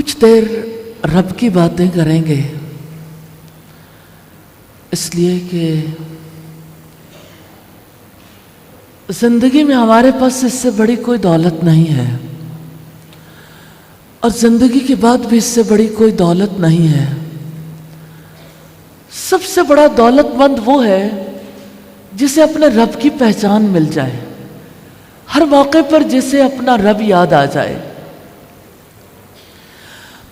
کچھ دیر رب کی باتیں کریں گے، اس لیے کہ زندگی میں ہمارے پاس اس سے بڑی کوئی دولت نہیں ہے، اور زندگی کے بعد بھی اس سے بڑی کوئی دولت نہیں ہے۔ سب سے بڑا دولت مند وہ ہے جسے اپنے رب کی پہچان مل جائے، ہر موقع پر جسے اپنا رب یاد آ جائے۔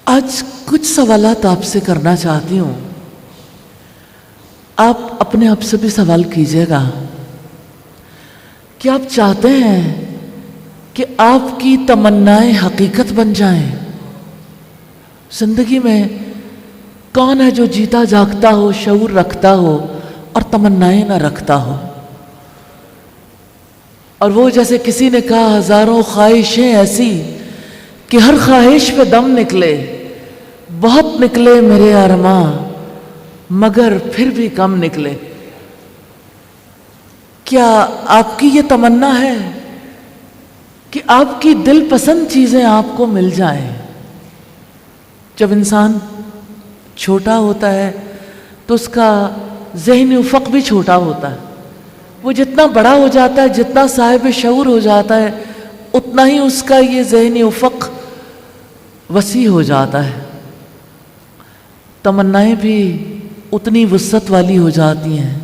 آج کچھ سوالات آپ سے کرنا چاہتی ہوں، آپ اپنے آپ سے بھی سوال کیجیے گا کہ آپ چاہتے ہیں کہ آپ کی تمنائیں حقیقت بن جائیں؟ زندگی میں کون ہے جو جیتا جاگتا ہو، شعور رکھتا ہو اور تمنائیں نہ رکھتا ہو؟ اور وہ جیسے کسی نے کہا، ہزاروں خواہشیں ایسی کہ ہر خواہش پہ دم نکلے، بہت نکلے میرے ارماں مگر پھر بھی کم نکلے۔ کیا آپ کی یہ تمنا ہے کہ آپ کی دل پسند چیزیں آپ کو مل جائیں؟ جب انسان چھوٹا ہوتا ہے تو اس کا ذہنی افق بھی چھوٹا ہوتا ہے، وہ جتنا بڑا ہو جاتا ہے، جتنا صاحب شعور ہو جاتا ہے، اتنا ہی اس کا یہ ذہنی افق وسیع ہو جاتا ہے، تمنائیں بھی اتنی وسعت والی ہو جاتی ہیں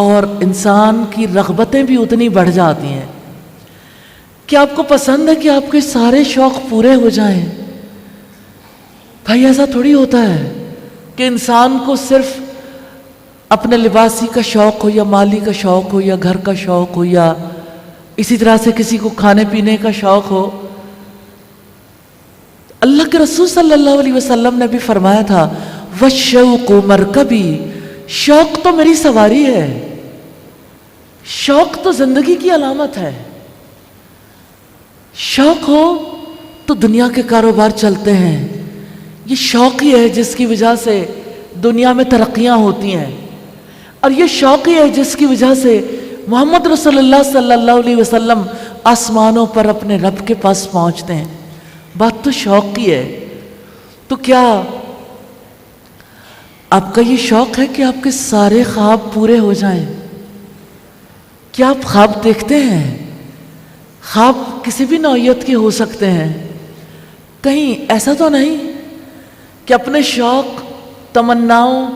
اور انسان کی رغبتیں بھی اتنی بڑھ جاتی ہیں۔ کیا آپ کو پسند ہے کہ آپ کے سارے شوق پورے ہو جائیں؟ بھائی ایسا تھوڑی ہوتا ہے کہ انسان کو صرف اپنے لباسی کا شوق ہو یا مالی کا شوق ہو یا گھر کا شوق ہو یا اسی طرح سے کسی کو کھانے پینے کا شوق ہو۔ اللہ کے رسول صلی اللہ علیہ وسلم نے بھی فرمایا تھا، وَالشَّوْقُ مَرْكَبِي، شوق تو میری سواری ہے۔ شوق تو زندگی کی علامت ہے۔ شوق ہو تو دنیا کے کاروبار چلتے ہیں۔ یہ شوق ہی ہے جس کی وجہ سے دنیا میں ترقیاں ہوتی ہیں، اور یہ شوق ہی ہے جس کی وجہ سے محمد رسول اللہ صلی اللہ علیہ وسلم آسمانوں پر اپنے رب کے پاس پہنچتے ہیں۔ بات تو شوق کی ہے۔ تو کیا آپ کا یہ شوق ہے کہ آپ کے سارے خواب پورے ہو جائیں؟ کیا آپ خواب دیکھتے ہیں؟ خواب کسی بھی نوعیت کے ہو سکتے ہیں۔ کہیں ایسا تو نہیں کہ اپنے شوق، تمناؤں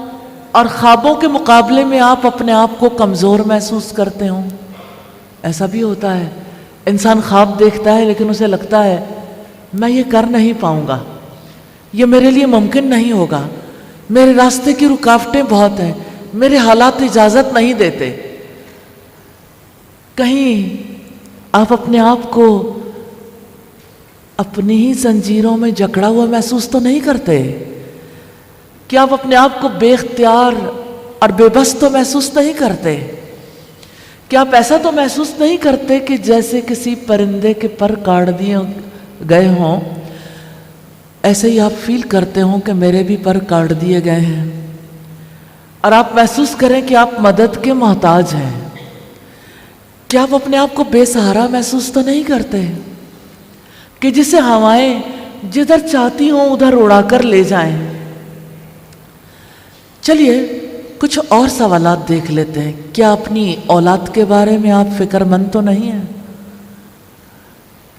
اور خوابوں کے مقابلے میں آپ اپنے آپ کو کمزور محسوس کرتے ہوں؟ ایسا بھی ہوتا ہے، انسان خواب دیکھتا ہے لیکن اسے لگتا ہے میں یہ کر نہیں پاؤں گا، یہ میرے لیے ممکن نہیں ہوگا، میرے راستے کی رکاوٹیں بہت ہیں، میرے حالات اجازت نہیں دیتے۔ کہیں آپ اپنے آپ کو اپنی ہی زنجیروں میں جکڑا ہوا محسوس تو نہیں کرتے؟ کیا آپ اپنے آپ کو بے اختیار اور بے بس تو محسوس نہیں کرتے؟ کیا آپ ایسا تو محسوس نہیں کرتے کہ جیسے کسی پرندے کے پر کاٹ دیے گئے ہوں، ایسے ہی آپ فیل کرتے ہوں کہ میرے بھی پر کاٹ دیے گئے ہیں، اور آپ محسوس کریں کہ آپ مدد کے محتاج ہیں؟ کیا آپ اپنے آپ کو بے سہارا محسوس تو نہیں کرتے کہ جسے ہوائیں جدھر چاہتی ہوں ادھر اڑا کر لے جائیں؟ چلیے کچھ اور سوالات دیکھ لیتے ہیں۔ کیا اپنی اولاد کے بارے میں آپ فکر مند تو نہیں ہیں؟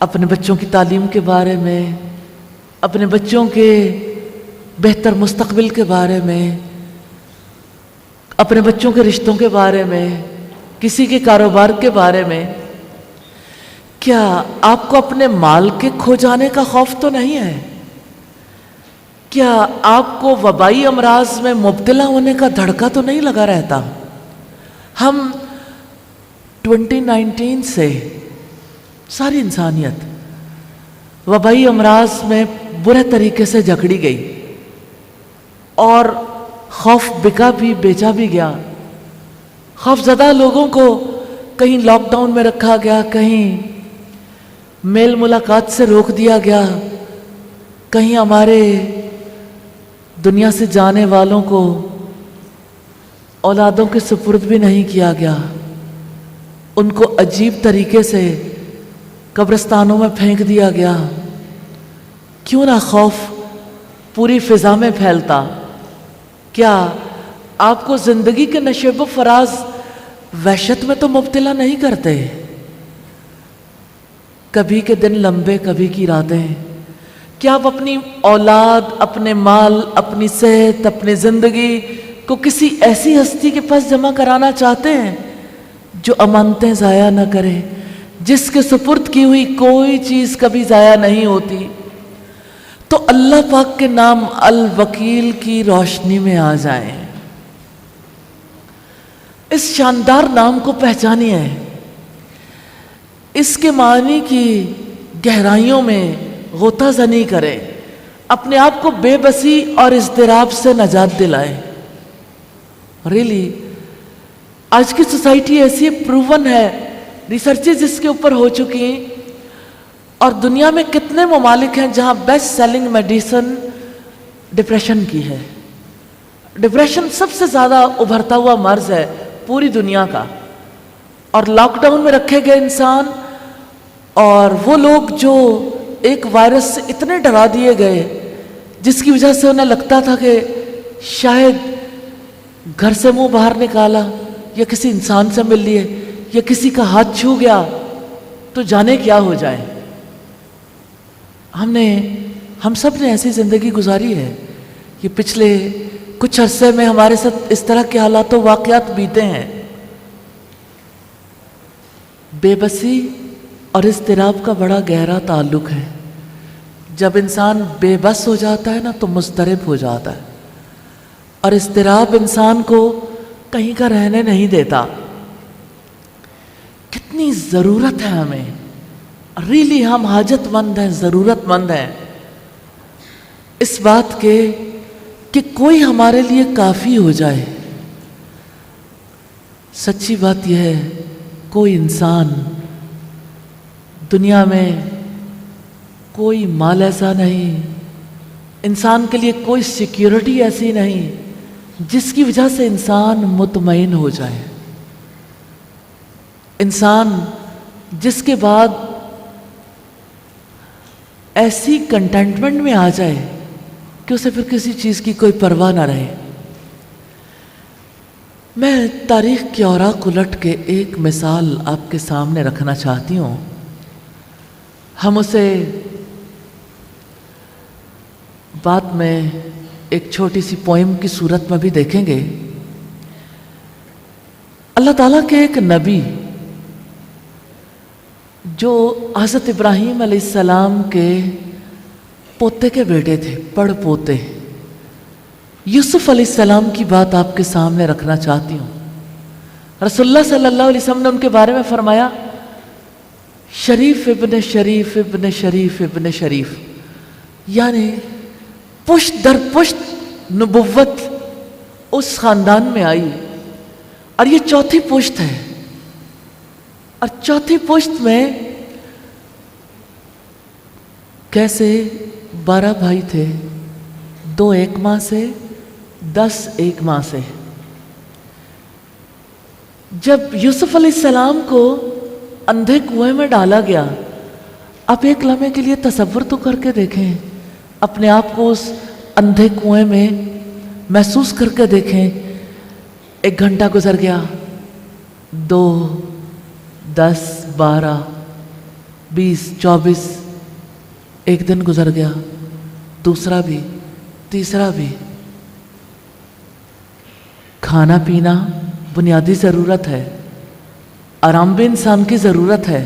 اپنے بچوں کی تعلیم کے بارے میں، اپنے بچوں کے بہتر مستقبل کے بارے میں، اپنے بچوں کے رشتوں کے بارے میں، کسی کے کاروبار کے بارے میں؟ کیا آپ کو اپنے مال کے کھو جانے کا خوف تو نہیں ہے؟ کیا آپ کو وبائی امراض میں مبتلا ہونے کا دھڑکا تو نہیں لگا رہتا؟ ہم 2019 سے ساری انسانیت وبائی امراض میں برے طریقے سے جکڑی گئی، اور خوف بکا بھی بیچا بھی گیا۔ خوف زدہ لوگوں کو کہیں لاک ڈاؤن میں رکھا گیا، کہیں میل ملاقات سے روک دیا گیا، کہیں ہمارے دنیا سے جانے والوں کو اولادوں کے سپرد بھی نہیں کیا گیا، ان کو عجیب طریقے سے قبرستانوں میں پھینک دیا گیا۔ کیوں نہ خوف پوری فضا میں پھیلتا؟ کیا آپ کو زندگی کے نشیب و فراز وحشت میں تو مبتلا نہیں کرتے؟ کبھی کے دن لمبے کبھی کی راتیں، کیا آپ اپنی اولاد، اپنے مال، اپنی صحت، اپنی زندگی کو کسی ایسی ہستی کے پاس جمع کرانا چاہتے ہیں جو امانتیں ضائع نہ کرے، جس کے سپرد کی ہوئی کوئی چیز کبھی ضائع نہیں ہوتی؟ تو اللہ پاک کے نام الوکیل کی روشنی میں آ جائیں، اس شاندار نام کو پہچانیے، اس کے معنی کی گہرائیوں میں غوطہ زنی کریں، اپنے آپ کو بے بسی اور اضطراب سے نجات دلائیں۔ ریلی آج کی سوسائٹی ایسی پروون ہے، ریسرچز اس کے اوپر ہو چکی ہیں، اور دنیا میں کتنے ممالک ہیں جہاں بیسٹ سیلنگ میڈیسن ڈپریشن کی ہے۔ ڈپریشن سب سے زیادہ ابھرتا ہوا مرض ہے پوری دنیا کا، اور لاک ڈاؤن میں رکھے گئے انسان اور وہ لوگ جو ایک وائرس سے اتنے ڈرا دیے گئے جس کی وجہ سے انہیں لگتا تھا کہ شاید گھر سے منہ باہر نکالا یا کسی انسان سے مل لیے یا کسی کا ہاتھ چھو گیا تو جانے کیا ہو جائے۔ ہم سب نے ایسی زندگی گزاری ہے کہ پچھلے کچھ عرصے میں ہمارے ساتھ اس طرح کے حالات و واقعات بیتے ہیں۔ بے بسی اور اضطراب کا بڑا گہرا تعلق ہے۔ جب انسان بے بس ہو جاتا ہے نا تو مضطرب ہو جاتا ہے، اور اضطراب انسان کو کہیں کا رہنے نہیں دیتا۔ کتنی ضرورت ہے ہمیں، ریلی ہم حاجت مند ہیں، ضرورت مند ہیں اس بات کے کہ کوئی ہمارے لیے کافی ہو جائے۔ سچی بات یہ ہے، کوئی انسان دنیا میں، کوئی مال ایسا نہیں، انسان کے لیے کوئی سیکیورٹی ایسی نہیں جس کی وجہ سے انسان مطمئن ہو جائے۔ انسان جس کے بعد ایسی کنٹینٹمنٹ میں آ جائے کہ اسے پھر کسی چیز کی کوئی پرواہ نہ رہے۔ میں تاریخ کے اوراق الٹ کے ایک مثال آپ کے سامنے رکھنا چاہتی ہوں۔ ہم اسے بعد میں ایک چھوٹی سی پوئم کی صورت میں بھی دیکھیں گے۔ اللہ تعالیٰ کے ایک نبی جو حضرت ابراہیم علیہ السلام کے پوتے کے بیٹے تھے، پڑ پوتے، یوسف علیہ السلام کی بات آپ کے سامنے رکھنا چاہتی ہوں۔ رسول اللہ صلی اللہ علیہ وسلم نے ان کے بارے میں فرمایا، شریف ابن شریف ابن شریف ابن شریف، یعنی پشت در پشت نبوت اس خاندان میں آئی، اور یہ چوتھی پشت ہے، اور چوتھی پشت میں کیسے 12 بھائی تھے، 2 ایک ماں سے، 10 ایک ماں سے۔ جب یوسف علیہ السلام کو اندھے کنویں میں ڈالا گیا، آپ ایک لمحے کے لیے تصور تو کر کے دیکھیں، اپنے آپ کو اس اندھے کنویں میں محسوس کر کے دیکھیں۔ 1 گھنٹہ گزر گیا، 2، 10، 12، 20، 24، 1 دن گزر گیا، دوسرا بھی، تیسرا بھی۔ کھانا پینا بنیادی ضرورت ہے، آرام بھی انسان کی ضرورت ہے۔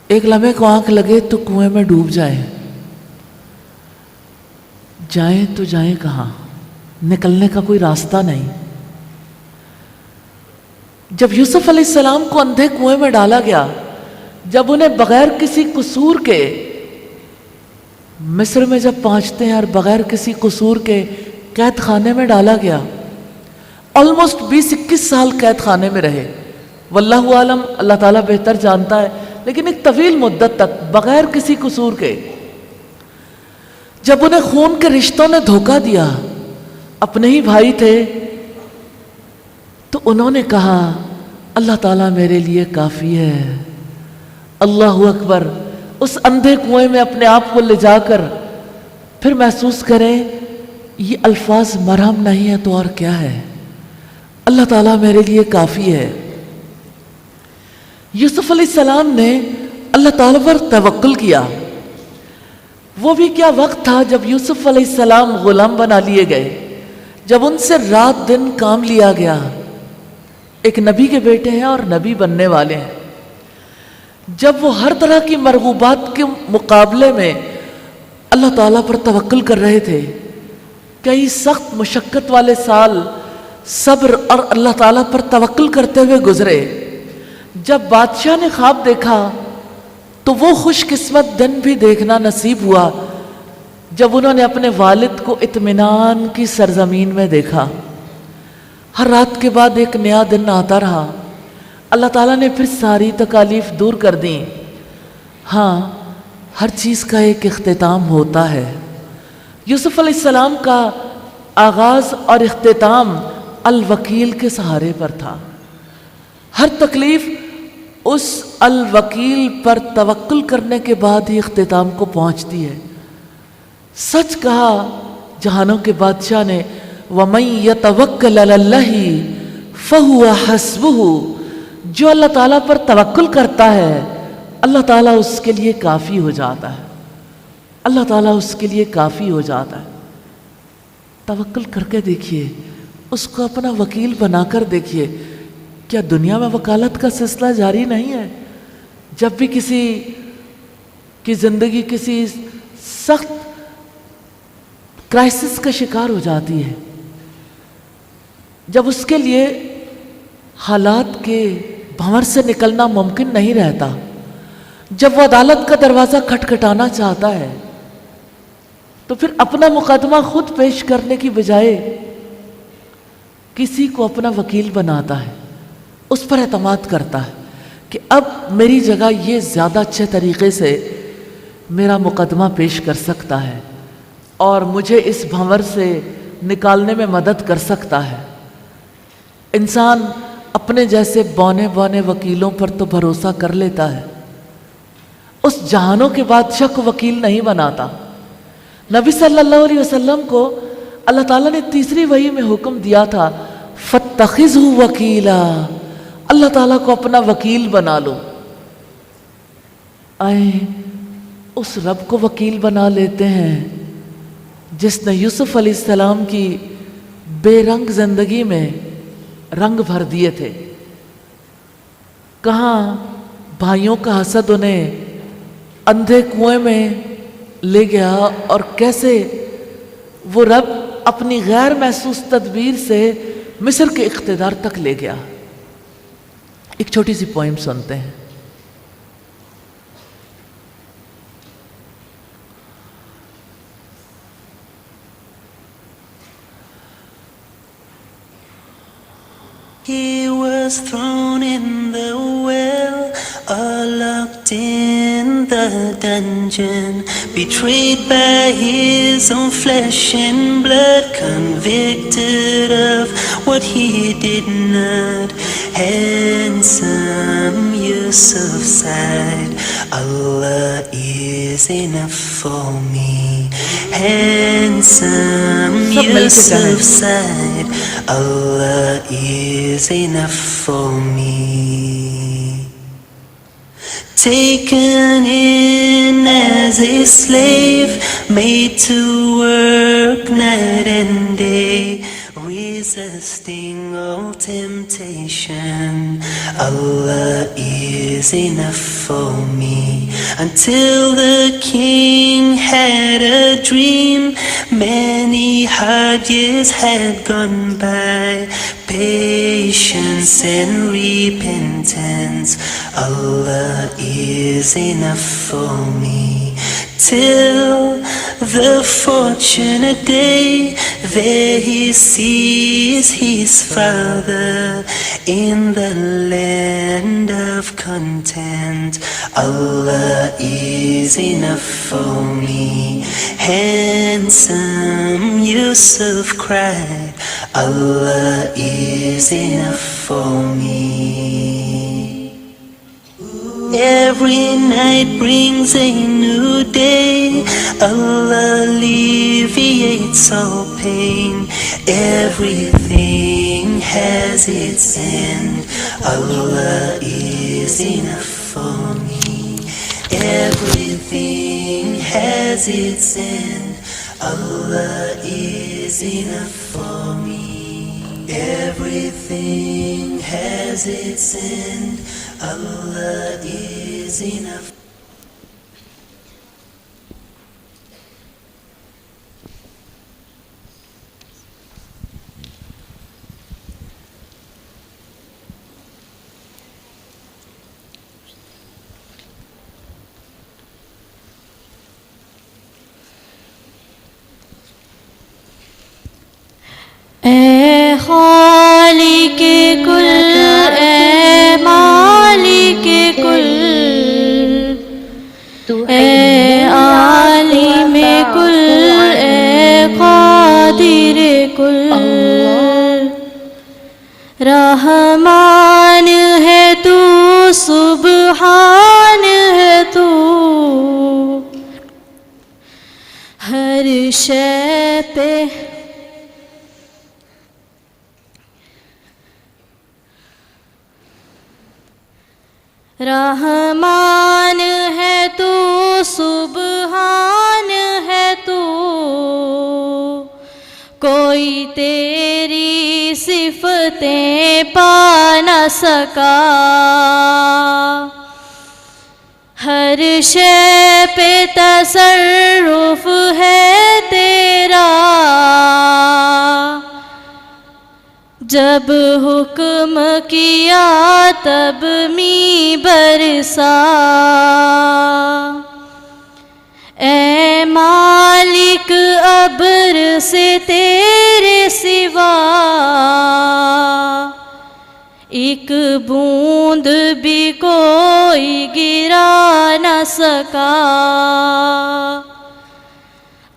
ایک لمحے کو آنکھ لگے تو کنویں میں ڈوب جائیں تو جائیں کہاں، نکلنے کا کوئی راستہ نہیں۔ جب یوسف علیہ السلام کو اندھے کنویں میں ڈالا گیا، جب انہیں بغیر کسی قصور کے مصر میں جب پہنچتے ہیں اور بغیر کسی قصور کے قید خانے میں ڈالا گیا، آلموسٹ 20-21 سال قید خانے میں رہے، واللہ عالم، اللہ تعالیٰ بہتر جانتا ہے، لیکن ایک طویل مدت تک بغیر کسی قصور کے۔ جب انہیں خون کے رشتوں نے دھوکہ دیا، اپنے ہی بھائی تھے، تو انہوں نے کہا اللہ تعالیٰ میرے لیے کافی ہے، اللہ اکبر، اس اندھے کنویں میں اپنے آپ کو لے جا کر پھر محسوس کریں یہ الفاظ مرہم نہیں ہے تو اور کیا ہے، اللہ تعالیٰ میرے لیے کافی ہے۔ یوسف علیہ السلام نے اللہ تعالیٰ پر توکل کیا۔ وہ بھی کیا وقت تھا جب یوسف علیہ السلام غلام بنا لیے گئے، جب ان سے رات دن کام لیا گیا۔ ایک نبی کے بیٹے ہیں اور نبی بننے والے ہیں۔ جب وہ ہر طرح کی مرغوبات کے مقابلے میں اللہ تعالیٰ پر توکل کر رہے تھے، کئی سخت مشقت والے سال صبر اور اللہ تعالیٰ پر توکل کرتے ہوئے گزرے۔ جب بادشاہ نے خواب دیکھا تو وہ خوش قسمت دن بھی دیکھنا نصیب ہوا جب انہوں نے اپنے والد کو اطمینان کی سرزمین میں دیکھا۔ ہر رات کے بعد ایک نیا دن آتا رہا، اللہ تعالیٰ نے پھر ساری تکالیف دور کر دیں۔ ہاں، ہر چیز کا ایک اختتام ہوتا ہے۔ یوسف علیہ السلام کا آغاز اور اختتام الوکیل کے سہارے پر تھا۔ ہر تکلیف اس الوکیل پر توکل کرنے کے بعد ہی اختتام کو پہنچتی ہے۔ سچ کہا جہانوں کے بادشاہ نے، وَمَن يَتَوَكَّلْ عَلَى اللَّهِ فَهُوَ حَسْبُهُ، جو اللہ تعالیٰ پر توکل کرتا ہے اللہ تعالیٰ اس کے لیے کافی ہو جاتا ہے، اللہ تعالیٰ اس کے لیے کافی ہو جاتا ہے۔ توکل کر کے دیکھیے، اس کو اپنا وکیل بنا کر دیکھیے۔ کیا دنیا میں وکالت کا سلسلہ جاری نہیں ہے؟ جب بھی کسی کی زندگی کسی سخت کرائسس کا شکار ہو جاتی ہے، جب اس کے لیے حالات کے بھنور سے نکلنا ممکن نہیں رہتا، جب وہ عدالت کا دروازہ کھٹکھٹانا چاہتا ہے، تو پھر اپنا مقدمہ خود پیش کرنے کی بجائے کسی کو اپنا وکیل بناتا ہے، اس پر اعتماد کرتا ہے کہ اب میری جگہ یہ زیادہ اچھے طریقے سے میرا مقدمہ پیش کر سکتا ہے اور مجھے اس بھنور سے نکالنے میں مدد کر سکتا ہے۔ انسان اپنے جیسے بونے بونے وکیلوں پر تو بھروسہ کر لیتا ہے، اس جہانوں کے بادشاہ کو وکیل نہیں بناتا۔ نبی صلی اللہ علیہ وسلم کو اللہ تعالیٰ نے تیسری وحی میں حکم دیا تھا، فَاتَّخِذْهُ وَكِيلًا، اللہ تعالیٰ کو اپنا وکیل بنا لو۔ آئیں اس رب کو وکیل بنا لیتے ہیں جس نے یوسف علیہ السلام کی بے رنگ زندگی میں رنگ بھر دیے تھے۔ کہاں بھائیوں کا حسد انہیں اندھے کنویں میں لے گیا اور کیسے وہ رب اپنی غیر محسوس تدبیر سے مصر کے اقتدار تک لے گیا۔ ایک چھوٹی سی پوئم سنتے ہیں۔ He was thrown in the well, locked in the dungeon, betrayed by his own flesh and blood, convicted of what he did not. Handsome Yusuf sighed, Allah is enough for me. Handsome Yusuf sighed, Allah is enough for me. Taken in as a slave, made to work night and day, resisting all temptation, Allah is enough for me. Until the king had a dream, many hard years had gone by, patience and repentance, Allah is enough for me. Till the fortunate day, there he sees his father in the land of content. Allah is enough for me. Handsome Yusuf cried, Allah is enough for me. Every night brings a new day. Allah alleviates all pain. Everything has its end. Allah is enough for me. Everything has its end. Allah is enough for me. Everything has its end. Allah is enough. اے خالق کل، اے مالک کل، اے عالم کل، اے قادر کل، رحمان ہے تو، سبحان ہے تو، ہر شے پہ رحمان ہے تو، سبحان ہے تو، کوئی تیری صفتیں پا نہ سکا، ہر شے پہ تصرف ہے تیرا، جب حکم کیا تب می برسا، اے مالک ابر سے تیرے سوا ایک بوند بھی کوئی گرا نہ سکا،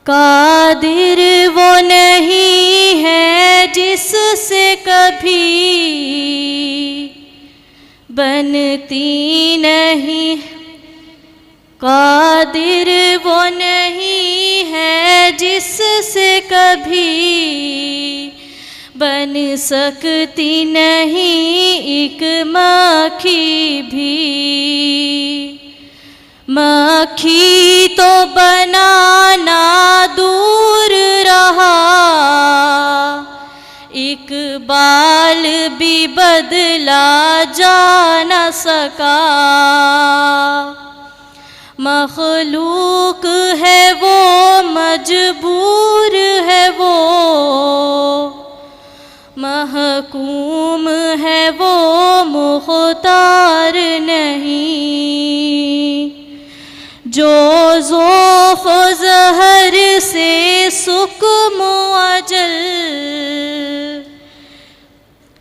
قادر وہ نہیں ہے جس سے کبھی بنتی نہیں، قادر وہ نہیں ہے جس سے کبھی بن سکتی نہیں ایک مکھی بھی، مکھی تو بنانا دور رہا، ایک بال بھی بدلا جا نہ سکا، مخلوق ہے وہ مجبور ہے وہ، محکوم ہے وہ مختار نہیں، جو ذوق و زہر سے سقم و اجل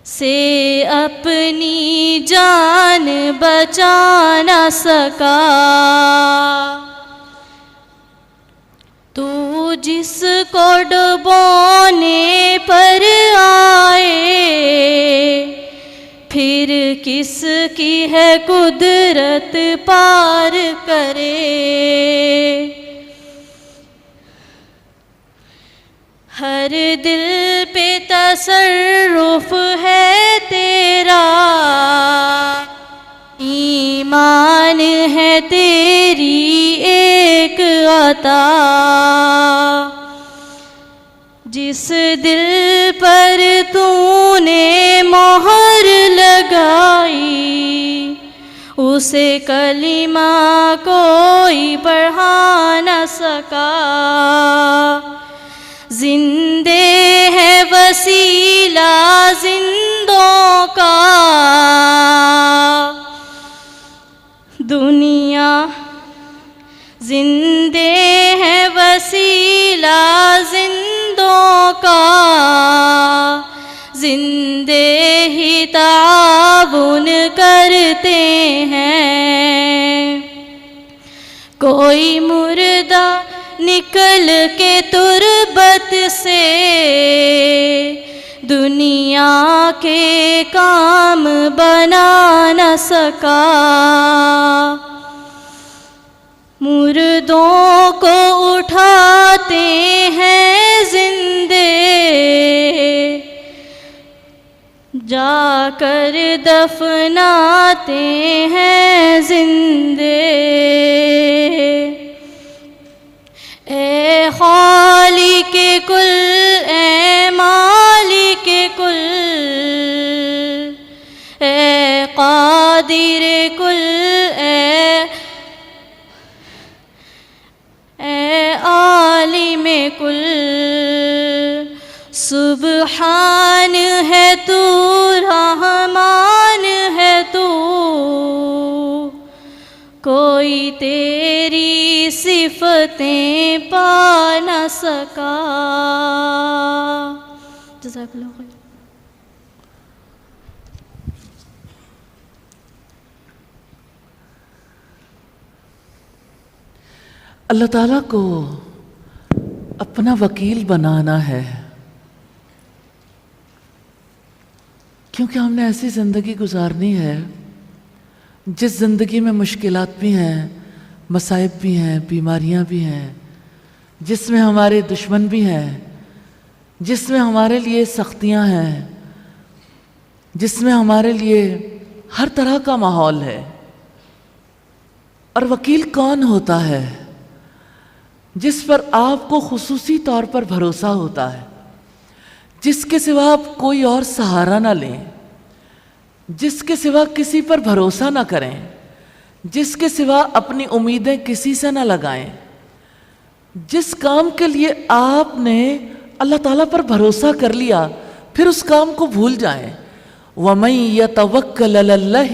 سے اپنی جان بچا نہ سکا، تو جس کو ڈبونے پر آئے پھر کس کی ہے قدرت پار کرے، ہر دل پہ تصرف ہے تیرا، ایمان ہے تیری ایک عطا، جس دل پر تو نے مہر لگائی اسے کلمہ کوئی پڑھا نہ سکا، زندے ہے وسیلہ زندوں کا، دنیا زندے ہے وسیلہ زندوں کا، زندے ہی تعاون کرتے ہیں، کوئی مردہ نکل کے تربت سے دنیا کے کام بنا نہ سکا، مردوں کو اٹھاتے ہیں زندے، جا کر دفناتے ہیں زندے۔ اے خالق کل، اے مالک کل، اے قادر کل، اے عالم کل، سبحان ہے تو، رحمان ہے تو، کوئی تیری صفتیں پا نہ سکا۔ جزاک اللہ خیر۔ اللہ تعالیٰ کو اپنا وکیل بنانا ہے، کیونکہ ہم نے ایسی زندگی گزارنی ہے جس زندگی میں مشکلات بھی ہیں، مصائب بھی ہیں، بیماریاں بھی ہیں، جس میں ہمارے دشمن بھی ہیں، جس میں ہمارے لیے سختیاں ہیں، جس میں ہمارے لیے ہر طرح کا ماحول ہے۔ اور وکیل کون ہوتا ہے؟ جس پر آپ کو خصوصی طور پر بھروسہ ہوتا ہے، جس کے سوا آپ کوئی اور سہارا نہ لیں، جس کے سوا کسی پر بھروسہ نہ کریں، جس کے سوا اپنی امیدیں کسی سے نہ لگائیں، جس کام کے لیے آپ نے اللہ تعالیٰ پر بھروسہ کر لیا پھر اس کام کو بھول جائیں۔ وَمَن يَتَوَكَّلْ عَلَى اللَّهِ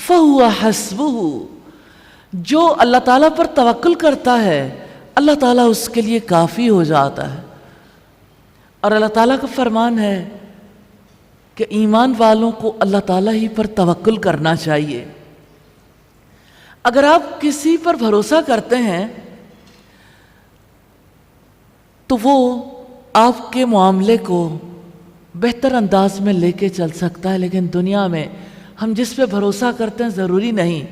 فَهُوَ حَسْبُهُ، جو اللہ تعالیٰ پر توکل کرتا ہے اللہ تعالیٰ اس کے لیے کافی ہو جاتا ہے۔ اور اللہ تعالیٰ کا فرمان ہے کہ ایمان والوں کو اللہ تعالیٰ ہی پر توکل کرنا چاہیے۔ اگر آپ کسی پر بھروسہ کرتے ہیں تو وہ آپ کے معاملے کو بہتر انداز میں لے کے چل سکتا ہے، لیکن دنیا میں ہم جس پہ بھروسہ کرتے ہیں ضروری نہیں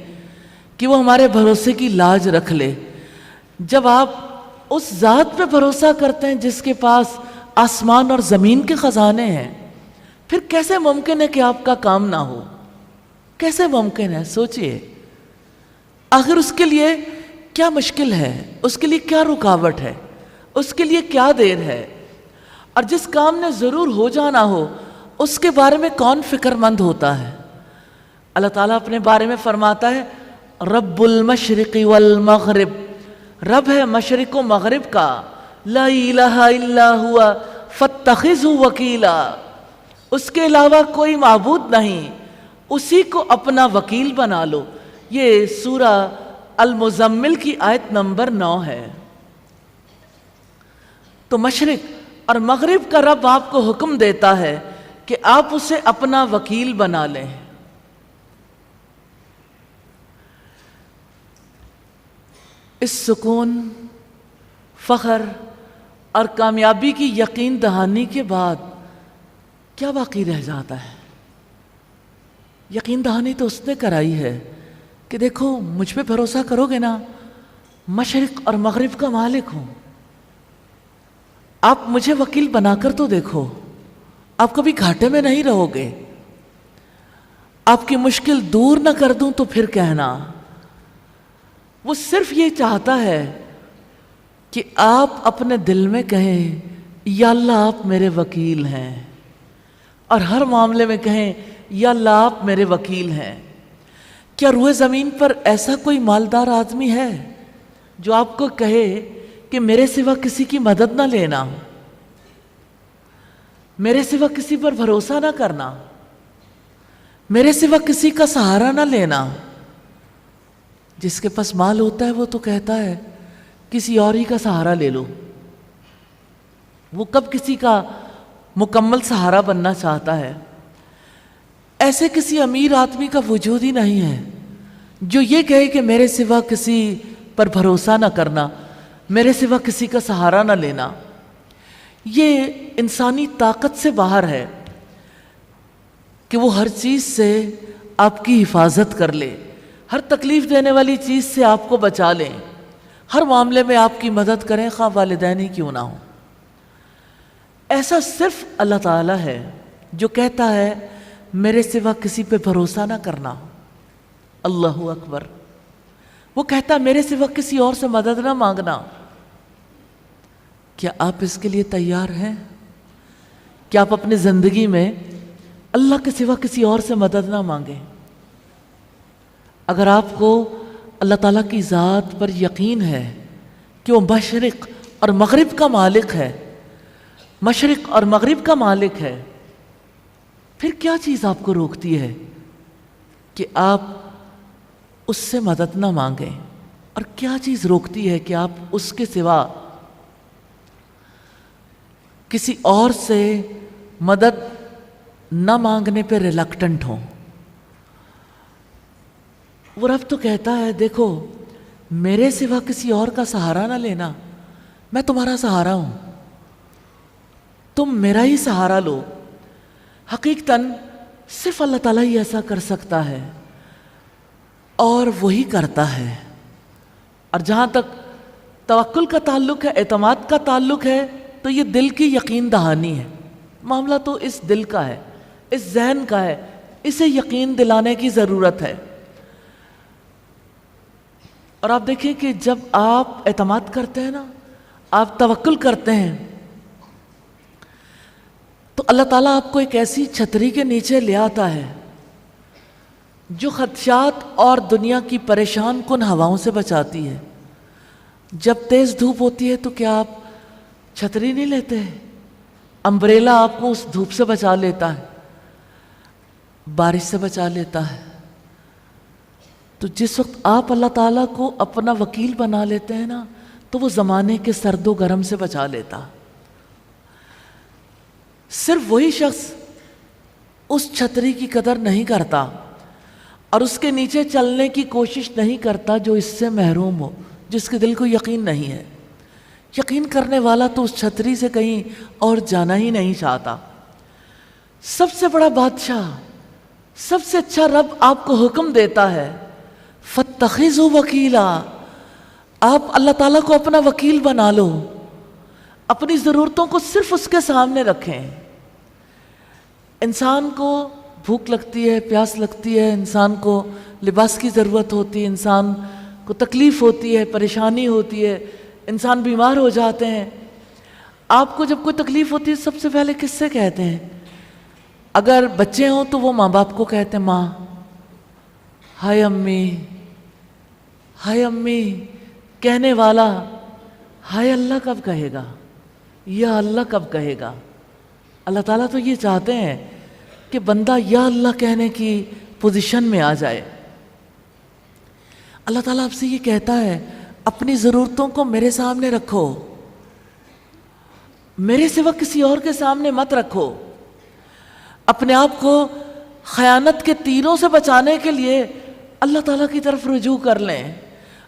کہ وہ ہمارے بھروسے کی لاج رکھ لے۔ جب آپ اس ذات پہ بھروسہ کرتے ہیں جس کے پاس آسمان اور زمین کے خزانے ہیں، پھر کیسے ممکن ہے کہ آپ کا کام نہ ہو؟ کیسے ممکن ہے؟ سوچئے، آخر اس کے لیے کیا مشکل ہے، اس کے لیے کیا رکاوٹ ہے، اس کے لیے کیا دیر ہے؟ اور جس کام نے ضرور ہو جانا ہو اس کے بارے میں کون فکر مند ہوتا ہے؟ اللہ تعالیٰ اپنے بارے میں فرماتا ہے رب المشرق والمغرب، رب ہے مشرق و مغرب کا، لا الہ الا ہوا فاتخذہ وکیلا، اس کے علاوہ کوئی معبود نہیں، اسی کو اپنا وکیل بنا لو۔ یہ سورہ المزمل کی آیت نمبر 9 ہے۔ تو مشرق اور مغرب کا رب آپ کو حکم دیتا ہے کہ آپ اسے اپنا وکیل بنا لیں۔ اس سکون، فخر اور کامیابی کی یقین دہانی کے بعد کیا باقی رہ جاتا ہے؟ یقین دہانی تو اس نے کرائی ہے کہ دیکھو مجھ پہ بھروسہ کرو گے نا، مشرق اور مغرب کا مالک ہوں، آپ مجھے وکیل بنا کر تو دیکھو، آپ کبھی گھاٹے میں نہیں رہو گے۔ آپ کی مشکل دور نہ کر دوں تو پھر کہنا۔ وہ صرف یہ چاہتا ہے کہ آپ اپنے دل میں کہیں یا اللہ آپ میرے وکیل ہیں، اور ہر معاملے میں کہیں یا اللہ آپ میرے وکیل ہیں۔ کیا روئے زمین پر ایسا کوئی مالدار آدمی ہے جو آپ کو کہے کہ میرے سوا کسی کی مدد نہ لینا، میرے سوا کسی پر بھروسہ نہ کرنا، میرے سوا کسی کا سہارا نہ لینا؟ جس کے پاس مال ہوتا ہے وہ تو کہتا ہے کسی اور ہی کا سہارا لے لو، وہ کب کسی کا مکمل سہارا بننا چاہتا ہے؟ ایسے کسی امیر آدمی کا وجود ہی نہیں ہے جو یہ کہے کہ میرے سوا کسی پر بھروسہ نہ کرنا، میرے سوا کسی کا سہارا نہ لینا۔ یہ انسانی طاقت سے باہر ہے کہ وہ ہر چیز سے آپ کی حفاظت کر لے، ہر تکلیف دینے والی چیز سے آپ کو بچا لیں، ہر معاملے میں آپ کی مدد کریں، خواہ والدین ہی کیوں نہ ہوں۔ ایسا صرف اللہ تعالیٰ ہے جو کہتا ہے میرے سوا کسی پہ بھروسہ نہ کرنا۔ اللہ اکبر۔ وہ کہتا ہے میرے سوا کسی اور سے مدد نہ مانگنا۔ کیا آپ اس کے لیے تیار ہیں؟ کیا آپ اپنی زندگی میں اللہ کے سوا کسی اور سے مدد نہ مانگیں؟ اگر آپ کو اللہ تعالیٰ کی ذات پر یقین ہے کہ وہ مشرق اور مغرب کا مالک ہے، مشرق اور مغرب کا مالک ہے، پھر کیا چیز آپ کو روکتی ہے کہ آپ اس سے مدد نہ مانگیں؟ اور کیا چیز روکتی ہے کہ آپ اس کے سوا کسی اور سے مدد نہ مانگنے پہ ریلکٹنٹ ہوں؟ وہ رب تو کہتا ہے دیکھو میرے سوا کسی اور کا سہارا نہ لینا، میں تمہارا سہارا ہوں، تم میرا ہی سہارا لو۔ حقیقتاً صرف اللہ تعالیٰ ہی ایسا کر سکتا ہے اور وہی کرتا ہے۔ اور جہاں تک توکل کا تعلق ہے، اعتماد کا تعلق ہے، تو یہ دل کی یقین دہانی ہے۔ معاملہ تو اس دل کا ہے، اس ذہن کا ہے، اسے یقین دلانے کی ضرورت ہے۔ اور آپ دیکھیں کہ جب آپ اعتماد کرتے ہیں نا، آپ توکل کرتے ہیں، تو اللہ تعالیٰ آپ کو ایک ایسی چھتری کے نیچے لے آتا ہے جو خدشات اور دنیا کی پریشان کن ہواؤں سے بچاتی ہے۔ جب تیز دھوپ ہوتی ہے تو کیا آپ چھتری نہیں لیتے؟ امبریلا آپ کو اس دھوپ سے بچا لیتا ہے، بارش سے بچا لیتا ہے۔ تو جس وقت آپ اللہ تعالیٰ کو اپنا وکیل بنا لیتے ہیں نا، تو وہ زمانے کے سرد و گرم سے بچا لیتا۔ صرف وہی شخص اس چھتری کی قدر نہیں کرتا اور اس کے نیچے چلنے کی کوشش نہیں کرتا جو اس سے محروم ہو، جس کے دل کو یقین نہیں ہے۔ یقین کرنے والا تو اس چھتری سے کہیں اور جانا ہی نہیں چاہتا۔ سب سے بڑا بادشاہ، سب سے اچھا رب آپ کو حکم دیتا ہے فَاتَّخِذُوا وَكِيلًا، آپ اللہ تعالیٰ کو اپنا وکیل بنا لو، اپنی ضرورتوں کو صرف اس کے سامنے رکھیں۔ انسان کو بھوک لگتی ہے، پیاس لگتی ہے، انسان کو لباس کی ضرورت ہوتی ہے، انسان کو تکلیف ہوتی ہے، پریشانی ہوتی ہے، انسان بیمار ہو جاتے ہیں۔ آپ کو جب کوئی تکلیف ہوتی ہے سب سے پہلے کس سے کہتے ہیں؟ اگر بچے ہوں تو وہ ماں باپ کو کہتے ہیں، ماں، ہائے امی، ہائے امی۔ کہنے والا ہائے اللہ کب کہے گا؟ یا اللہ کب کہے گا؟ اللہ تعالیٰ تو یہ چاہتے ہیں کہ بندہ یا اللہ کہنے کی پوزیشن میں آ جائے۔ اللہ تعالیٰ آپ سے یہ کہتا ہے اپنی ضرورتوں کو میرے سامنے رکھو، میرے سوا کسی اور کے سامنے مت رکھو۔ اپنے آپ کو خیانت کے تیروں سے بچانے کے لیے اللہ تعالیٰ کی طرف رجوع کر لیں،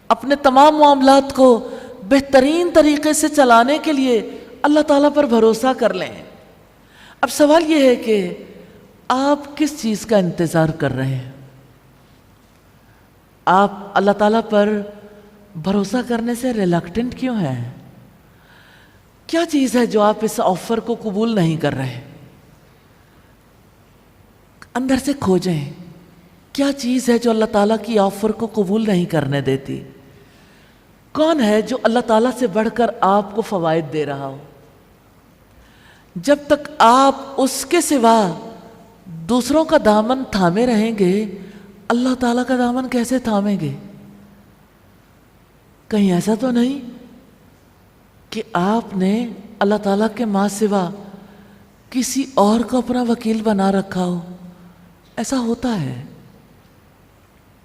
اپنے تمام معاملات کو بہترین طریقے سے چلانے کے لیے اللہ تعالیٰ پر بھروسہ کر لیں۔ اب سوال یہ ہے کہ آپ کس چیز کا انتظار کر رہے ہیں؟ آپ اللہ تعالیٰ پر بھروسہ کرنے سے ریلکٹنٹ کیوں ہیں؟ کیا چیز ہے جو آپ اس آفر کو قبول نہیں کر رہے؟ اندر سے کھوجیں، کیا چیز ہے جو اللہ تعالیٰ کی آفر کو قبول نہیں کرنے دیتی؟ کون ہے جو اللہ تعالیٰ سے بڑھ کر آپ کو فوائد دے رہا ہو؟ جب تک آپ اس کے سوا دوسروں کا دامن تھامے رہیں گے، اللہ تعالیٰ کا دامن کیسے تھامیں گے؟ کہیں ایسا تو نہیں کہ آپ نے اللہ تعالیٰ کے ماں سوا کسی اور کو اپنا وکیل بنا رکھا ہو؟ ایسا ہوتا ہے۔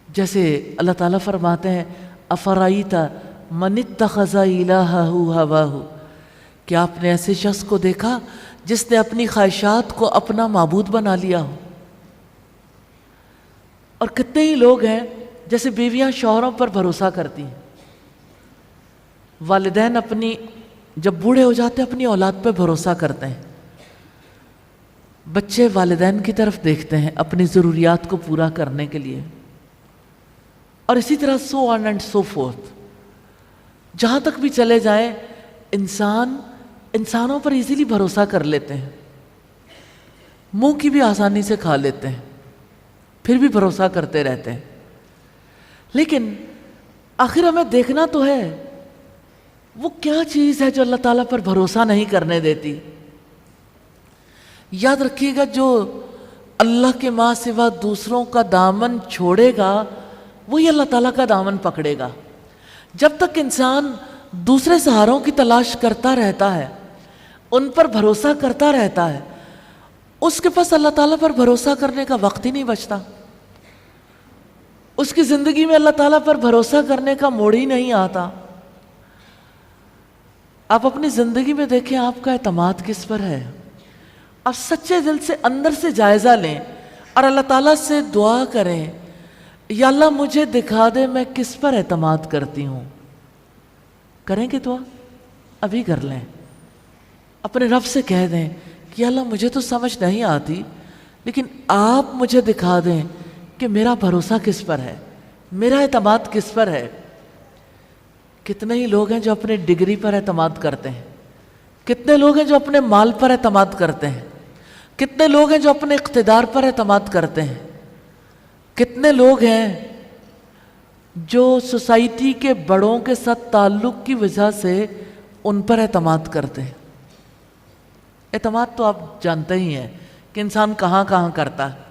جیسے اللہ تعالیٰ فرماتے ہیں افرائیت من اتخذ الہہ ہواہ، کہ آپ نے ایسے شخص کو دیکھا جس نے اپنی خواہشات کو اپنا معبود بنا لیا ہو؟ اور کتنے ہی لوگ ہیں جیسے بیویاں شوہروں پر بھروسہ کرتی ہیں، والدین اپنی جب بوڑھے ہو جاتے ہیں اپنی اولاد پہ بھروسہ کرتے ہیں، بچے والدین کی طرف دیکھتے ہیں اپنی ضروریات کو پورا کرنے کے لیے، اور اسی طرح سو آن اینڈ سو فورتھ، جہاں تک بھی چلے جائیں انسانوں پر ایزیلی بھروسہ کر لیتے ہیں، منہ کی بھی آسانی سے کھا لیتے ہیں، پھر بھی بھروسہ کرتے رہتے ہیں۔ لیکن آخر ہمیں دیکھنا تو ہے وہ کیا چیز ہے جو اللہ تعالیٰ پر بھروسہ نہیں کرنے دیتی۔ یاد رکھیے گا، جو اللہ کے ماں سوا دوسروں کا دامن چھوڑے گا وہی اللہ تعالیٰ کا دامن پکڑے گا۔ جب تک انسان دوسرے سہاروں کی تلاش کرتا رہتا ہے، ان پر بھروسہ کرتا رہتا ہے، اس کے پاس اللہ تعالیٰ پر بھروسہ کرنے کا وقت ہی نہیں بچتا، اس کی زندگی میں اللہ تعالیٰ پر بھروسہ کرنے کا موڑ ہی نہیں آتا۔ آپ اپنی زندگی میں دیکھیں آپ کا اعتماد کس پر ہے، آپ سچے دل سے اندر سے جائزہ لیں اور اللہ تعالیٰ سے دعا کریں، یا اللہ مجھے دکھا دے میں کس پر اعتماد کرتی ہوں۔ کریں گے دعا؟ ابھی کر لیں، اپنے رب سے کہہ دیں کہ اللہ مجھے تو سمجھ نہیں آتی، لیکن آپ مجھے دکھا دیں کہ میرا بھروسہ کس پر ہے، میرا اعتماد کس پر ہے۔ کتنے ہی لوگ ہیں جو اپنے ڈگری پر اعتماد کرتے ہیں، کتنے لوگ ہیں جو اپنے مال پر اعتماد کرتے ہیں، کتنے لوگ ہیں جو اپنے اقتدار پر اعتماد کرتے ہیں، کتنے لوگ ہیں جو سوسائٹی کے بڑوں کے ساتھ تعلق کی وجہ سے ان پر اعتماد کرتے ہیں۔ اعتماد تو آپ جانتے ہی ہیں کہ انسان کہاں کہاں کرتا ہے۔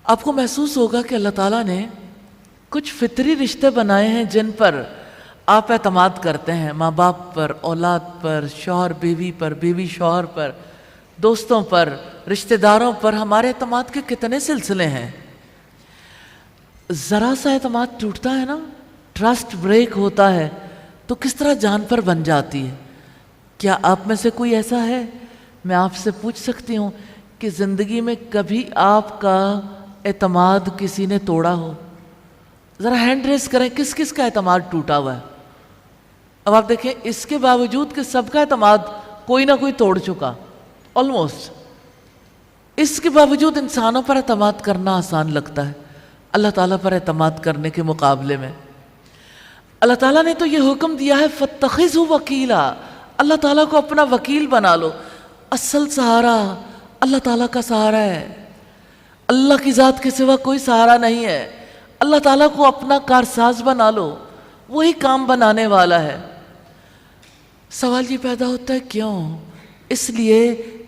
آپ کو محسوس ہوگا کہ اللہ تعالیٰ نے کچھ فطری رشتے بنائے ہیں جن پر آپ اعتماد کرتے ہیں، ماں باپ پر، اولاد پر، شوہر بیوی پر، بیوی شوہر پر، دوستوں پر، رشتہ داروں پر۔ ہمارے اعتماد کے کتنے سلسلے ہیں۔ ذرا سا اعتماد ٹوٹتا ہے نا، ٹرسٹ بریک ہوتا ہے تو کس طرح جان پر بن جاتی ہے۔ کیا آپ میں سے کوئی ایسا ہے؟ میں آپ سے پوچھ سکتی ہوں کہ زندگی میں کبھی آپ کا اعتماد کسی نے توڑا ہو؟ ذرا ہینڈ ریز کریں، کس کس کا اعتماد ٹوٹا ہوا ہے؟ اب آپ دیکھیں، اس کے باوجود کہ سب کا اعتماد کوئی نہ کوئی توڑ چکا آلموسٹ، اس کے باوجود انسانوں پر اعتماد کرنا آسان لگتا ہے اللہ تعالیٰ پر اعتماد کرنے کے مقابلے میں۔ اللہ تعالیٰ نے تو یہ حکم دیا ہے فَاتَّخِذْهُ وَكِيلًا، اللہ تعالیٰ کو اپنا وکیل بنا لو۔ اصل سہارا اللہ تعالیٰ کا سہارا ہے، اللہ کی ذات کے سوا کوئی سہارا نہیں ہے۔ اللہ تعالیٰ کو اپنا کارساز بنا لو، وہی کام بنانے والا ہے۔ سوال یہ پیدا ہوتا ہے کیوں؟ اس لیے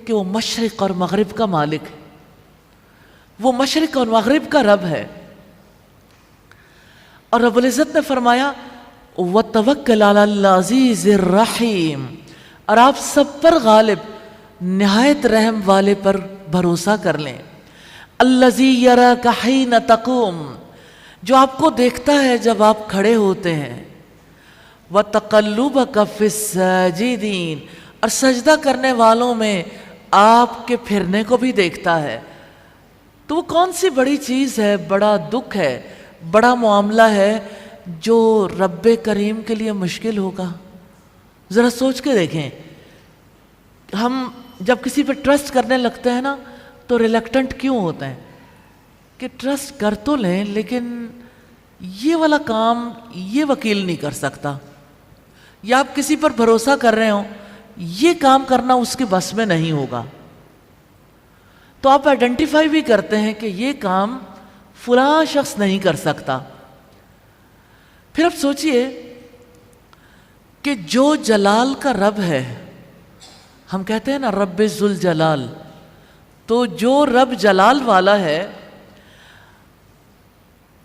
کہ وہ مشرق اور مغرب کا مالک ہے، وہ مشرق اور مغرب کا رب ہے۔ اور رب العزت نے فرمایا وَتَوَكَّلْ عَلَى الْعَزِيزِ الرَّحِيمِ، اور آپ سب پر غالب نہایت رحم والے پر بھروسہ کر لیں۔ الَّذِي يَرَاكَ حِينَ تَقُومُ، جو آپ کو دیکھتا ہے جب آپ کھڑے ہوتے ہیں۔ وَتَقَلُّبَكَ فِي السَّاجِدِينَ، اور سجدہ کرنے والوں میں آپ کے پھرنے کو بھی دیکھتا ہے۔ تو وہ کون سی بڑی چیز ہے، بڑا دکھ ہے، بڑا معاملہ ہے جو رب کریم کے لیے مشکل ہوگا؟ ذرا سوچ کے دیکھیں، ہم جب کسی پہ ٹرسٹ کرنے لگتے ہیں نا تو ریلیکٹنٹ کیوں ہوتے ہیں کہ ٹرسٹ کر تو لیں لیکن یہ والا کام یہ وکیل نہیں کر سکتا، یا آپ کسی پر بھروسہ کر رہے ہوں یہ کام کرنا اس کے بس میں نہیں ہوگا، تو آپ آئیڈینٹیفائی بھی کرتے ہیں کہ یہ کام فلاں شخص نہیں کر سکتا۔ پھر آپ سوچئے کہ جو جلال کا رب ہے، ہم کہتے ہیں نا رب ذوالجلال، تو جو رب جلال والا ہے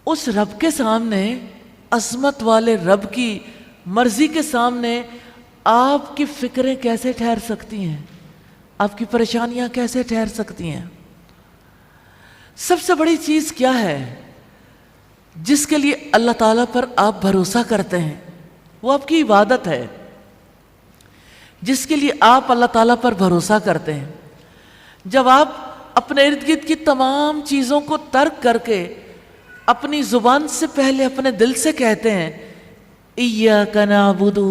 اس رب کے سامنے، عظمت والے رب کی مرضی کے سامنے آپ کی فکریں کیسے ٹھہر سکتی ہیں، آپ کی پریشانیاں کیسے ٹھہر سکتی ہیں؟ سب سے بڑی چیز کیا ہے جس کے لیے اللہ تعالیٰ پر آپ بھروسہ کرتے ہیں؟ وہ آپ کی عبادت ہے، جس کے لیے آپ اللہ تعالیٰ پر بھروسہ کرتے ہیں۔ جب آپ اپنے ارد گرد کی تمام چیزوں کو ترک کر کے اپنی زبان سے پہلے اپنے دل سے کہتے ہیں اِيَّاكَ نَعْبُدُ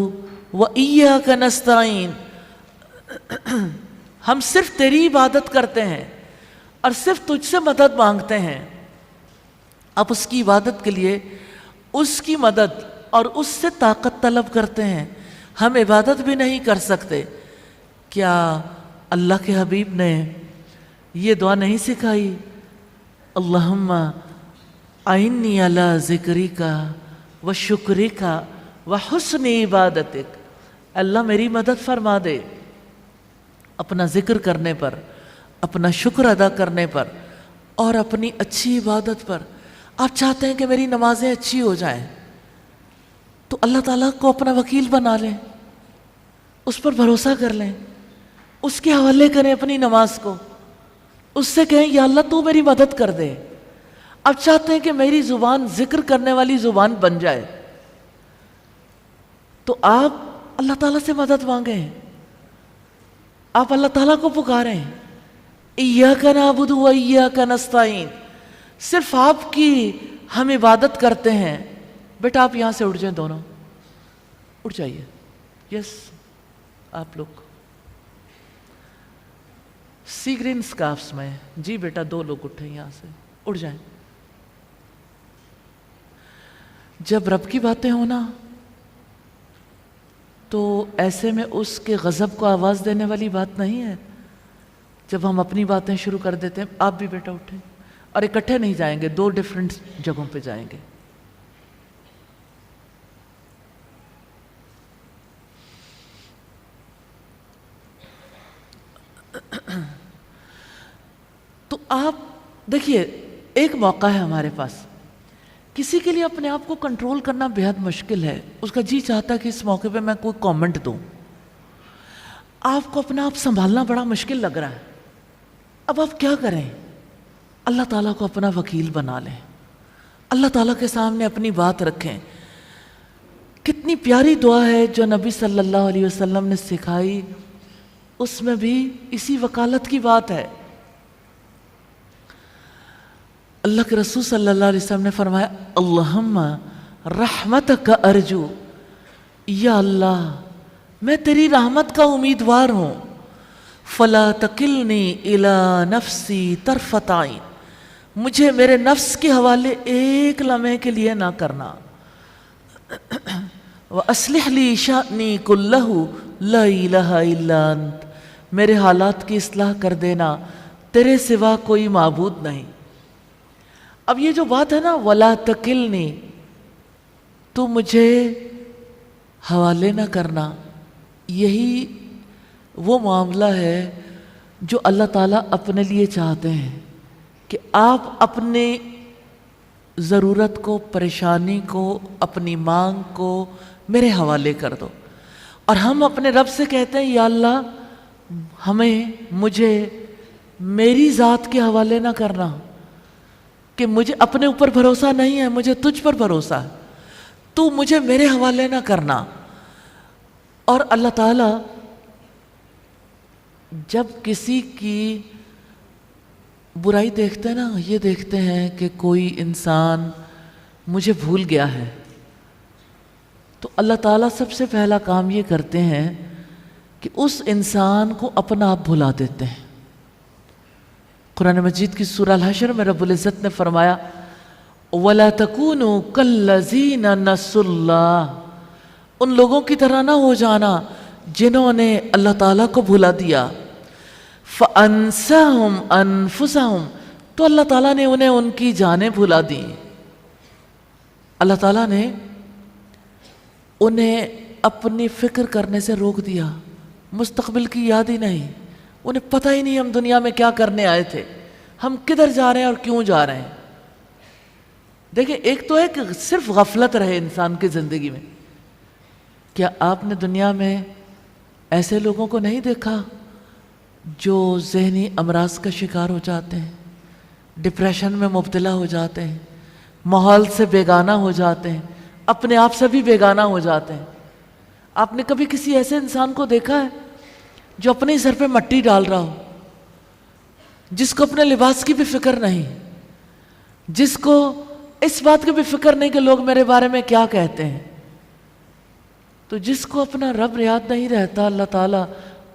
وَإِيَّاكَ نَسْتَعِينُ، ہم صرف تیری عبادت کرتے ہیں اور صرف تجھ سے مدد مانگتے ہیں. اب اس کی عبادت کے لیے اس کی مدد اور اس سے طاقت طلب کرتے ہیں. ہم عبادت بھی نہیں کر سکتے. کیا اللہ کے حبیب نے یہ دعا نہیں سکھائی؟ اللہم اعنی علی ذکرک و شکرک و حسن عبادتک. اللہ میری مدد فرما دے اپنا ذکر کرنے پر، اپنا شکر ادا کرنے پر اور اپنی اچھی عبادت پر. آپ چاہتے ہیں کہ میری نمازیں اچھی ہو جائیں تو اللہ تعالیٰ کو اپنا وکیل بنا لیں، اس پر بھروسہ کر لیں، اس کے حوالے کریں اپنی نماز کو، اس سے کہیں یا اللہ تو میری مدد کر دے. آپ چاہتے ہیں کہ میری زبان ذکر کرنے والی زبان بن جائے تو آپ اللہ تعالیٰ سے مدد مانگیں، آپ اللہ تعالیٰ کو پکاریں. ایاک نعبد و ایاک نستعین، صرف آپ کی ہم عبادت کرتے ہیں. بیٹا آپ یہاں سے اٹھ جائیں، دونوں اٹھ جائیے. یس آپ لوگ سی گرین سکارفس میں جی بیٹا، 2 لوگ اٹھیں یہاں سے، اٹھ جائیں. جب رب کی باتیں ہونا تو ایسے میں اس کے غضب کو آواز دینے والی بات نہیں ہے. جب ہم اپنی باتیں شروع کر دیتے ہیں، آپ بھی بیٹا اٹھیں، اور اکٹھے نہیں جائیں گے، 2 ڈیفرنٹ جگہوں پہ جائیں گے. تو آپ دیکھیے، ایک موقع ہے ہمارے پاس. کسی کے لیے اپنے آپ کو کنٹرول کرنا بہت مشکل ہے. اس کا جی چاہتا ہے کہ اس موقع پہ میں کوئی کامنٹ دوں. آپ کو اپنا آپ سنبھالنا بڑا مشکل لگ رہا ہے. اب آپ کیا کریں؟ اللہ تعالیٰ کو اپنا وکیل بنا لیں، اللہ تعالیٰ کے سامنے اپنی بات رکھیں. کتنی پیاری دعا ہے جو نبی صلی اللہ علیہ وسلم نے سکھائی، اس میں بھی اسی وکالت کی بات ہے. اللہ کے رسول صلی اللہ علیہ وسلم نے فرمایا اللہم رحمتک ارجو، یا اللہ میں تیری رحمت کا امیدوار ہوں. فلا تکلنی الی نفسی طرفۃ عین، مجھے میرے نفس کے حوالے ایک لمحے کے لیے نہ کرنا. وَأَصْلِحْ لِي شَأْنِي كُلَّهُ لَا إِلَهَ إِلَّا أَنْتَ، میرے حالات کی اصلاح کر دینا، تیرے سوا کوئی معبود نہیں. اب یہ جو بات ہے نا وَلَا تَكِلْنِي، تو مجھے حوالے نہ کرنا، یہی وہ معاملہ ہے جو اللہ تعالیٰ اپنے لیے چاہتے ہیں کہ آپ اپنے ضرورت کو، پریشانی کو، اپنی مانگ کو میرے حوالے کر دو. اور ہم اپنے رب سے کہتے ہیں یا اللہ مجھے میری ذات کے حوالے نہ کرنا، کہ مجھے اپنے اوپر بھروسہ نہیں ہے، مجھے تجھ پر بھروسہ ہے، تو مجھے میرے حوالے نہ کرنا. اور اللہ تعالیٰ جب کسی کی برائی دیکھتے ہیں نا، یہ دیکھتے ہیں کہ کوئی انسان مجھے بھول گیا ہے، تو اللہ تعالیٰ سب سے پہلا کام یہ کرتے ہیں کہ اس انسان کو اپنا آپ بھلا دیتے ہیں. قرآن مجید کی سورہ الحشر میں رب العزت نے فرمایا وَلَا تَكُونُوا كَالَّذِينَ نَسُوا اللَّهَ، ان لوگوں کی طرح نہ ہو جانا جنہوں نے اللہ تعالیٰ کو بھلا دیا. فَأَنسَاهُمْ أَنفُسَهُمْ، تو اللہ تعالیٰ نے انہیں ان کی جانیں بھلا دی. اللہ تعالیٰ نے انہیں اپنی فکر کرنے سے روک دیا، مستقبل کی یاد ہی نہیں، انہیں پتہ ہی نہیں ہم دنیا میں کیا کرنے آئے تھے، ہم کدھر جا رہے ہیں اور کیوں جا رہے ہیں. دیکھیں، ایک تو ہے کہ صرف غفلت رہے انسان کی زندگی میں. کیا آپ نے دنیا میں ایسے لوگوں کو نہیں دیکھا جو ذہنی امراض کا شکار ہو جاتے ہیں، ڈپریشن میں مبتلا ہو جاتے ہیں، ماحول سے بیگانہ ہو جاتے ہیں، اپنے آپ سے بھی بیگانہ ہو جاتے ہیں؟ آپ نے کبھی کسی ایسے انسان کو دیکھا ہے جو اپنے ہی سر پہ مٹی ڈال رہا ہو، جس کو اپنے لباس کی بھی فکر نہیں، جس کو اس بات کی بھی فکر نہیں کہ لوگ میرے بارے میں کیا کہتے ہیں؟ تو جس کو اپنا رب یاد نہیں رہتا اللہ تعالیٰ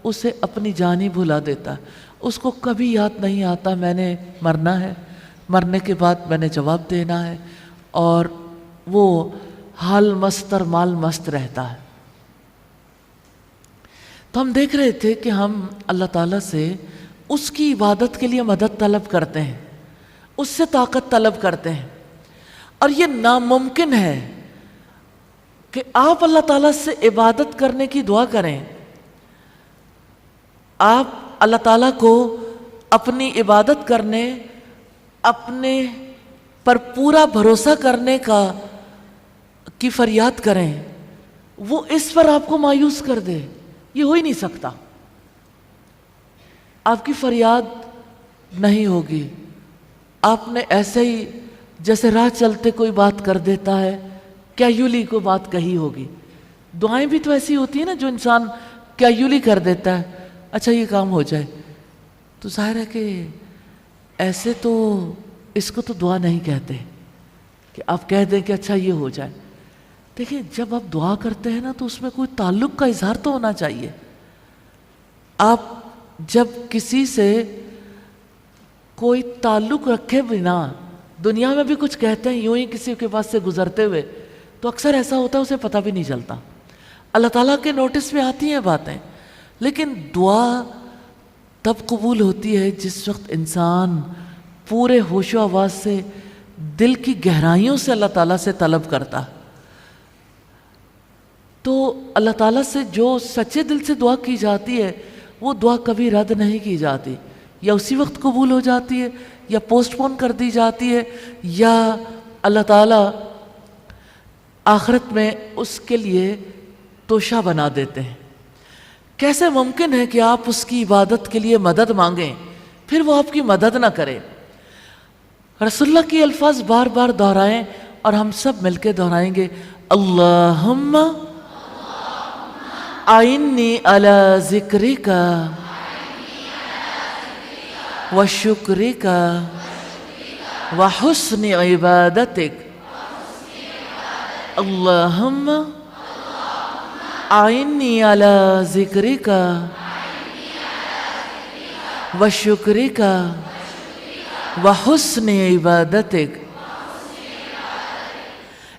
اسے اپنی جان ہی بھلا دیتا ہے. اس کو کبھی یاد نہیں آتا میں نے مرنا ہے، مرنے کے بعد میں نے جواب دینا ہے، اور وہ حال مست اور مال مست رہتا ہے. تو ہم دیکھ رہے تھے کہ ہم اللہ تعالیٰ سے اس کی عبادت کے لیے مدد طلب کرتے ہیں، اس سے طاقت طلب کرتے ہیں، اور یہ ناممکن ہے کہ آپ اللہ تعالیٰ سے عبادت کرنے کی دعا کریں. آپ اللہ تعالیٰ کو اپنی عبادت کرنے، اپنے پر پورا بھروسہ کرنے کی فریاد کریں، وہ اس پر آپ کو مایوس کر دے، یہ ہو ہی نہیں سکتا. آپ کی فریاد نہیں ہوگی. آپ نے ایسے ہی جیسے راہ چلتے کوئی بات کر دیتا ہے، کیجولی کو بات کہی ہوگی. دعائیں بھی تو ایسی ہوتی ہیں نا جو انسان کیجولی کر دیتا ہے، اچھا یہ کام ہو جائے. تو ظاہر ہے کہ ایسے تو اس کو تو دعا نہیں کہتے کہ آپ کہہ دیں کہ اچھا یہ ہو جائے. دیکھیں جب آپ دعا کرتے ہیں نا تو اس میں کوئی تعلق کا اظہار تو ہونا چاہیے. آپ جب کسی سے کوئی تعلق رکھے بنا دنیا میں بھی کچھ کہتے ہیں یوں ہی کسی کے پاس سے گزرتے ہوئے، تو اکثر ایسا ہوتا ہے اسے پتہ بھی نہیں چلتا. اللہ تعالیٰ کے نوٹس میں آتی ہیں باتیں، لیکن دعا تب قبول ہوتی ہے جس وقت انسان پورے ہوش و آواز سے دل کی گہرائیوں سے اللہ تعالیٰ سے طلب کرتا. تو اللہ تعالیٰ سے جو سچے دل سے دعا کی جاتی ہے وہ دعا کبھی رد نہیں کی جاتی، یا اسی وقت قبول ہو جاتی ہے، یا پوسٹ پون کر دی جاتی ہے، یا اللہ تعالیٰ آخرت میں اس کے لیے توشہ بنا دیتے ہیں. کیسے ممکن ہے کہ آپ اس کی عبادت کے لیے مدد مانگیں پھر وہ آپ کی مدد نہ کرے؟ رسول اللہ کی الفاظ بار بار دہرائیں اور ہم سب مل کے دہرائیں گے. اللہم اعنی علی ذکرک و شکرک و حسن عبادتک. اللہم اعنی علی ذکرک و شکرک و حسن عبادتک.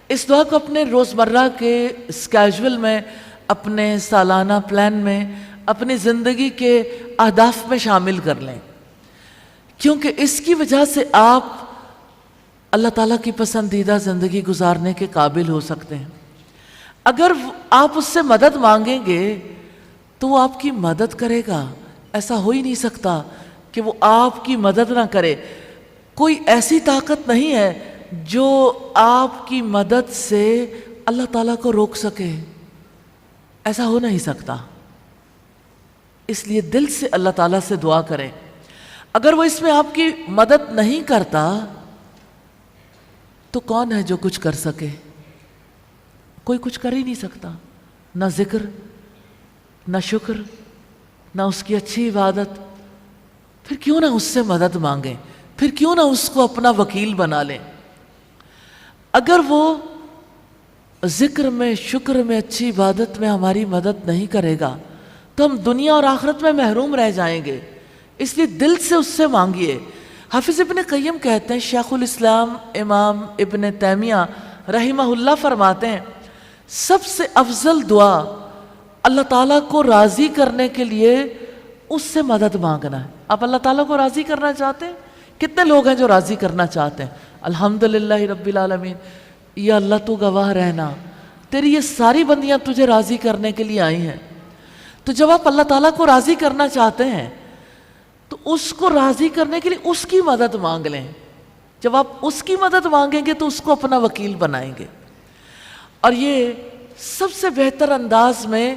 اس دعا کو اپنے روزمرہ کے اسکیجول میں، اپنے سالانہ پلان میں، اپنی زندگی کے اہداف میں شامل کر لیں، کیونکہ اس کی وجہ سے آپ اللہ تعالیٰ کی پسندیدہ زندگی گزارنے کے قابل ہو سکتے ہیں. اگر آپ اس سے مدد مانگیں گے تو وہ آپ کی مدد کرے گا. ایسا ہو ہی نہیں سکتا کہ وہ آپ کی مدد نہ کرے. کوئی ایسی طاقت نہیں ہے جو آپ کی مدد سے اللہ تعالیٰ کو روک سکے. ایسا ہو نہیں سکتا. اس لیے دل سے اللہ تعالیٰ سے دعا کریں. اگر وہ اس میں آپ کی مدد نہیں کرتا تو کون ہے جو کچھ کر سکے؟ کوئی کچھ کر ہی نہیں سکتا. نہ ذکر، نہ شکر، نہ اس کی اچھی عبادت. پھر کیوں نہ اس سے مدد مانگیں؟ پھر کیوں نہ اس کو اپنا وکیل بنا لیں؟ اگر وہ ذکر میں، شکر میں، اچھی عبادت میں ہماری مدد نہیں کرے گا تو ہم دنیا اور آخرت میں محروم رہ جائیں گے. اس لیے دل سے اس سے مانگیے. حافظ ابن قیم کہتے ہیں، شیخ الاسلام امام ابن تیمیہ رحمہ اللہ فرماتے ہیں، سب سے افضل دعا اللہ تعالیٰ کو راضی کرنے کے لیے اس سے مدد مانگنا ہے. آپ اللہ تعالیٰ کو راضی کرنا چاہتے ہیں؟ کتنے لوگ ہیں جو راضی کرنا چاہتے ہیں؟ الحمدللہ رب العالمین. یا اللہ تو گواہ رہنا، تیری یہ ساری بندیاں تجھے راضی کرنے کے لیے آئی ہیں. تو جب آپ اللہ تعالیٰ کو راضی کرنا چاہتے ہیں تو اس کو راضی کرنے کے لیے اس کی مدد مانگ لیں. جب آپ اس کی مدد مانگیں گے تو اس کو اپنا وکیل بنائیں گے. اور یہ سب سے بہتر انداز میں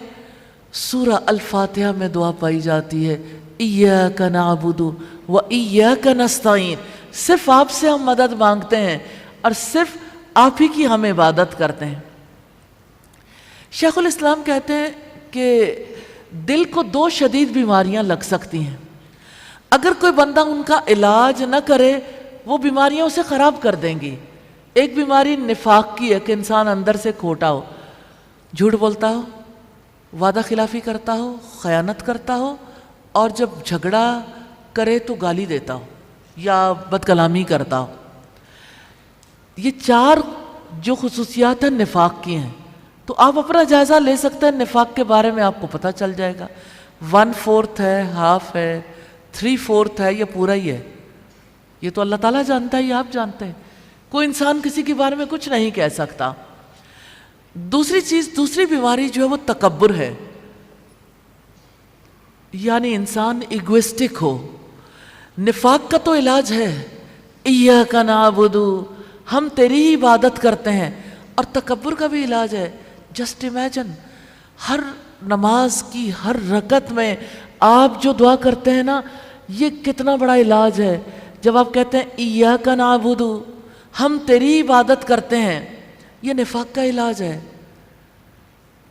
سورہ الفاتحہ میں دعا پائی جاتی ہے، ایاک نعبد و ایاک نستعین. صرف آپ سے ہم مدد مانگتے ہیں اور صرف آپ ہی کی ہم عبادت کرتے ہیں. شیخ الاسلام کہتے ہیں کہ دل کو 2 شدید بیماریاں لگ سکتی ہیں. اگر کوئی بندہ ان کا علاج نہ کرے وہ بیماریاں اسے خراب کر دیں گی. ایک بیماری نفاق کی ہے کہ انسان اندر سے کھوٹا ہو. جھوٹ بولتا ہو، وعدہ خلافی کرتا ہو، خیانت کرتا ہو، اور جب جھگڑا کرے تو گالی دیتا ہو یا بد کلامی کرتا ہو۔ یہ 4 جو خصوصیات ہیں نفاق کی ہیں، تو آپ اپنا جائزہ لے سکتے ہیں، نفاق کے بارے میں آپ کو پتہ چل جائے گا۔ 1/4 ہے، ہاف ہے، 3/4 ہے، یہ پورا ہی ہے؟ یہ تو اللہ تعالیٰ جانتا ہے، یہ آپ جانتے ہیں۔ کوئی انسان کسی کے بارے میں کچھ نہیں کہہ سکتا۔ دوسری چیز، دوسری بیماری جو ہے وہ تکبر ہے، یعنی انسان ایگوئسٹک ہو۔ نفاق کا تو علاج ہے، ایاک نعبد، ہم تیری ہی عبادت کرتے ہیں، اور تکبر کا بھی علاج ہے۔ جسٹ امیجن، ہر نماز کی ہر رکعت میں آپ جو دعا کرتے ہیں نا، یہ کتنا بڑا علاج ہے۔ جب آپ کہتے ہیں ایاک نعبد، ہم تیری عبادت کرتے ہیں، یہ نفاق کا علاج ہے،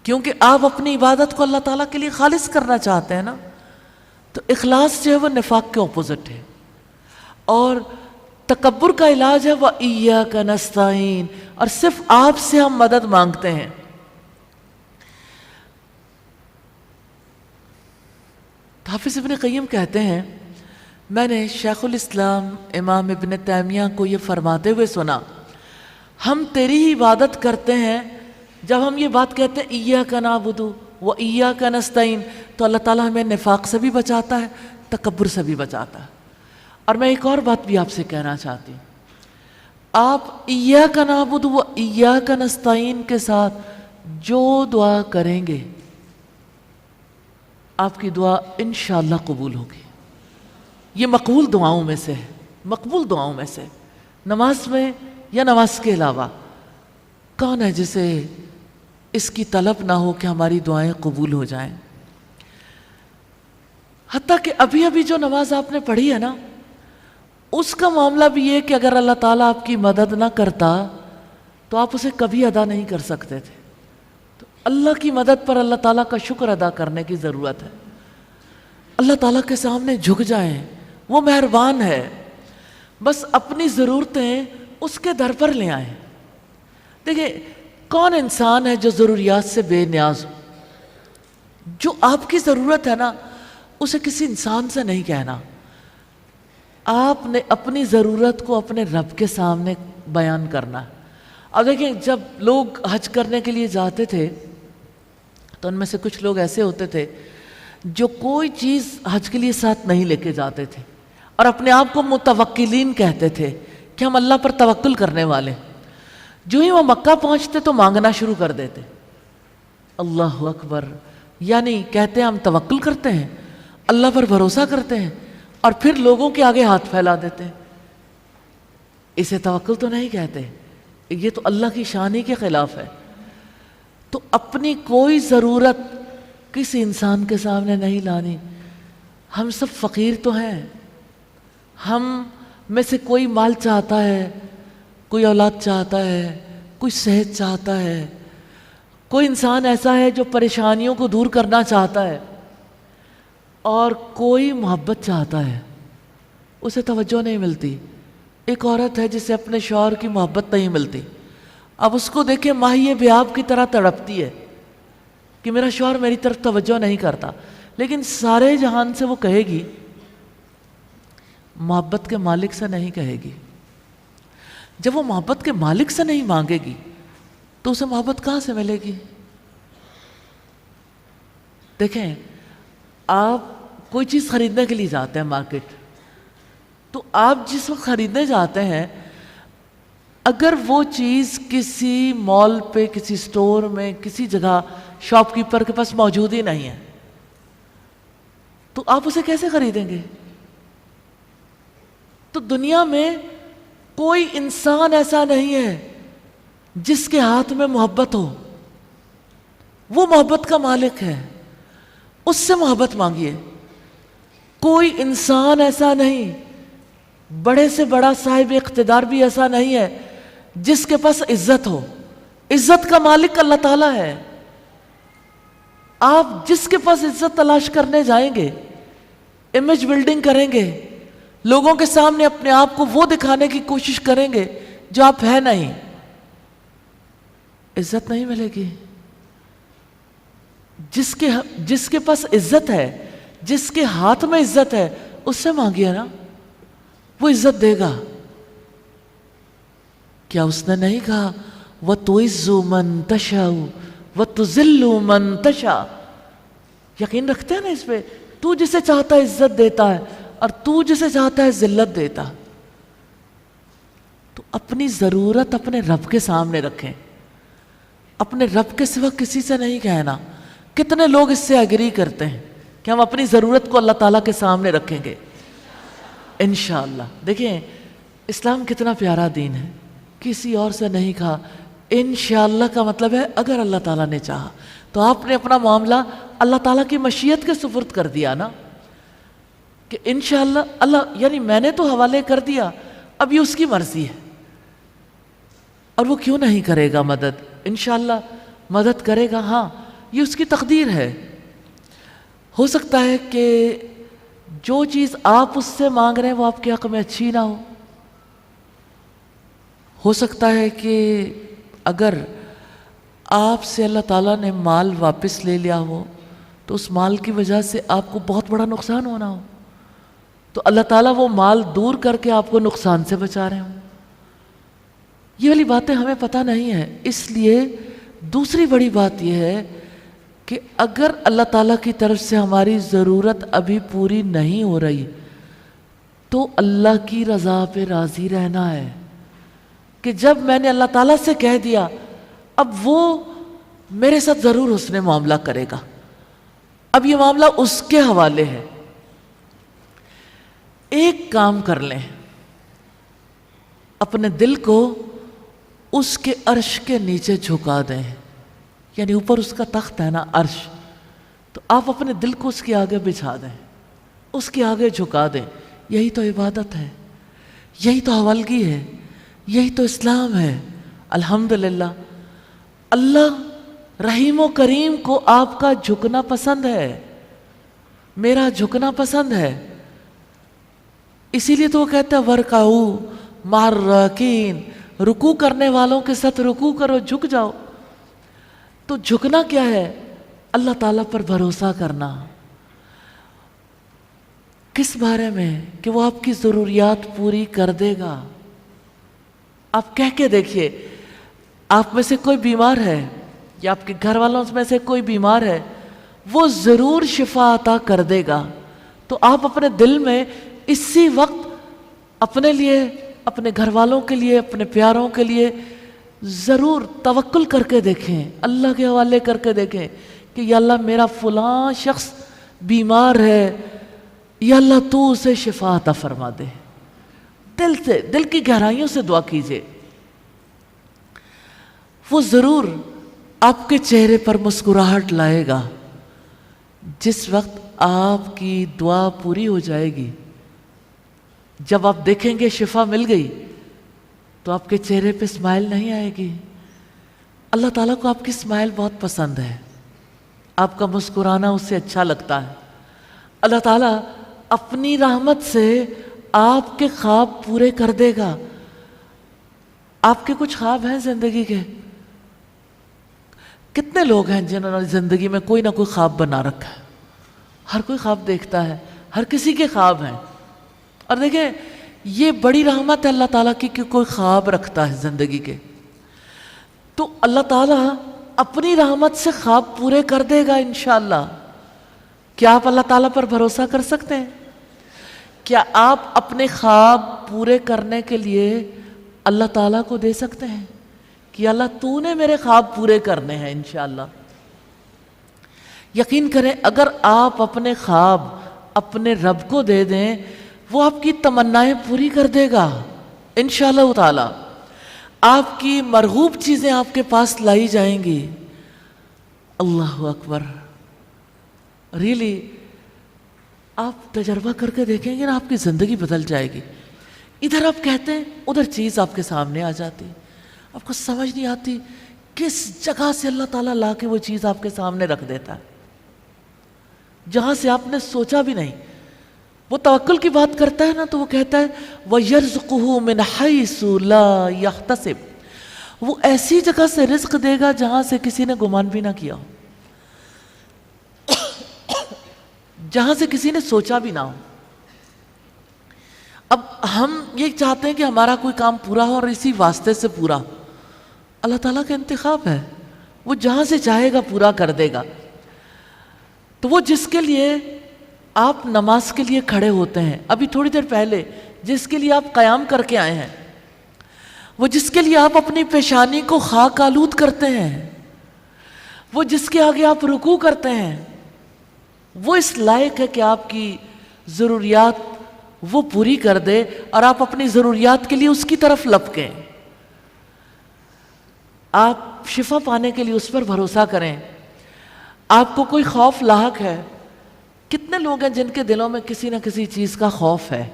کیونکہ آپ اپنی عبادت کو اللہ تعالیٰ کے لیے خالص کرنا چاہتے ہیں نا۔ تو اخلاص جو ہے وہ نفاق کے اپوزٹ ہے۔ اور تکبر کا علاج ہے وَإِيَّاكَ نَسْتَعِينُ، اور صرف آپ سے ہم مدد مانگتے ہیں۔ حافظ ابن قیم کہتے ہیں، میں نے شیخ الاسلام امام ابن تیمیہ کو یہ فرماتے ہوئے سنا، ہم تیری ہی عبادت کرتے ہیں۔ جب ہم یہ بات کہتے ہیں ایاک نعبد و ایاک نستعین، تو اللہ تعالیٰ ہمیں نفاق سے بھی بچاتا ہے، تکبر سے بھی بچاتا ہے۔ اور میں ایک اور بات بھی آپ سے کہنا چاہتی ہوں، آپ ایاک نعبد و ایاک نستعین کے ساتھ جو دعا کریں گے، آپ کی دعا انشاءاللہ قبول ہوگی۔ یہ مقبول دعاؤں میں سے ہے، مقبول دعاؤں میں سے۔ نماز میں یا نماز کے علاوہ کون ہے جسے اس کی طلب نہ ہو کہ ہماری دعائیں قبول ہو جائیں؟ حتیٰ کہ ابھی ابھی جو نماز آپ نے پڑھی ہے نا، اس کا معاملہ بھی یہ کہ اگر اللہ تعالیٰ آپ کی مدد نہ کرتا تو آپ اسے کبھی ادا نہیں کر سکتے تھے۔ تو اللہ کی مدد پر اللہ تعالیٰ کا شکر ادا کرنے کی ضرورت ہے۔ اللہ تعالیٰ کے سامنے جھک جائیں، وہ مہربان ہے، بس اپنی ضرورتیں اس کے در پر لے آئیں۔ دیکھیں، کون انسان ہے جو ضروریات سے بے نیاز ہو؟ جو آپ کی ضرورت ہے نا، اسے کسی انسان سے نہیں کہنا، آپ نے اپنی ضرورت کو اپنے رب کے سامنے بیان کرنا ہے۔ اب دیکھیں، جب لوگ حج کرنے کے لیے جاتے تھے تو ان میں سے کچھ لوگ ایسے ہوتے تھے جو کوئی چیز حج کے لیے ساتھ نہیں لے کے جاتے تھے، اور اپنے آپ کو متوکلین کہتے تھے کہ ہم اللہ پر توکل کرنے والے ہیں۔ جو ہی وہ مکہ پہنچتے تو مانگنا شروع کر دیتے، اللہ اکبر، یعنی کہتے ہیں ہم توکل کرتے ہیں، اللہ پر بھروسہ کرتے ہیں، اور پھر لوگوں کے آگے ہاتھ پھیلا دیتے ہیں۔ اسے توکل تو نہیں کہتے، یہ تو اللہ کی شان ہی کے خلاف ہے۔ تو اپنی کوئی ضرورت کسی انسان کے سامنے نہیں لانی۔ ہم سب فقیر تو ہیں، ہم میں سے کوئی مال چاہتا ہے، کوئی اولاد چاہتا ہے، کوئی صحت چاہتا ہے، کوئی انسان ایسا ہے جو پریشانیوں کو دور کرنا چاہتا ہے، اور کوئی محبت چاہتا ہے، اسے توجہ نہیں ملتی۔ ایک عورت ہے جسے اپنے شوہر کی محبت نہیں ملتی، اب اس کو دیکھیں ماہی بیاب کی طرح تڑپتی ہے کہ میرا شوہر میری طرف توجہ نہیں کرتا، لیکن سارے جہان سے وہ کہے گی، محبت کے مالک سے نہیں کہے گی۔ جب وہ محبت کے مالک سے نہیں مانگے گی تو اسے محبت کہاں سے ملے گی؟ دیکھیں، آپ کوئی چیز خریدنے کے لیے جاتے ہیں مارکیٹ، تو آپ جس وقت خریدنے جاتے ہیں، اگر وہ چیز کسی مال پہ، کسی سٹور میں، کسی جگہ شاپ کیپر کے پاس موجود ہی نہیں ہے تو آپ اسے کیسے خریدیں گے؟ تو دنیا میں کوئی انسان ایسا نہیں ہے جس کے ہاتھ میں محبت ہو، وہ محبت کا مالک ہے، اس سے محبت مانگیے۔ کوئی انسان ایسا نہیں، بڑے سے بڑا صاحب اقتدار بھی ایسا نہیں ہے جس کے پاس عزت ہو، عزت کا مالک اللہ تعالیٰ ہے۔ آپ جس کے پاس عزت تلاش کرنے جائیں گے، امیج بلڈنگ کریں گے، لوگوں کے سامنے اپنے آپ کو وہ دکھانے کی کوشش کریں گے جو آپ ہے نہیں، عزت نہیں ملے گی۔ جس کے پاس عزت ہے، جس کے ہاتھ میں عزت ہے، اس سے مانگیے نا، وہ عزت دے گا۔ کیا اس نے نہیں کہا وَتُعِزُّ مَن تَشَاءُ وَتُذِلُّ مَن تَشَاءُ؟ یقین رکھتے ہیں نا اس پہ؟ تو جسے چاہتا ہے عزت دیتا ہے اور تو جسے چاہتا ہے ذلت دیتا۔ تو اپنی ضرورت اپنے رب کے سامنے رکھیں، اپنے رب کے سوا کسی سے نہیں کہنا۔ کتنے لوگ اس سے ایگری کرتے ہیں کہ ہم اپنی ضرورت کو اللہ تعالیٰ کے سامنے رکھیں گے انشاءاللہ۔ دیکھیں اسلام کتنا پیارا دین ہے، کسی اور سے نہیں کہا۔ انشاءاللہ کا مطلب ہے اگر اللہ تعالیٰ نے چاہا، تو آپ نے اپنا معاملہ اللہ تعالیٰ کی مشیت کے سپرد کر دیا نا، کہ انشاءاللہ اللہ، یعنی میں نے تو حوالے کر دیا، اب یہ اس کی مرضی ہے، اور وہ کیوں نہیں کرے گا مدد؟ انشاءاللہ مدد کرے گا، ہاں یہ اس کی تقدیر ہے۔ ہو سکتا ہے کہ جو چیز آپ اس سے مانگ رہے ہیں وہ آپ کے حق میں اچھی نہ ہو سکتا ہے کہ اگر آپ سے اللہ تعالیٰ نے مال واپس لے لیا ہو تو اس مال کی وجہ سے آپ کو بہت بڑا نقصان ہونا ہو، تو اللہ تعالیٰ وہ مال دور کر کے آپ کو نقصان سے بچا رہے ہوں۔ یہ والی باتیں ہمیں پتہ نہیں ہیں، اس لیے دوسری بڑی بات یہ ہے کہ اگر اللہ تعالیٰ کی طرف سے ہماری ضرورت ابھی پوری نہیں ہو رہی تو اللہ کی رضا پہ راضی رہنا ہے، کہ جب میں نے اللہ تعالیٰ سے کہہ دیا اب وہ میرے ساتھ ضرور اس نے معاملہ کرے گا، اب یہ معاملہ اس کے حوالے ہے۔ ایک کام کر لیں، اپنے دل کو اس کے عرش کے نیچے جھکا دیں، یعنی اوپر اس کا تخت ہے نا عرش، تو آپ اپنے دل کو اس کے آگے بچھا دیں، اس کے آگے جھکا دیں۔ یہی تو عبادت ہے، یہی تو حوالگی ہے، یہی تو اسلام ہے۔ الحمدللہ اللہ رحیم و کریم کو آپ کا جھکنا پسند ہے، میرا جھکنا پسند ہے، اسی لیے تو وہ کہتا ہے وَرْكَعُوا مَعَ الرَّاكِعِينَ، رکوع کرنے والوں کے ساتھ رکوع کرو، جھک جاؤ۔ تو جھکنا کیا ہے؟ اللہ تعالیٰ پر بھروسہ کرنا۔ کس بارے میں؟ کہ وہ آپ کی ضروریات پوری کر دے گا۔ آپ کہہ کے دیکھیے، آپ میں سے کوئی بیمار ہے یا آپ کے گھر والوں میں سے کوئی بیمار ہے، وہ ضرور شفا عطا کر دے گا۔ تو آپ اپنے دل میں اسی وقت اپنے لیے، اپنے گھر والوں کے لیے، اپنے پیاروں کے لیے ضرور توکل کر کے دیکھیں، اللہ کے حوالے کر کے دیکھیں کہ یا اللہ میرا فلاں شخص بیمار ہے، یا اللہ تو اسے شفا عطا فرما دے۔ دل سے، دل کی گہرائیوں سے دعا کیجئے، وہ ضرور آپ کے چہرے پر مسکراہٹ لائے گا۔ جس وقت آپ کی دعا پوری ہو جائے گی، جب آپ دیکھیں گے شفا مل گئی، تو آپ کے چہرے پہ اسمائل نہیں آئے گی۔ اللہ تعالیٰ کو آپ کی اسمائل بہت پسند ہے، آپ کا مسکرانا اسے اچھا لگتا ہے۔ اللہ تعالیٰ اپنی رحمت سے آپ کے خواب پورے کر دے گا۔ آپ کے کچھ خواب ہیں زندگی کے؟ کتنے لوگ ہیں جنہوں نے زندگی میں کوئی نہ کوئی خواب بنا رکھا ہے؟ ہر کوئی خواب دیکھتا ہے، ہر کسی کے خواب ہیں۔ اور دیکھیں یہ بڑی رحمت ہے اللہ تعالیٰ کی کہ کوئی خواب رکھتا ہے زندگی کے، تو اللہ تعالیٰ اپنی رحمت سے خواب پورے کر دے گا انشاءاللہ۔ کیا آپ اللہ تعالیٰ پر بھروسہ کر سکتے ہیں؟ کیا آپ اپنے خواب پورے کرنے کے لیے اللہ تعالیٰ کو دے سکتے ہیں کہ اللہ تو نے میرے خواب پورے کرنے ہیں انشاءاللہ؟ یقین کریں اگر آپ اپنے خواب اپنے رب کو دے دیں، وہ آپ کی تمنائیں پوری کر دے گا انشاءاللہ تعالی۔ آپ کی مرغوب چیزیں آپ کے پاس لائی جائیں گی۔ اللہ اکبر، ریلی آپ تجربہ کر کے دیکھیں گے نا، آپ کی زندگی بدل جائے گی۔ ادھر آپ کہتے ہیں ادھر چیز آپ کے سامنے آ جاتی، آپ کو سمجھ نہیں آتی کس جگہ سے اللہ تعالیٰ لا کے وہ چیز آپ کے سامنے رکھ دیتا ہے، جہاں سے آپ نے سوچا بھی نہیں۔ وہ توکل کی بات کرتا ہے نا تو وہ کہتا ہے وَيَرْزُقُهُ مِنْ حَيْثُ لَا يَحْتَسِبُ، وہ ایسی جگہ سے رزق دے گا جہاں سے کسی نے گمان بھی نہ کیا ہو۔ جہاں سے کسی نے سوچا بھی نہ ہو. اب ہم یہ چاہتے ہیں کہ ہمارا کوئی کام پورا ہو اور اسی واسطے سے پورا. اللہ تعالیٰ کا انتخاب ہے, وہ جہاں سے چاہے گا پورا کر دے گا. تو وہ جس کے لیے آپ نماز کے لیے کھڑے ہوتے ہیں, ابھی تھوڑی دیر پہلے جس کے لیے آپ قیام کر کے آئے ہیں, وہ جس کے لیے آپ اپنی پیشانی کو خاک آلود کرتے ہیں, وہ جس کے آگے آپ رکوع کرتے ہیں, وہ اس لائق ہے کہ آپ کی ضروریات وہ پوری کر دے اور آپ اپنی ضروریات کے لیے اس کی طرف لپکیں. آپ شفا پانے کے لیے اس پر بھروسہ کریں. آپ کو کوئی خوف لاحق ہے, کتنے لوگ ہیں جن کے دلوں میں کسی نہ کسی چیز کا خوف ہے.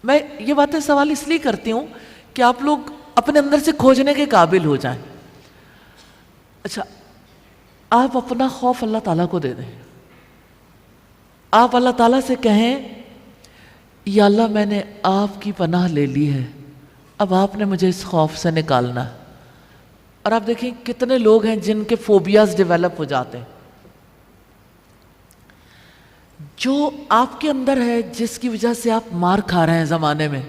میں یہ باتیں سوال اس لیے کرتی ہوں کہ آپ لوگ اپنے اندر سے کھوجنے کے قابل ہو جائیں. اچھا, آپ اپنا خوف اللہ تعالیٰ کو دے دیں. آپ اللہ تعالیٰ سے کہیں یا اللہ میں نے آپ کی پناہ لے لی ہے, اب آپ نے مجھے اس خوف سے نکالنا ہے. اور آپ دیکھیں کتنے لوگ ہیں جن کے فوبیاز ڈیولپ ہو جاتے ہیں. جو آپ کے اندر ہے جس کی وجہ سے آپ مار کھا رہے ہیں زمانے میں,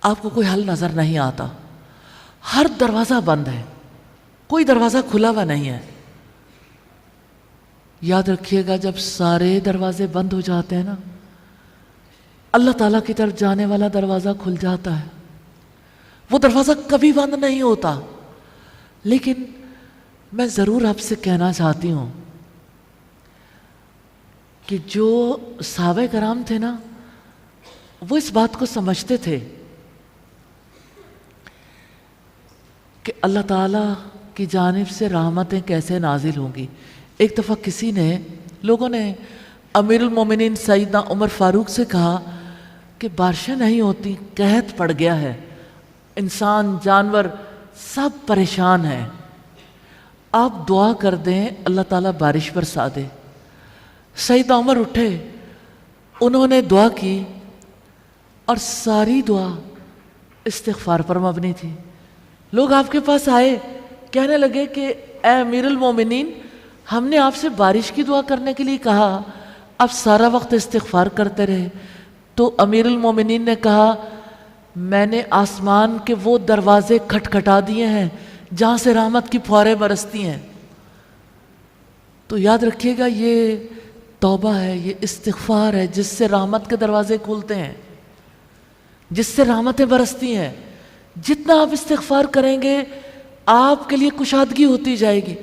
آپ کو کوئی حل نظر نہیں آتا. ہر دروازہ بند ہے, کوئی دروازہ کھلا ہوا نہیں ہے. یاد رکھیے گا جب سارے دروازے بند ہو جاتے ہیں نا, اللہ تعالیٰ کی طرف جانے والا دروازہ کھل جاتا ہے. وہ دروازہ کبھی بند نہیں ہوتا. لیکن میں ضرور آپ سے کہنا چاہتی ہوں کہ جو صحابہ کرام تھے نا, وہ اس بات کو سمجھتے تھے کہ اللہ تعالیٰ کی جانب سے رحمتیں کیسے نازل ہوں گی. ایک دفعہ لوگوں نے امیر المومنین سیدنا عمر فاروق سے کہا کہ بارشیں نہیں ہوتی, قحط پڑ گیا ہے, انسان جانور سب پریشان ہیں, آپ دعا کر دیں اللہ تعالیٰ بارش برسا دے. سیدنا عمر اٹھے, انہوں نے دعا کی اور ساری دعا استغفار پر مبنی تھی. لوگ آپ کے پاس آئے, کہنے لگے کہ اے امیر المومنین, ہم نے آپ سے بارش کی دعا کرنے کے لیے کہا, آپ سارا وقت استغفار کرتے رہے. تو امیر المومنین نے کہا میں نے آسمان کے وہ دروازے کھٹکھٹا دیے ہیں جہاں سے رحمت کی پھواریں برستی ہیں. تو یاد رکھیے گا یہ توبہ ہے, یہ استغفار ہے جس سے رحمت کے دروازے کھولتے ہیں, جس سے رحمتیں برستی ہیں. جتنا آپ استغفار کریں گے آپ کے لیے کشادگی ہوتی جائے گی.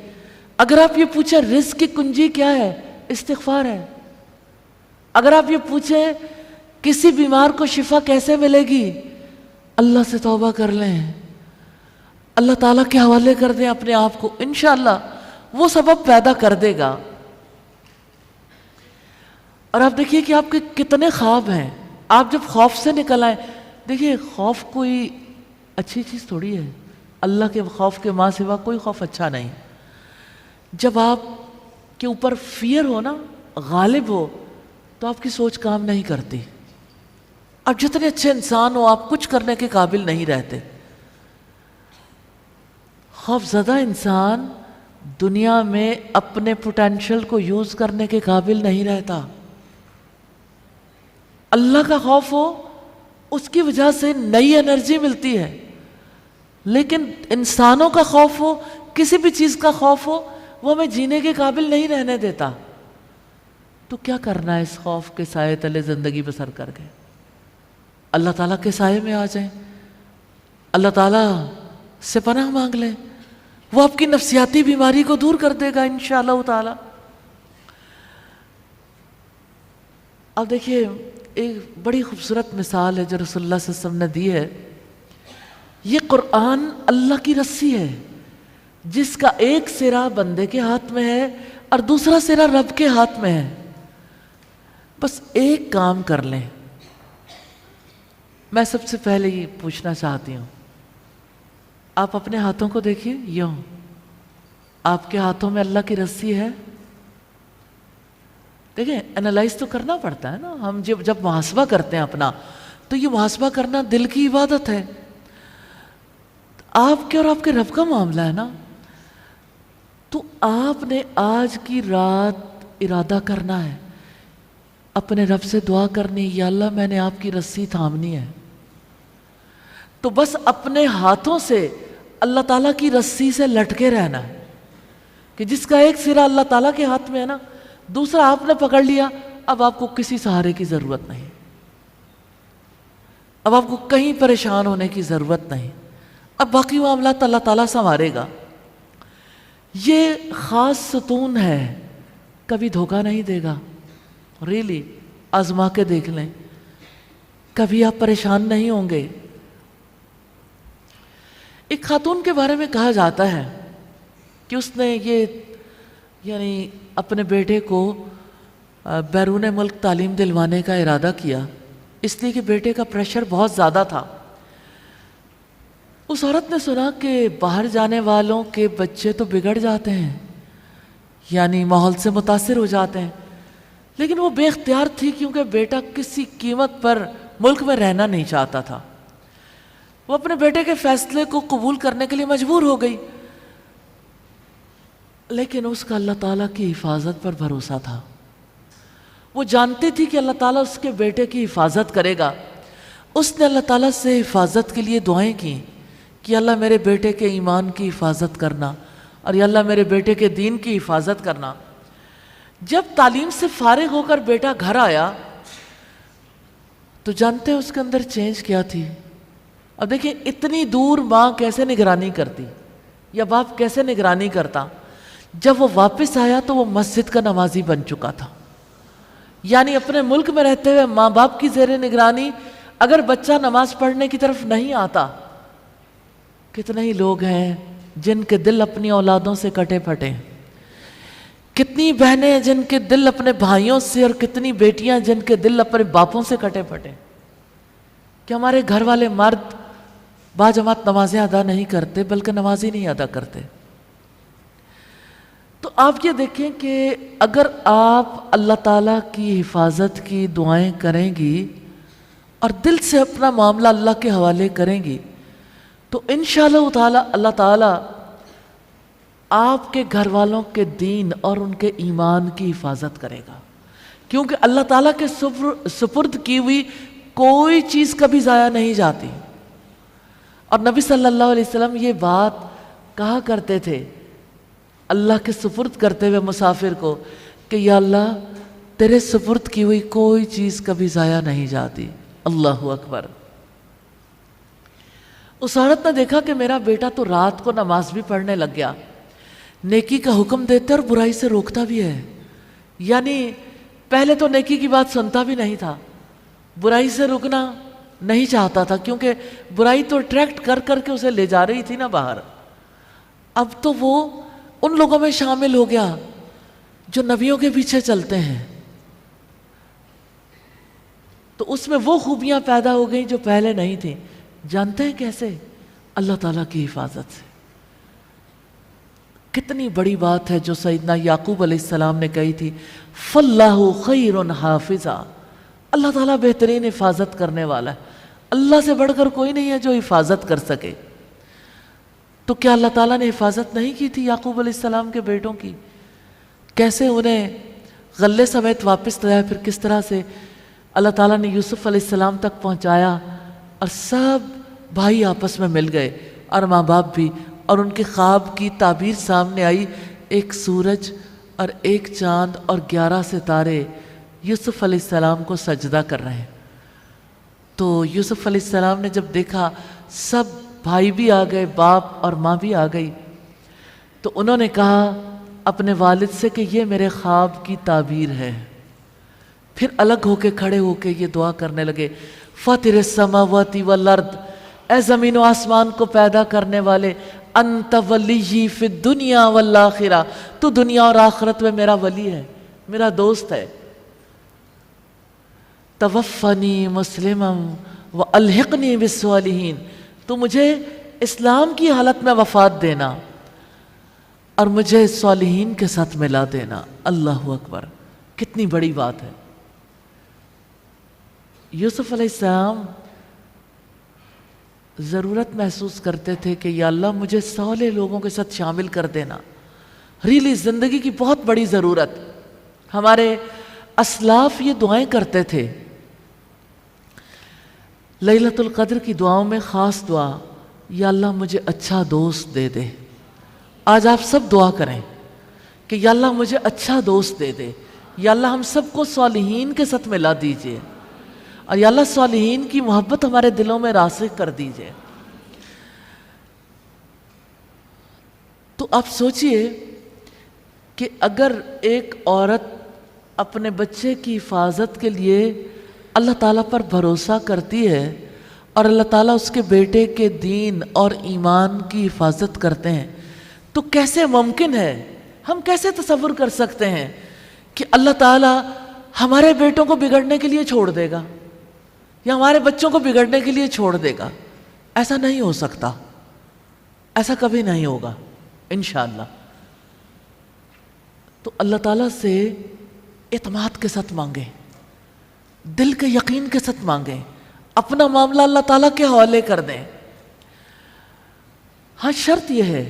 اگر آپ یہ پوچھیں رزق کی کنجی کیا ہے, استغفار ہے. اگر آپ یہ پوچھیں کسی بیمار کو شفا کیسے ملے گی, اللہ سے توبہ کر لیں, اللہ تعالیٰ کے حوالے کر دیں اپنے آپ کو, انشاءاللہ وہ سبب پیدا کر دے گا. اور آپ دیکھیے کہ آپ کے کتنے خواب ہیں. آپ جب خوف سے نکل آئیں, دیکھیے خوف کوئی اچھی چیز تھوڑی ہے, اللہ کے خوف کے ماں سوا کوئی خوف اچھا نہیں. جب آپ کے اوپر فیئر ہو نا, غالب ہو, تو آپ کی سوچ کام نہیں کرتی. آپ جتنے اچھے انسان ہو آپ کچھ کرنے کے قابل نہیں رہتے. خوف زدہ انسان دنیا میں اپنے پوٹینشل کو یوز کرنے کے قابل نہیں رہتا. اللہ کا خوف ہو, اس کی وجہ سے نئی انرجی ملتی ہے. لیکن انسانوں کا خوف ہو, کسی بھی چیز کا خوف ہو, وہ ہمیں جینے کے قابل نہیں رہنے دیتا. تو کیا کرنا ہے اس خوف کے سائے تلے زندگی بسر کر کے؟ اللہ تعالیٰ کے سائے میں آ جائیں, اللہ تعالیٰ سے پناہ مانگ لیں, وہ آپ کی نفسیاتی بیماری کو دور کر دے گا انشاءاللہ تعالیٰ. اب دیکھیے ایک بڑی خوبصورت مثال ہے جو رسول اللہ صلی اللہ علیہ وسلم نے دی ہے. یہ قرآن اللہ کی رسی ہے جس کا ایک سرا بندے کے ہاتھ میں ہے اور دوسرا سرا رب کے ہاتھ میں ہے. بس ایک کام کر لیں. میں سب سے پہلے یہ پوچھنا چاہتی ہوں, آپ اپنے ہاتھوں کو دیکھیے, یوں آپ کے ہاتھوں میں اللہ کی رسی ہے. دیکھیں انالائز تو کرنا پڑتا ہے نا, ہم جب محاسبہ کرتے ہیں اپنا, تو یہ محاسبہ کرنا دل کی عبادت ہے. آپ کے اور آپ کے رب کا معاملہ ہے نا. تو آپ نے آج کی رات ارادہ کرنا ہے، اپنے رب سے دعا کرنی، یا اللہ میں نے آپ کی رسی تھامنی ہے، تو بس اپنے ہاتھوں سے اللہ تعالیٰ کی رسی سے لٹکے رہنا ہے کہ جس کا ایک سرا اللہ تعالیٰ کے ہاتھ میں ہے نا، دوسرا آپ نے پکڑ لیا، اب آپ کو کسی سہارے کی ضرورت نہیں، اب آپ کو کہیں پریشان ہونے کی ضرورت نہیں، اب باقی معاملات اللہ تعالیٰ سنوارے گا۔ یہ خاص ستون ہے، کبھی دھوکہ نہیں دے گا، ریلی آزما کے دیکھ لیں، کبھی آپ پریشان نہیں ہوں گے۔ ایک خاتون کے بارے میں کہا جاتا ہے کہ اس نے یہ یعنی اپنے بیٹے کو بیرون ملک تعلیم دلوانے کا ارادہ کیا، اس لیے کہ بیٹے کا پریشر بہت زیادہ تھا۔ اس عورت نے سنا کہ باہر جانے والوں کے بچے تو بگڑ جاتے ہیں، یعنی ماحول سے متاثر ہو جاتے ہیں، لیکن وہ بے اختیار تھی کیونکہ بیٹا کسی قیمت پر ملک میں رہنا نہیں چاہتا تھا۔ وہ اپنے بیٹے کے فیصلے کو قبول کرنے کے لیے مجبور ہو گئی، لیکن اس کا اللہ تعالیٰ کی حفاظت پر بھروسہ تھا۔ وہ جانتی تھی کہ اللہ تعالیٰ اس کے بیٹے کی حفاظت کرے گا۔ اس نے اللہ تعالیٰ سے حفاظت کے لیے دعائیں کی کہ اللہ میرے بیٹے کے ایمان کی حفاظت کرنا، اور یا اللہ میرے بیٹے کے دین کی حفاظت کرنا۔ جب تعلیم سے فارغ ہو کر بیٹا گھر آیا تو جانتے ہیں اس کے اندر چینج کیا تھی؟ اب دیکھیں اتنی دور ماں کیسے نگرانی کرتی یا باپ کیسے نگرانی کرتا۔ جب وہ واپس آیا تو وہ مسجد کا نمازی بن چکا تھا، یعنی اپنے ملک میں رہتے ہوئے ماں باپ کی زیر نگرانی اگر بچہ نماز پڑھنے کی طرف نہیں آتا، کتنے ہی لوگ ہیں جن کے دل اپنی اولادوں سے کٹے پھٹے ہیں، کتنی بہنیں ہیں جن کے دل اپنے بھائیوں سے، اور کتنی بیٹیاں جن کے دل اپنے باپوں سے کٹے پھٹے کہ ہمارے گھر والے مرد باجماعت نمازیں ادا نہیں کرتے بلکہ نماز ہی نہیں ادا کرتے۔ تو آپ یہ دیکھیں کہ اگر آپ اللہ تعالیٰ کی حفاظت کی دعائیں کریں گی اور دل سے اپنا معاملہ اللہ کے حوالے کریں گی تو انشاءاللہ تعالیٰ اللہ تعالیٰ آپ کے گھر والوں کے دین اور ان کے ایمان کی حفاظت کرے گا، کیونکہ اللہ تعالیٰ کے سپرد کی ہوئی کوئی چیز کبھی ضائع نہیں جاتی۔ اور نبی صلی اللہ علیہ وسلم یہ بات کہا کرتے تھے اللہ کے سپرد کرتے ہوئے مسافر کو کہ یا اللہ تیرے سپرد کی ہوئی کوئی چیز کبھی ضائع نہیں جاتی۔ اللہ اکبر۔ اس عورت نے دیکھا کہ میرا بیٹا تو رات کو نماز بھی پڑھنے لگ گیا، نیکی کا حکم دیتے اور برائی سے روکتا بھی ہے، یعنی پہلے تو نیکی کی بات سنتا بھی نہیں تھا، برائی سے رکنا نہیں چاہتا تھا کیونکہ برائی تو اٹریکٹ کر کر کے اسے لے جا رہی تھی نا باہر۔ اب تو وہ ان لوگوں میں شامل ہو گیا جو نبیوں کے پیچھے چلتے ہیں، تو اس میں وہ خوبیاں پیدا ہو گئیں جو پہلے نہیں تھیں۔ جانتے ہیں کیسے؟ اللہ تعالیٰ کی حفاظت سے۔ کتنی بڑی بات ہے جو سیدنا یعقوب علیہ السلام نے کہی تھی، فَاللَّهُ خَيْرٌ حَافِظًا، اللہ تعالیٰ بہترین حفاظت کرنے والا ہے، اللہ سے بڑھ کر کوئی نہیں ہے جو حفاظت کر سکے۔ تو کیا اللہ تعالیٰ نے حفاظت نہیں کی تھی یعقوب علیہ السلام کے بیٹوں کی؟ کیسے انہیں غلے سمیت واپس لایا، پھر کس طرح سے اللہ تعالیٰ نے یوسف علیہ السلام تک پہنچایا، اور سب بھائی آپس میں مل گئے اور ماں باپ بھی، اور ان کے خواب کی تعبیر سامنے آئی، ایک سورج اور ایک چاند اور 11 ستارے یوسف علیہ السلام کو سجدہ کر رہے ہیں۔ تو یوسف علیہ السلام نے جب دیکھا سب بھائی بھی آ گئے، باپ اور ماں بھی آ گئی، تو انہوں نے کہا اپنے والد سے کہ یہ میرے خواب کی تعبیر ہے۔ پھر الگ ہو کے کھڑے ہو کے یہ دعا کرنے لگے، فاطر السماوات والارض، اے زمین و آسمان کو پیدا کرنے والے، انت ولی فی الدنیا والآخرہ، تو دنیا اور آخرت میں میرا ولی ہے، میرا دوست ہے۔ توفنی مسلما والحقنی بالصالحین، تو مجھے اسلام کی حالت میں وفات دینا اور مجھے صالحین کے ساتھ ملا دینا۔ اللہ اکبر، کتنی بڑی بات ہے۔ یوسف علیہ السلام ضرورت محسوس کرتے تھے کہ یا اللہ مجھے صالح لوگوں کے ساتھ شامل کر دینا، ریلی زندگی کی بہت بڑی ضرورت۔ ہمارے اسلاف یہ دعائیں کرتے تھے. لیلۃ القدر کی دعاؤں میں خاص دعا، یا اللہ مجھے اچھا دوست دے دے. آج آپ سب دعا کریں کہ یا اللہ مجھے اچھا دوست دے دے، یا اللہ ہم سب کو صالحین کے ساتھ ملا دیجئے، اور یا اللہ صالحین کی محبت ہمارے دلوں میں راسخ کر دیجئے. تو آپ سوچئے کہ اگر ایک عورت اپنے بچے کی حفاظت کے لیے اللہ تعالیٰ پر بھروسہ کرتی ہے اور اللہ تعالیٰ اس کے بیٹے کے دین اور ایمان کی حفاظت کرتے ہیں، تو کیسے ممکن ہے، ہم کیسے تصور کر سکتے ہیں کہ اللہ تعالیٰ ہمارے بیٹوں کو بگڑنے کے لیے چھوڑ دے گا یا ہمارے بچوں کو بگڑنے کے لیے چھوڑ دے گا؟ ایسا نہیں ہو سکتا، ایسا کبھی نہیں ہوگا انشاءاللہ. تو اللہ تعالیٰ سے اعتماد کے ساتھ مانگیں، دل کے یقین کے ساتھ مانگیں، اپنا معاملہ اللہ تعالیٰ کے حوالے کر دیں. ہاں شرط یہ ہے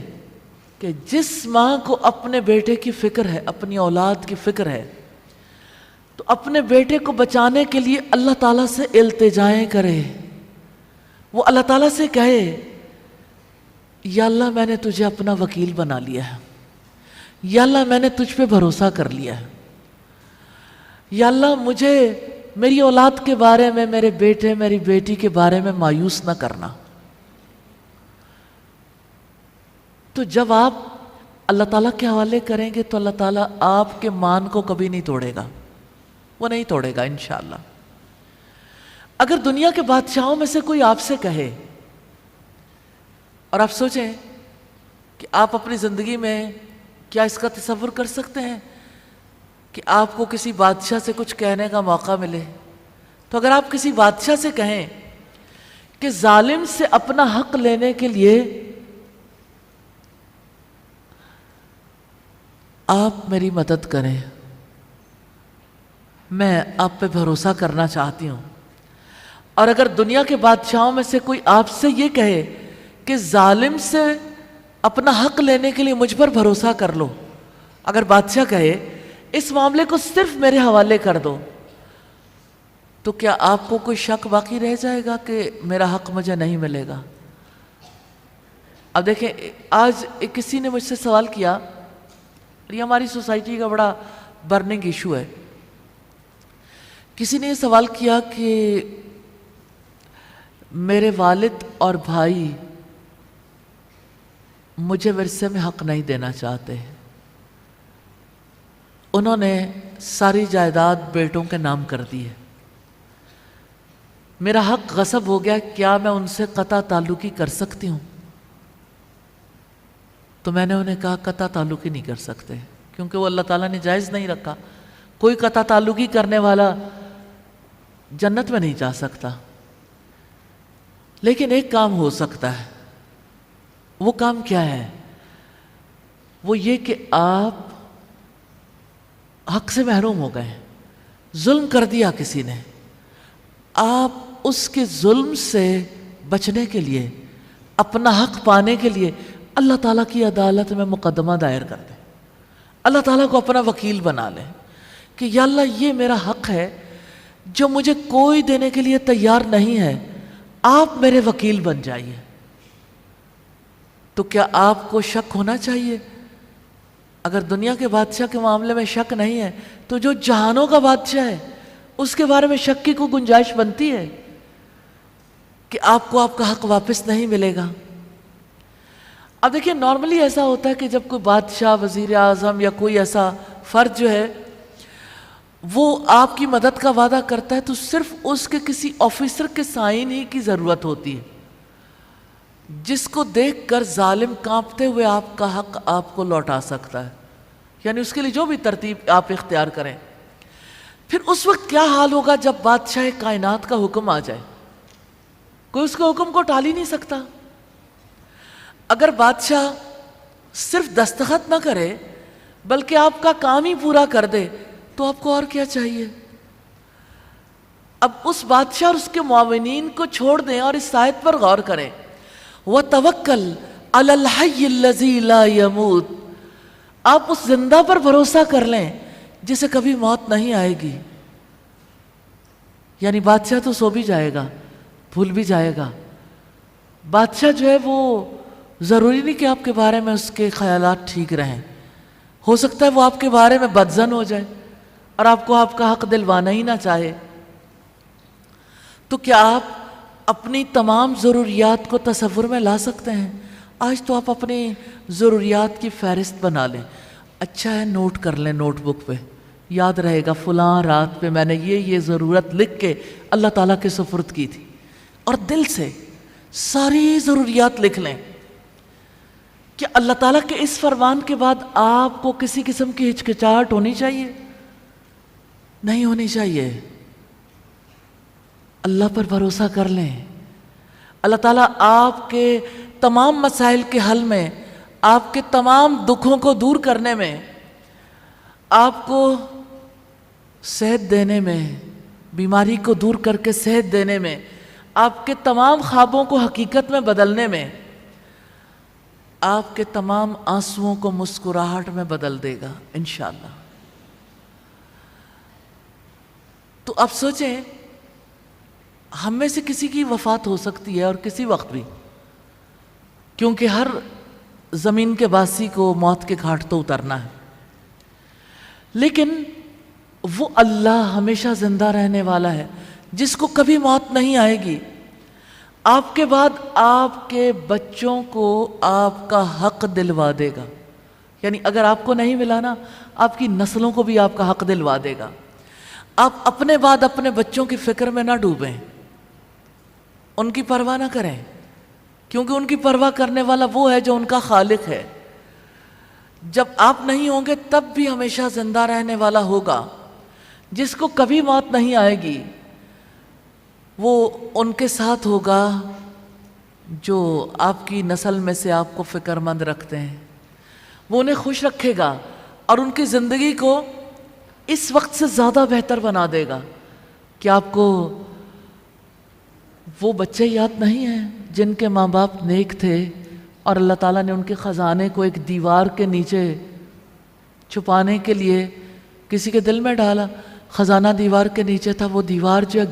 کہ جس ماں کو اپنے بیٹے کی فکر ہے، اپنی اولاد کی فکر ہے، تو اپنے بیٹے کو بچانے کے لیے اللہ تعالیٰ سے التجائیں کرے. وہ اللہ تعالیٰ سے کہے یا اللہ میں نے تجھے اپنا وکیل بنا لیا ہے، یا اللہ میں نے تجھ پہ بھروسہ کر لیا ہے، یا اللہ مجھے میری اولاد کے بارے میں، میرے بیٹے میری بیٹی کے بارے میں مایوس نہ کرنا. تو جب آپ اللہ تعالیٰ کے حوالے کریں گے تو اللہ تعالیٰ آپ کے مان کو کبھی نہیں توڑے گا، وہ نہیں توڑے گا انشاءاللہ. اگر دنیا کے بادشاہوں میں سے کوئی آپ سے کہے، اور آپ سوچیں کہ آپ اپنی زندگی میں کیا اس کا تصور کر سکتے ہیں کہ آپ کو کسی بادشاہ سے کچھ کہنے کا موقع ملے، تو اگر آپ کسی بادشاہ سے کہیں کہ ظالم سے اپنا حق لینے کے لیے آپ میری مدد کریں، میں آپ پہ بھروسہ کرنا چاہتی ہوں. اور اگر دنیا کے بادشاہوں میں سے کوئی آپ سے یہ کہے کہ ظالم سے اپنا حق لینے کے لیے مجھ پر بھروسہ کر لو، اگر بادشاہ کہے اس معاملے کو صرف میرے حوالے کر دو، تو کیا آپ کو کوئی شک باقی رہ جائے گا کہ میرا حق مجھے نہیں ملے گا؟ اب دیکھیں، آج کسی نے مجھ سے سوال کیا، یہ ہماری سوسائٹی کا بڑا برننگ ایشو ہے. کسی نے یہ سوال کیا کہ میرے والد اور بھائی مجھے ورثے میں حق نہیں دینا چاہتے، انہوں نے ساری جائیداد بیٹوں کے نام کر دی ہے، میرا حق غصب ہو گیا، کیا میں ان سے قطع تعلقی کر سکتی ہوں؟ تو میں نے انہیں کہا قطع تعلقی نہیں کر سکتے، کیونکہ وہ اللہ تعالیٰ نے جائز نہیں رکھا. کوئی قطع تعلقی کرنے والا جنت میں نہیں جا سکتا. لیکن ایک کام ہو سکتا ہے. وہ کام کیا ہے؟ وہ یہ کہ آپ حق سے محروم ہو گئے، ظلم کر دیا کسی نے، آپ اس کے ظلم سے بچنے کے لیے، اپنا حق پانے کے لیے اللہ تعالیٰ کی عدالت میں مقدمہ دائر کر دیں، اللہ تعالیٰ کو اپنا وکیل بنا لیں کہ یا اللہ یہ میرا حق ہے جو مجھے کوئی دینے کے لیے تیار نہیں ہے، آپ میرے وکیل بن جائیے. تو کیا آپ کو شک ہونا چاہیے؟ اگر دنیا کے بادشاہ کے معاملے میں شک نہیں ہے تو جو جہانوں کا بادشاہ ہے اس کے بارے میں شک کی کوئی گنجائش بنتی ہے کہ آپ کو آپ کا حق واپس نہیں ملے گا؟ اب دیکھیے، نارملی ایسا ہوتا ہے کہ جب کوئی بادشاہ، وزیر اعظم یا کوئی ایسا فرد جو ہے وہ آپ کی مدد کا وعدہ کرتا ہے تو صرف اس کے کسی آفیسر کے سائن ہی کی ضرورت ہوتی ہے، جس کو دیکھ کر ظالم کانپتے ہوئے آپ کا حق آپ کو لوٹا سکتا ہے، یعنی اس کے لیے جو بھی ترتیب آپ اختیار کریں. پھر اس وقت کیا حال ہوگا جب بادشاہ کائنات کا حکم آ جائے؟ کوئی اس کے حکم کو ٹال ہی نہیں سکتا. اگر بادشاہ صرف دستخط نہ کرے بلکہ آپ کا کام ہی پورا کر دے تو آپ کو اور کیا چاہیے؟ اب اس بادشاہ اور اس کے معاونین کو چھوڑ دیں اور اس آیت پر غور کریں، وَتَوَكَّلْ عَلَى الْحَيِّ الَّذِي لَا يَمُوتُ. آپ اس زندہ پر بھروسہ کر لیں جسے کبھی موت نہیں آئے گی. یعنی بادشاہ تو سو بھی جائے گا، بھول بھی جائے گا. بادشاہ جو ہے وہ ضروری نہیں کہ آپ کے بارے میں اس کے خیالات ٹھیک رہیں. ہو سکتا ہے وہ آپ کے بارے میں بدظن ہو جائے اور آپ کو آپ کا حق دلوانا ہی نہ چاہے. تو کیا آپ اپنی تمام ضروریات کو تصور میں لا سکتے ہیں؟ آج تو آپ اپنی ضروریات کی فہرست بنا لیں. اچھا ہے نوٹ کر لیں نوٹ بک پہ، یاد رہے گا فلاں رات پہ میں نے یہ ضرورت لکھ کے اللہ تعالیٰ کے سپرد کی تھی. اور دل سے ساری ضروریات لکھ لیں کہ اللہ تعالیٰ کے اس فرمان کے بعد آپ کو کسی قسم کی ہچکچاہٹ ہونی چاہیے؟ نہیں ہونی چاہیے. اللہ پر بھروسہ کر لیں. اللہ تعالیٰ آپ کے تمام مسائل کے حل میں، آپ کے تمام دکھوں کو دور کرنے میں، آپ کو صحت دینے میں، بیماری کو دور کر کے صحت دینے میں، آپ کے تمام خوابوں کو حقیقت میں بدلنے میں، آپ کے تمام آنسوؤں کو مسکراہٹ میں بدل دے گا انشاءاللہ. تو اب سوچیں، ہم میں سے کسی کی وفات ہو سکتی ہے اور کسی وقت بھی، کیونکہ ہر زمین کے باسی کو موت کے گھاٹ تو اترنا ہے. لیکن وہ اللہ ہمیشہ زندہ رہنے والا ہے جس کو کبھی موت نہیں آئے گی. آپ کے بعد آپ کے بچوں کو آپ کا حق دلوا دے گا. یعنی اگر آپ کو نہیں ملا نا، آپ کی نسلوں کو بھی آپ کا حق دلوا دے گا. آپ اپنے بعد اپنے بچوں کی فکر میں نہ ڈوبیں، ان کی پرواہ نہ کریں، کیونکہ ان کی پرواہ کرنے والا وہ ہے جو ان کا خالق ہے. جب آپ نہیں ہوں گے تب بھی ہمیشہ زندہ رہنے والا ہوگا جس کو کبھی موت نہیں آئے گی. وہ ان کے ساتھ ہوگا جو آپ کی نسل میں سے آپ کو فکر مند رکھتے ہیں. وہ انہیں خوش رکھے گا اور ان کی زندگی کو اس وقت سے زیادہ بہتر بنا دے گا. کہ آپ کو وہ بچے یاد نہیں ہیں جن کے ماں باپ نیک تھے اور اللہ تعالیٰ نے ان کے خزانے کو ایک دیوار کے نیچے چھپانے کے لیے کسی کے دل میں ڈالا؟ خزانہ دیوار کے نیچے تھا، وہ دیوار جو ہے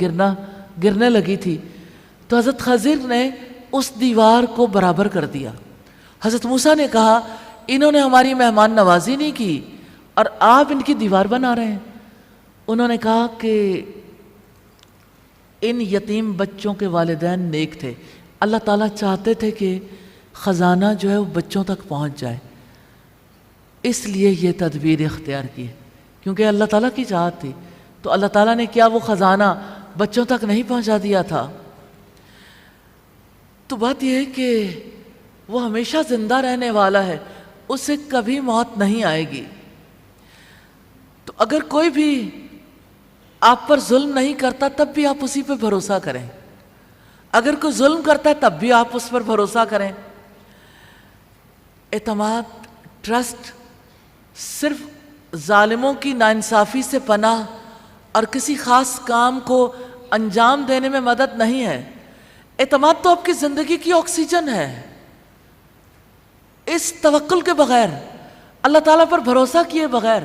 گرنے لگی تھی، تو حضرت خضر نے اس دیوار کو برابر کر دیا. حضرت موسیٰ نے کہا انہوں نے ہماری مہمان نوازی نہیں کی اور آپ ان کی دیوار بنا رہے ہیں. انہوں نے کہا کہ ان یتیم بچوں کے والدین نیک تھے، اللہ تعالیٰ چاہتے تھے کہ خزانہ جو ہے وہ بچوں تک پہنچ جائے، اس لیے یہ تدبیر اختیار کی ہے، کیونکہ اللہ تعالیٰ کی چاہت تھی. تو اللہ تعالیٰ نے کیا وہ خزانہ بچوں تک نہیں پہنچا دیا تھا؟ تو بات یہ ہے کہ وہ ہمیشہ زندہ رہنے والا ہے، اسے کبھی موت نہیں آئے گی. تو اگر کوئی بھی آپ پر ظلم نہیں کرتا تب بھی آپ اسی پہ بھروسہ کریں. اگر کوئی ظلم کرتا ہے تب بھی آپ اس پر بھروسہ کریں. اعتماد، ٹرسٹ صرف ظالموں کی ناانصافی سے پناہ اور کسی خاص کام کو انجام دینے میں مدد نہیں ہے. اعتماد تو آپ کی زندگی کی آکسیجن ہے. اس توکل کے بغیر، اللہ تعالیٰ پر بھروسہ کیے بغیر،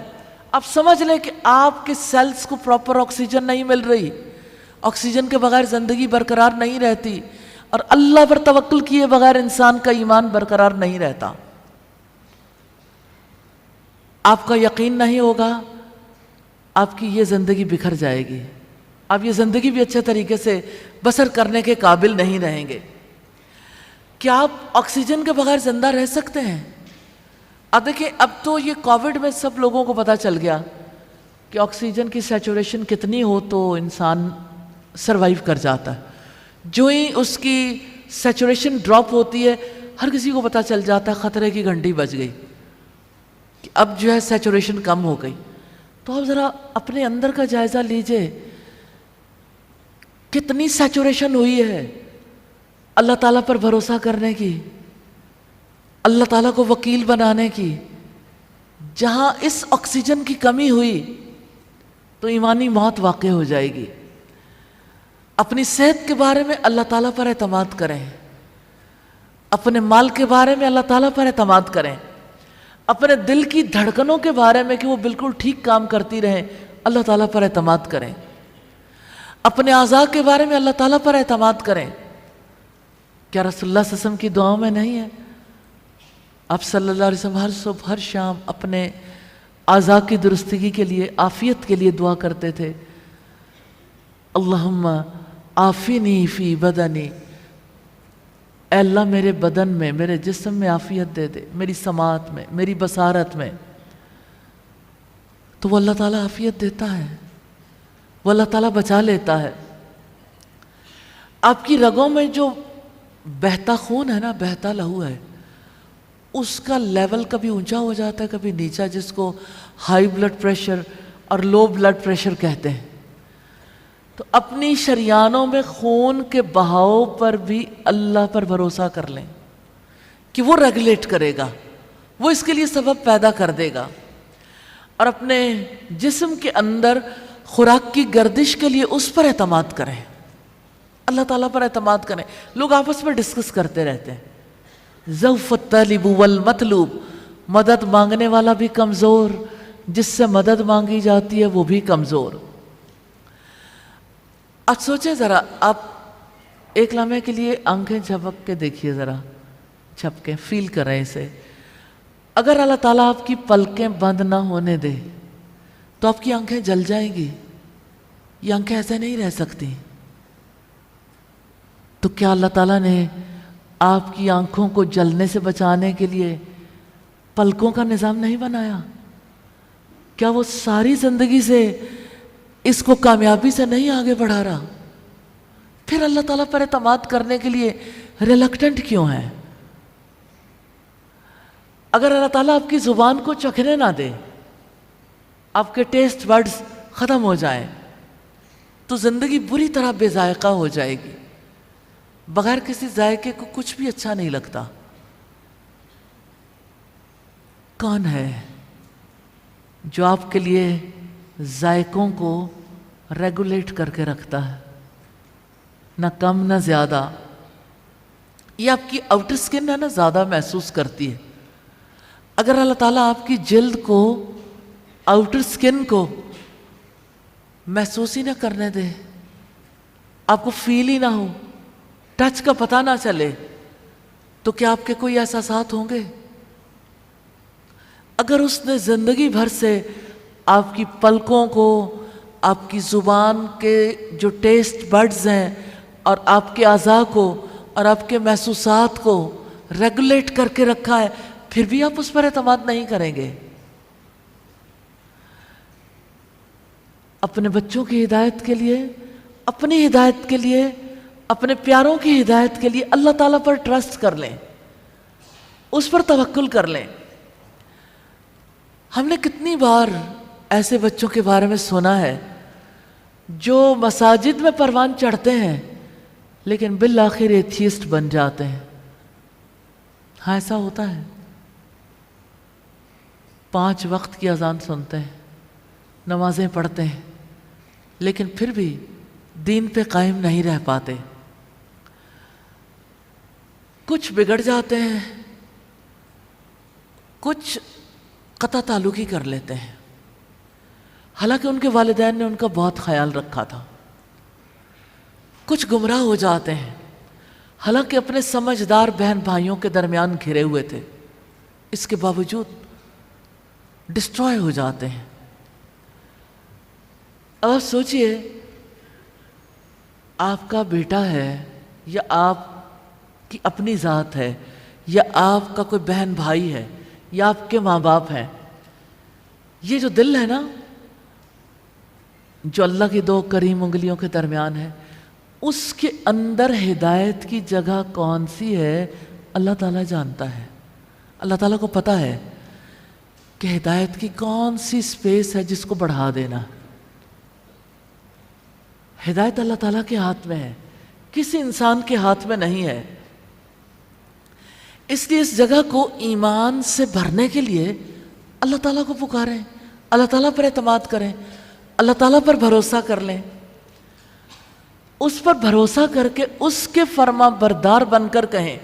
آپ سمجھ لیں کہ آپ کے سیلز کو پراپر آکسیجن نہیں مل رہی. آکسیجن کے بغیر زندگی برقرار نہیں رہتی، اور اللہ پر توکل کیے بغیر انسان کا ایمان برقرار نہیں رہتا. آپ کا یقین نہیں ہوگا، آپ کی یہ زندگی بکھر جائے گی، آپ یہ زندگی بھی اچھے طریقے سے بسر کرنے کے قابل نہیں رہیں گے. کیا آپ آکسیجن کے بغیر زندہ رہ سکتے ہیں؟ اب دیکھیں، اب تو یہ کووڈ میں سب لوگوں کو پتہ چل گیا کہ آکسیجن کی سیچوریشن کتنی ہو تو انسان سروائیو کر جاتا ہے. جو ہی اس کی سیچوریشن ڈراپ ہوتی ہے، ہر کسی کو پتہ چل جاتا ہے خطرے کی گھنٹی بج گئی کہ اب جو ہے سیچوریشن کم ہو گئی. تو اب ذرا اپنے اندر کا جائزہ لیجئے، کتنی سیچوریشن ہوئی ہے اللہ تعالیٰ پر بھروسہ کرنے کی، اللہ تعالیٰ کو وکیل بنانے کی. جہاں اس آکسیجن کی کمی ہوئی تو ایمانی موت واقع ہو جائے گی. اپنی صحت کے بارے میں اللہ تعالیٰ پر اعتماد کریں، اپنے مال کے بارے میں اللہ تعالیٰ پر اعتماد کریں. اپنے دل کی دھڑکنوں کے بارے میں کہ وہ بالکل ٹھیک کام کرتی رہیں، اللہ تعالیٰ پر اعتماد کریں۔ اپنے اعضاء کے بارے میں اللہ تعالیٰ پر اعتماد کریں۔ کیا رسول اللہ صلی اللہ علیہ وسلم کی دعاؤں میں نہیں ہے؟ آپ صلی اللہ علیہ وسلم ہر صبح ہر شام اپنے اعضاء کی درستگی کے لیے، عافیت کے لیے دعا کرتے تھے۔ اللہم عافنی فی بدنی، اے اللہ میرے بدن میں، میرے جسم میں عافیت دے دے، میری سماعت میں، میری بصارت میں۔ تو وہ اللہ تعالیٰ عافیت دیتا ہے، وہ اللہ تعالیٰ بچا لیتا ہے۔ آپ کی رگوں میں جو بہتا خون ہے نا، بہتا لہو ہے، اس کا لیول کبھی اونچا ہو جاتا ہے کبھی نیچا، جس کو ہائی بلڈ پریشر اور لو بلڈ پریشر کہتے ہیں۔ تو اپنی شریانوں میں خون کے بہاؤ پر بھی اللہ پر بھروسہ کر لیں کہ وہ ریگولیٹ کرے گا، وہ اس کے لیے سبب پیدا کر دے گا۔ اور اپنے جسم کے اندر خوراک کی گردش کے لیے اس پر اعتماد کریں، اللہ تعالیٰ پر اعتماد کریں۔ لوگ آپس میں ڈسکس کرتے رہتے ہیں، ضعف الطالب والمطلوب، مدد مانگنے والا بھی کمزور، جس سے مدد مانگی جاتی ہے وہ بھی کمزور۔ اب سوچیں ذرا، آپ ایک لمحے کے لیے آنکھیں جھپک کے دیکھیے، ذرا جھپکیں، فیل کریں اسے۔ اگر اللہ تعالیٰ آپ کی پلکیں بند نہ ہونے دے تو آپ کی آنکھیں جل جائیں گی، یہ آنکھیں ایسے نہیں رہ سکتی۔ تو کیا اللہ تعالیٰ نے آپ کی آنکھوں کو جلنے سے بچانے کے لیے پلکوں کا نظام نہیں بنایا؟ کیا وہ ساری زندگی سے اس کو کامیابی سے نہیں آگے بڑھا رہا؟ پھر اللہ تعالیٰ پر اعتماد کرنے کے لیے ریلکٹنٹ کیوں ہے؟ اگر اللہ تعالیٰ آپ کی زبان کو چکھنے نہ دے، آپ کے ٹیسٹ برڈز ختم ہو جائیں، تو زندگی بری طرح بے ذائقہ ہو جائے گی۔ بغیر کسی ذائقے کو کچھ بھی اچھا نہیں لگتا۔ کون ہے جو آپ کے لیے ذائقوں کو ریگولیٹ کر کے رکھتا ہے؟ نہ کم نہ زیادہ۔ یہ آپ کی آؤٹر سکن ہے نا، زیادہ محسوس کرتی ہے۔ اگر اللہ تعالیٰ آپ کی جلد کو، آؤٹر سکن کو محسوس ہی نہ کرنے دے، آپ کو فیل ہی نہ ہو، ٹچ کا پتہ نہ چلے، تو کیا آپ کے کوئی احساسات ہوں گے؟ اگر اس نے زندگی بھر سے آپ کی پلکوں کو، آپ کی زبان کے جو ٹیسٹ برڈز ہیں اور آپ کے اعضاء کو اور آپ کے محسوسات کو ریگولیٹ کر کے رکھا ہے، پھر بھی آپ اس پر اعتماد نہیں کریں گے؟ اپنے بچوں کی ہدایت کے لیے، اپنی ہدایت کے لیے، اپنے پیاروں کی ہدایت کے لیے اللہ تعالیٰ پر ٹرسٹ کر لیں، اس پر توکل کر لیں۔ ہم نے کتنی بار ایسے بچوں کے بارے میں سنا ہے جو مساجد میں پروان چڑھتے ہیں لیکن بالآخر ایتھیسٹ بن جاتے ہیں۔ ہاں ایسا ہوتا ہے۔ 5 وقت کی اذان سنتے ہیں، نمازیں پڑھتے ہیں، لیکن پھر بھی دین پہ قائم نہیں رہ پاتے۔ کچھ بگڑ جاتے ہیں، کچھ قطع تعلقی کر لیتے ہیں، حالانکہ ان کے والدین نے ان کا بہت خیال رکھا تھا۔ کچھ گمراہ ہو جاتے ہیں، حالانکہ اپنے سمجھدار بہن بھائیوں کے درمیان گھرے ہوئے تھے، اس کے باوجود ڈسٹروائے ہو جاتے ہیں۔ اب آپ سوچئے، آپ کا بیٹا ہے یا آپ کی اپنی ذات ہے یا آپ کا کوئی بہن بھائی ہے یا آپ کے ماں باپ ہیں، یہ جو دل ہے نا، جو اللہ کی 2 کریم انگلیوں کے درمیان ہے، اس کے اندر ہدایت کی جگہ کون سی ہے اللہ تعالیٰ جانتا ہے۔ اللہ تعالیٰ کو پتہ ہے کہ ہدایت کی کون سی سپیس ہے جس کو بڑھا دینا۔ ہدایت اللہ تعالیٰ کے ہاتھ میں ہے، کسی انسان کے ہاتھ میں نہیں ہے۔ اس لیے اس جگہ کو ایمان سے بھرنے کے لیے اللہ تعالیٰ کو پکاریں، اللہ تعالیٰ پر اعتماد کریں، اللہ تعالیٰ پر بھروسہ کر لیں، اس پر بھروسہ کر کے اس کے فرما بردار بن کر کہیں،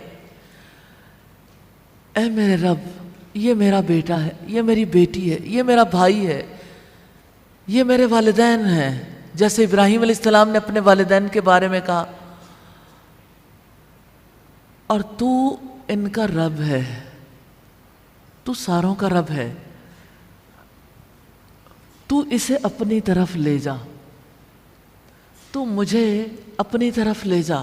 اے میرے رب یہ میرا بیٹا ہے، یہ میری بیٹی ہے، یہ میرا بھائی ہے، یہ میرے والدین ہیں، جیسے ابراہیم علیہ السلام نے اپنے والدین کے بارے میں کہا، اور تو ان کا رب ہے، تو ساروں کا رب ہے، تو اسے اپنی طرف لے جا، تو مجھے اپنی طرف لے جا،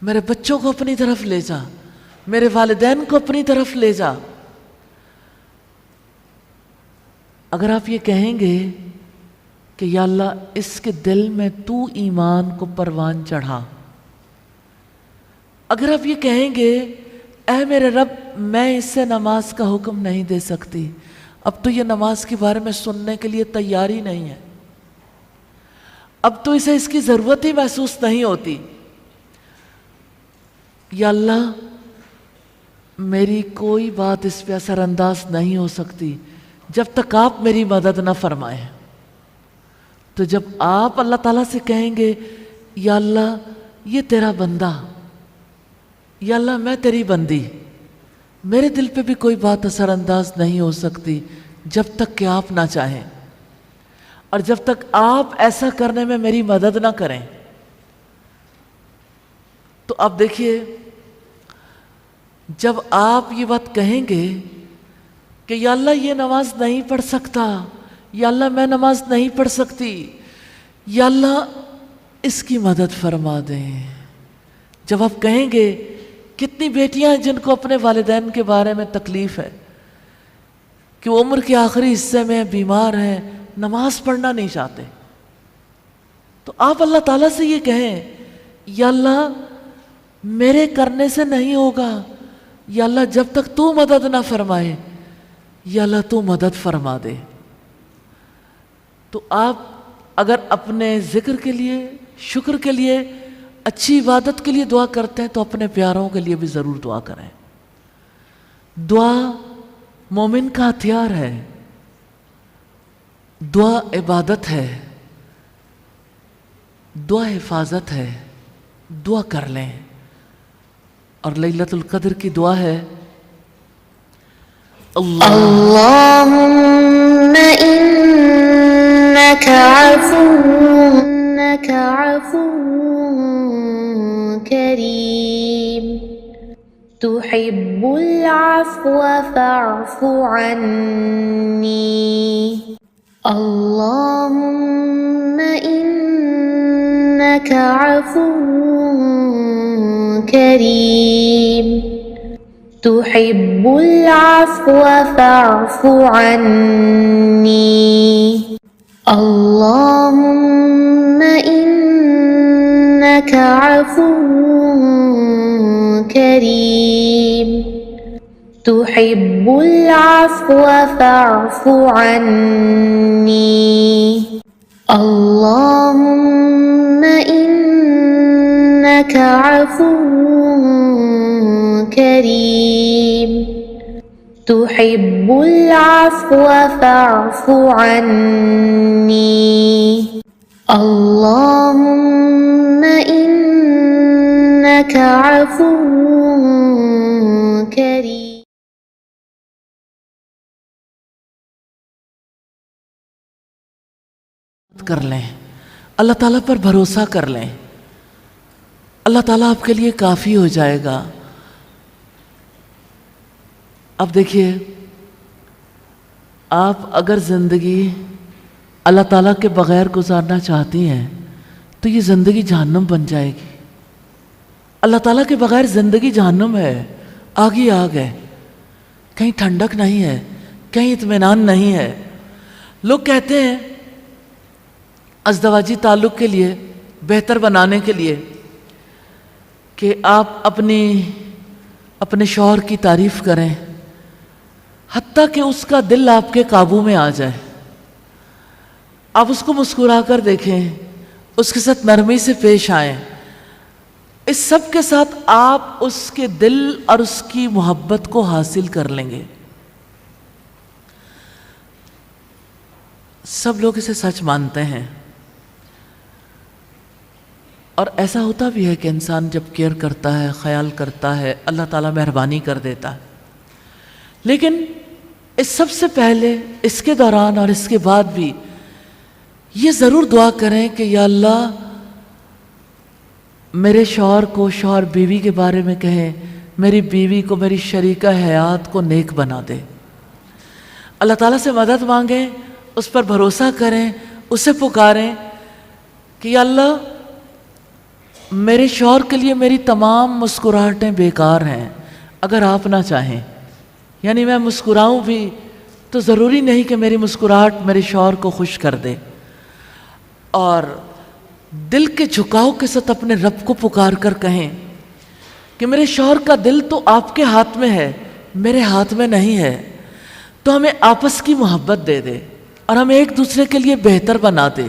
میرے بچوں کو اپنی طرف لے جا، میرے والدین کو اپنی طرف لے جا۔ اگر آپ یہ کہیں گے کہ یا اللہ اس کے دل میں تو ایمان کو پروان چڑھا، اگر آپ یہ کہیں گے اے میرے رب میں اس سے نماز کا حکم نہیں دے سکتی، اب تو یہ نماز کے بارے میں سننے کے لیے تیار ہی نہیں ہے، اب تو اسے اس کی ضرورت ہی محسوس نہیں ہوتی، یا اللہ میری کوئی بات اس پہ اثر انداز نہیں ہو سکتی جب تک آپ میری مدد نہ فرمائیں۔ تو جب آپ اللہ تعالیٰ سے کہیں گے یا اللہ یہ تیرا بندہ، یا اللہ میں تیری بندی، میرے دل پہ بھی کوئی بات اثر انداز نہیں ہو سکتی جب تک کہ آپ نہ چاہیں، اور جب تک آپ ایسا کرنے میں میری مدد نہ کریں۔ تو اب دیکھیے جب آپ یہ بات کہیں گے کہ یا اللہ یہ نماز نہیں پڑھ سکتا، یا اللہ میں نماز نہیں پڑھ سکتی، یا اللہ اس کی مدد فرما دیں، جب آپ کہیں گے کتنی بیٹیاں ہیں جن کو اپنے والدین کے بارے میں تکلیف ہے کہ وہ عمر کے آخری حصے میں بیمار ہیں، نماز پڑھنا نہیں چاہتے، تو آپ اللہ تعالیٰ سے یہ کہیں یا اللہ میرے کرنے سے نہیں ہوگا، یا اللہ جب تک تو مدد نہ فرمائے، یا اللہ تو مدد فرما دے۔ تو آپ اگر اپنے ذکر کے لیے، شکر کے لیے، اچھی عبادت کے لیے دعا کرتے ہیں تو اپنے پیاروں کے لیے بھی ضرور دعا کریں۔ دعا مومن کا ہتھیار ہے، دعا عبادت ہے، دعا حفاظت ہے، دعا کر لیں۔ اور لیلۃ القدر کی دعا ہے اللہم انک عفو کریم تحب العفو فاعف عنی۔ اللہم انک عفو کریم تحب العفو فاعف عني۔ اللهم إنك عفو كريم تحب العفو فاعف عني۔ اللهم إنك عفو كريم تحب العفو فاعف عني۔ اللهم إنك عفو كريم۔ کر لیں، اللہ تعالیٰ پر بھروسہ کر لیں، اللہ تعالیٰ آپ کے لیے کافی ہو جائے گا۔ اب دیکھیے آپ اگر زندگی اللہ تعالیٰ کے بغیر گزارنا چاہتی ہیں تو یہ زندگی جہنم بن جائے گی۔ اللہ تعالیٰ کے بغیر زندگی جہنم ہے، آگ ہی آگ ہے، کہیں ٹھنڈک نہیں ہے، کہیں اطمینان نہیں ہے۔ لوگ کہتے ہیں ازدواجی تعلق کے لیے بہتر بنانے کے لیے کہ آپ اپنے شوہر کی تعریف کریں حتیٰ کہ اس کا دل آپ کے قابو میں آ جائے، آپ اس کو مسکرا کر دیکھیں، اس کے ساتھ نرمی سے پیش آئیں، اس سب کے ساتھ آپ اس کے دل اور اس کی محبت کو حاصل کر لیں گے۔ سب لوگ اسے سچ مانتے ہیں، اور ایسا ہوتا بھی ہے کہ انسان جب کیئر کرتا ہے، خیال کرتا ہے، اللہ تعالیٰ مہربانی کر دیتا ہے۔ لیکن اس سب سے پہلے، اس کے دوران اور اس کے بعد بھی یہ ضرور دعا کریں کہ یا اللہ میرے شوہر کو، شوہر بیوی کے بارے میں کہیں، میری بیوی کو، میری شریکہ حیات کو نیک بنا دے۔ اللہ تعالیٰ سے مدد مانگیں، اس پر بھروسہ کریں، اسے پکاریں کہ یا اللہ میرے شوہر کے لیے میری تمام مسکراہٹیں بیکار ہیں اگر آپ نہ چاہیں، یعنی میں مسکراؤں بھی تو ضروری نہیں کہ میری مسکراہٹ میرے شوہر کو خوش کر دے، اور دل کے جھکاؤ کے ساتھ اپنے رب کو پکار کر کہیں کہ میرے شوہر کا دل تو آپ کے ہاتھ میں ہے، میرے ہاتھ میں نہیں ہے، تو ہمیں آپس کی محبت دے دے اور ہمیں ایک دوسرے کے لیے بہتر بنا دے۔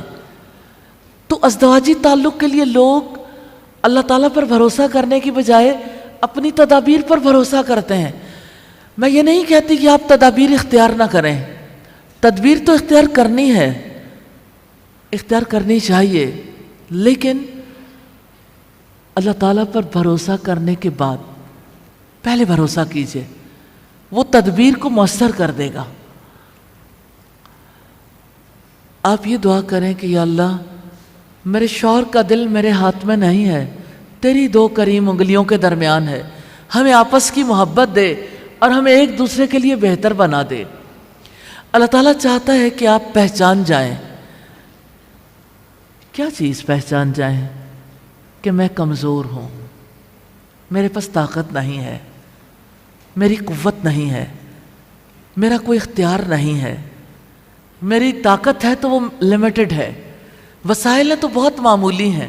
تو ازدواجی تعلق کے لیے لوگ اللہ تعالیٰ پر بھروسہ کرنے کی بجائے اپنی تدابیر پر بھروسہ کرتے ہیں۔ میں یہ نہیں کہتی کہ آپ تدابیر اختیار نہ کریں، تدبیر تو اختیار کرنی ہے، اختیار کرنی چاہیے، لیکن اللہ تعالیٰ پر بھروسہ کرنے کے بعد پہلے بھروسہ کیجئے، وہ تدبیر کو مؤثر کر دے گا۔ آپ یہ دعا کریں کہ یا اللہ میرے شوہر کا دل میرے ہاتھ میں نہیں ہے، تیری دو کریم انگلیوں کے درمیان ہے، ہمیں آپس کی محبت دے اور ہمیں ایک دوسرے کے لیے بہتر بنا دے۔ اللہ تعالیٰ چاہتا ہے کہ آپ پہچان جائیں۔ کیا چیز پہچان جائیں؟ کہ میں کمزور ہوں، میرے پاس طاقت نہیں ہے، میری قوت نہیں ہے، میرا کوئی اختیار نہیں ہے، میری طاقت ہے تو وہ لمیٹڈ ہے، وسائل تو بہت معمولی ہیں،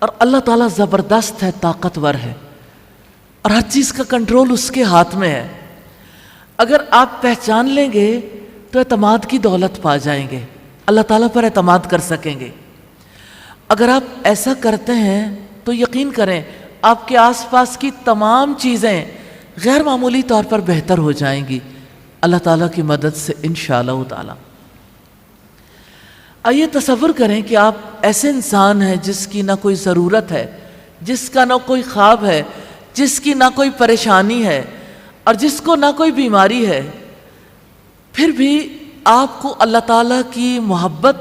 اور اللہ تعالیٰ زبردست ہے، طاقتور ہے، اور ہر چیز کا کنٹرول اس کے ہاتھ میں ہے۔ اگر آپ پہچان لیں گے تو اعتماد کی دولت پا جائیں گے، اللہ تعالیٰ پر اعتماد کر سکیں گے۔ اگر آپ ایسا کرتے ہیں تو یقین کریں آپ کے آس پاس کی تمام چیزیں غیر معمولی طور پر بہتر ہو جائیں گی اللہ تعالیٰ کی مدد سے انشاءاللہ تعالیٰ۔ آئیے تصور کریں کہ آپ ایسے انسان ہیں جس کی نہ کوئی ضرورت ہے، جس کا نہ کوئی خواب ہے، جس کی نہ کوئی پریشانی ہے، اور جس کو نہ کوئی بیماری ہے، پھر بھی آپ کو اللہ تعالیٰ کی محبت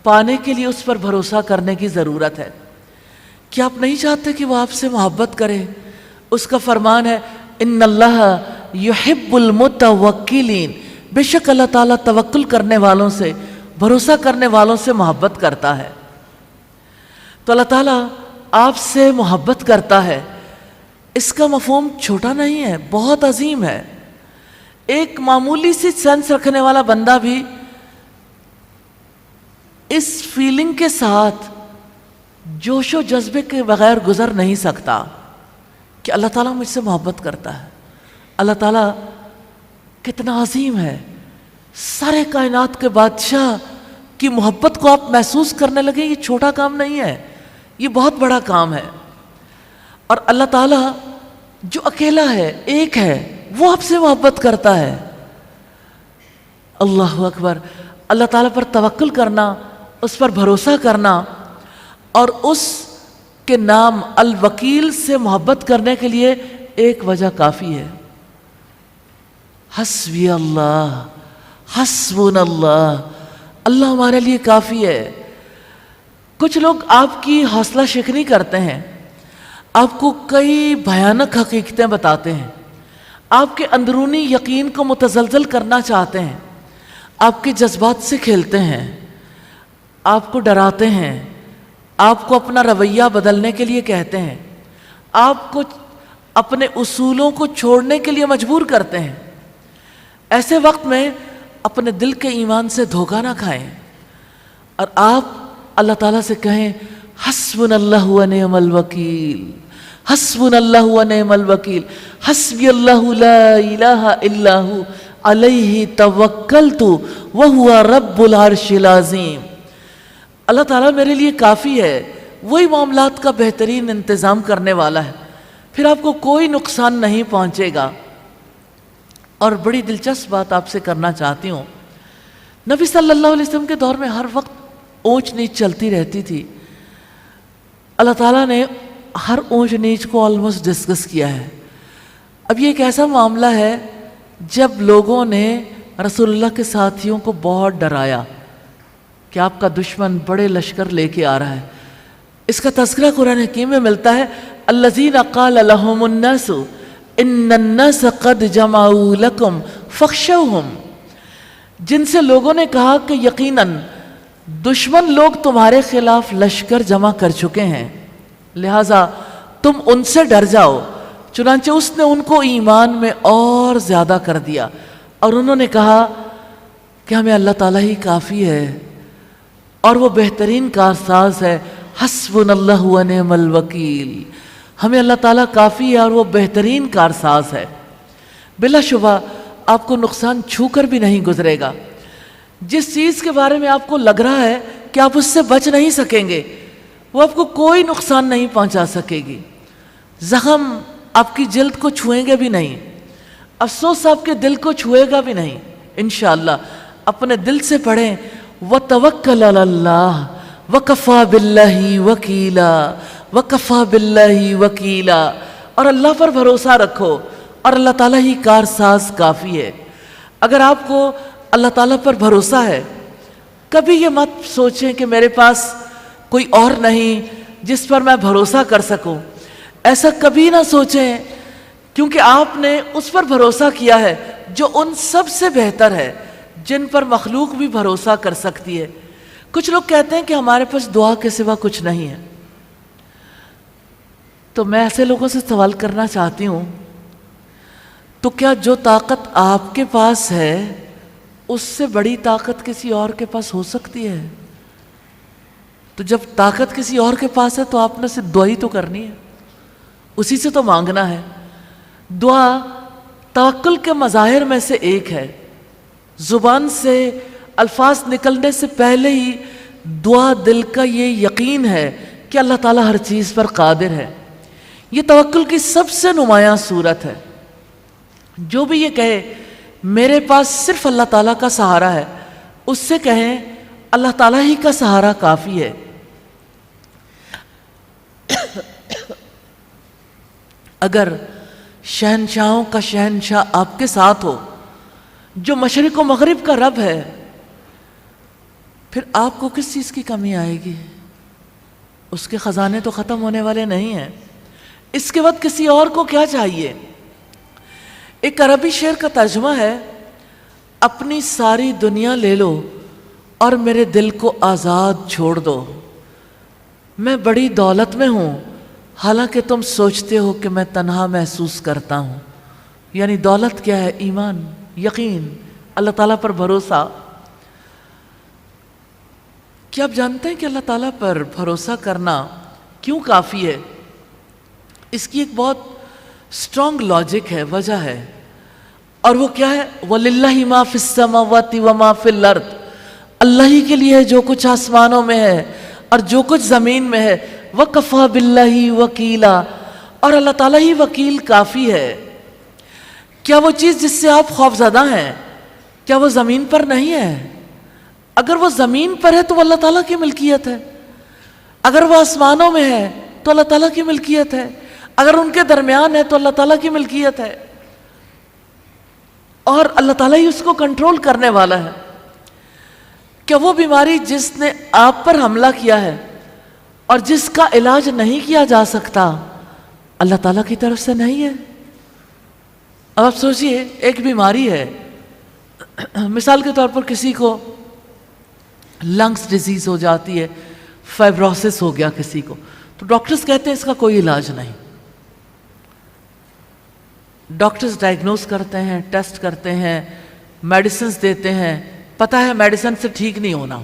پانے کے لیے اس پر بھروسہ کرنے کی ضرورت ہے۔ کیا آپ نہیں چاہتے کہ وہ آپ سے محبت کرے؟ اس کا فرمان ہے ان اللہ یحب المتوکلین، بے شک اللہ تعالیٰ توکل کرنے والوں سے، بھروسہ کرنے والوں سے محبت کرتا ہے۔ تو اللہ تعالیٰ آپ سے محبت کرتا ہے، اس کا مفہوم چھوٹا نہیں ہے، بہت عظیم ہے۔ ایک معمولی سی سینس رکھنے والا بندہ بھی اس فیلنگ کے ساتھ جوش و جذبے کے بغیر گزر نہیں سکتا کہ اللہ تعالیٰ مجھ سے محبت کرتا ہے۔ اللہ تعالیٰ کتنا عظیم ہے، سارے کائنات کے بادشاہ کی محبت کو آپ محسوس کرنے لگے، یہ چھوٹا کام نہیں ہے، یہ بہت بڑا کام ہے۔ اور اللہ تعالیٰ جو اکیلا ہے، ایک ہے، وہ آپ سے محبت کرتا ہے۔ اللہ اکبر۔ اللہ تعالیٰ پر توکل کرنا، اس پر بھروسہ کرنا، اور اس کے نام الوکیل سے محبت کرنے کے لیے ایک وجہ کافی ہے، حسبی اللہ، حسبنا اللہ، اللہ ہمارے لیے کافی ہے۔ کچھ لوگ آپ کی حوصلہ شکنی کرتے ہیں، آپ کو کئی بھیانک حقیقتیں بتاتے ہیں، آپ کے اندرونی یقین کو متزلزل کرنا چاہتے ہیں، آپ کے جذبات سے کھیلتے ہیں، آپ کو ڈراتے ہیں، آپ کو اپنا رویہ بدلنے کے لیے کہتے ہیں، آپ کو اپنے اصولوں کو چھوڑنے کے لیے مجبور کرتے ہیں۔ ایسے وقت میں اپنے دل کے ایمان سے دھوکہ نہ کھائیں، اور آپ اللہ تعالیٰ سے کہیں حسبنا اللہ و نعم الوکیل، حسبنا اللہ و نعم الوکیل، حسبی اللہ لا الہ الا ہو علیہ توکلت وہو رب العرش العظیم۔ اللہ تعالیٰ میرے لیے کافی ہے، وہی معاملات کا بہترین انتظام کرنے والا ہے، پھر آپ کو کوئی نقصان نہیں پہنچے گا۔ اور بڑی دلچسپ بات آپ سے کرنا چاہتی ہوں، نبی صلی اللہ علیہ وسلم کے دور میں ہر وقت اونچ نیچ چلتی رہتی تھی۔ اللہ تعالیٰ نے ہر اونچ نیچ کو آلموسٹ ڈسکس کیا ہے۔ اب یہ ایک ایسا معاملہ ہے جب لوگوں نے رسول اللہ کے ساتھیوں کو بہت ڈرایا کہ آپ کا دشمن بڑے لشکر لے کے آ رہا ہے، اس کا تذکرہ قرآن حکیم میں ملتا ہے، الذین قال لهم الناس ان الناس قد جمعوا لکم فاخشوہم، جن سے لوگوں نے کہا کہ یقیناً دشمن لوگ تمہارے خلاف لشکر جمع کر چکے ہیں، لہٰذا تم ان سے ڈر جاؤ۔ چنانچہ اس نے ان کو ایمان میں اور زیادہ کر دیا، اور انہوں نے کہا کہ ہمیں اللہ تعالیٰ ہی کافی ہے اور وہ بہترین کارساز ہے، حسبنا اللہ و نعم الوکیل، ہمیں اللہ تعالیٰ کافی ہے اور وہ بہترین کارساز ہے۔ بلا شبہ آپ کو نقصان چھو کر بھی نہیں گزرے گا۔ جس چیز کے بارے میں آپ کو لگ رہا ہے کہ آپ اس سے بچ نہیں سکیں گے، وہ آپ کو کوئی نقصان نہیں پہنچا سکے گی۔ زخم آپ کی جلد کو چھوئیں گے بھی نہیں، افسوس آپ کے دل کو چھوئے گا بھی نہیں۔ انشاءاللہ اپنے دل سے پڑھیں وَتَوَكَّلْ عَلَى اللَّهِ وَكَفَى بِاللَّهِ وَكِيلًا وَكَفَى بِاللَّهِ وَكِيلًا، اور اللہ پر بھروسہ رکھو اور اللہ تعالیٰ ہی کارساز کافی ہے۔ اگر آپ کو اللہ تعالیٰ پر بھروسہ ہے، کبھی یہ مت سوچیں کہ میرے پاس کوئی اور نہیں جس پر میں بھروسہ کر سکوں، ایسا کبھی نہ سوچیں، کیونکہ آپ نے اس پر بھروسہ کیا ہے جو ان سب سے بہتر ہے جن پر مخلوق بھی بھروسہ کر سکتی ہے۔ کچھ لوگ کہتے ہیں کہ ہمارے پاس دعا کے سوا کچھ نہیں ہے، تو میں ایسے لوگوں سے سوال کرنا چاہتی ہوں، تو کیا جو طاقت آپ کے پاس ہے اس سے بڑی طاقت کسی اور کے پاس ہو سکتی ہے؟ تو جب طاقت کسی اور کے پاس ہے تو آپ نے صرف دعا ہی تو کرنی ہے، اسی سے تو مانگنا ہے۔ دعا توکل کے مظاہر میں سے ایک ہے۔ زبان سے الفاظ نکلنے سے پہلے ہی دعا دل کا یہ یقین ہے کہ اللہ تعالیٰ ہر چیز پر قادر ہے۔ یہ توکل کی سب سے نمایاں صورت ہے۔ جو بھی یہ کہے میرے پاس صرف اللہ تعالیٰ کا سہارا ہے، اس سے کہیں اللہ تعالیٰ ہی کا سہارا کافی ہے۔ اگر شہنشاہوں کا شہنشاہ آپ کے ساتھ ہو، جو مشرق و مغرب کا رب ہے، پھر آپ کو کس چیز کی کمی آئے گی؟ اس کے خزانے تو ختم ہونے والے نہیں ہیں۔ اس کے بعد کسی اور کو کیا چاہیے؟ ایک عربی شعر کا ترجمہ ہے، اپنی ساری دنیا لے لو اور میرے دل کو آزاد چھوڑ دو، میں بڑی دولت میں ہوں حالانکہ تم سوچتے ہو کہ میں تنہا محسوس کرتا ہوں۔ یعنی دولت کیا ہے؟ ایمان، یقین، اللہ تعالیٰ پر بھروسہ۔ کیا آپ جانتے ہیں کہ اللہ تعالیٰ پر بھروسہ کرنا کیوں کافی ہے؟ اس کی ایک بہت اسٹرانگ لاجک ہے، وجہ ہے، اور وہ کیا ہے؟ وَلِلَّهِ مَا فِي السَّمَاوَاتِ وَمَا فِي الْأَرْضِ، اللہ ہی کے لیے ہے جو کچھ آسمانوں میں ہے اور جو کچھ زمین میں ہے۔ وَكَفَى بِاللَّهِ وَكِيلًا، اور اللہ تعالیٰ ہی وکیل کافی ہے۔ کیا وہ چیز جس سے آپ خوف زدہ ہیں، کیا وہ زمین پر نہیں ہے؟ اگر وہ زمین پر ہے تو وہ اللہ تعالیٰ کی ملکیت ہے، اگر وہ آسمانوں میں ہے تو اللہ تعالیٰ کی ملکیت ہے، اگر ان کے درمیان ہے تو اللہ تعالیٰ کی ملکیت ہے، اور اللہ تعالیٰ ہی اس کو کنٹرول کرنے والا ہے۔ کیا وہ بیماری جس نے آپ پر حملہ کیا ہے اور جس کا علاج نہیں کیا جا سکتا، اللہ تعالیٰ کی طرف سے نہیں ہے؟ اب آپ سوچئے، ایک بیماری ہے، مثال کے طور پر کسی کو لنگس ڈیزیز ہو جاتی ہے، فائبروسس ہو گیا کسی کو، تو ڈاکٹرز کہتے ہیں اس کا کوئی علاج نہیں۔ ڈاکٹرز ڈائگنوز کرتے ہیں، ٹیسٹ کرتے ہیں، میڈیسنز دیتے ہیں، پتہ ہے میڈیسن سے ٹھیک نہیں ہونا،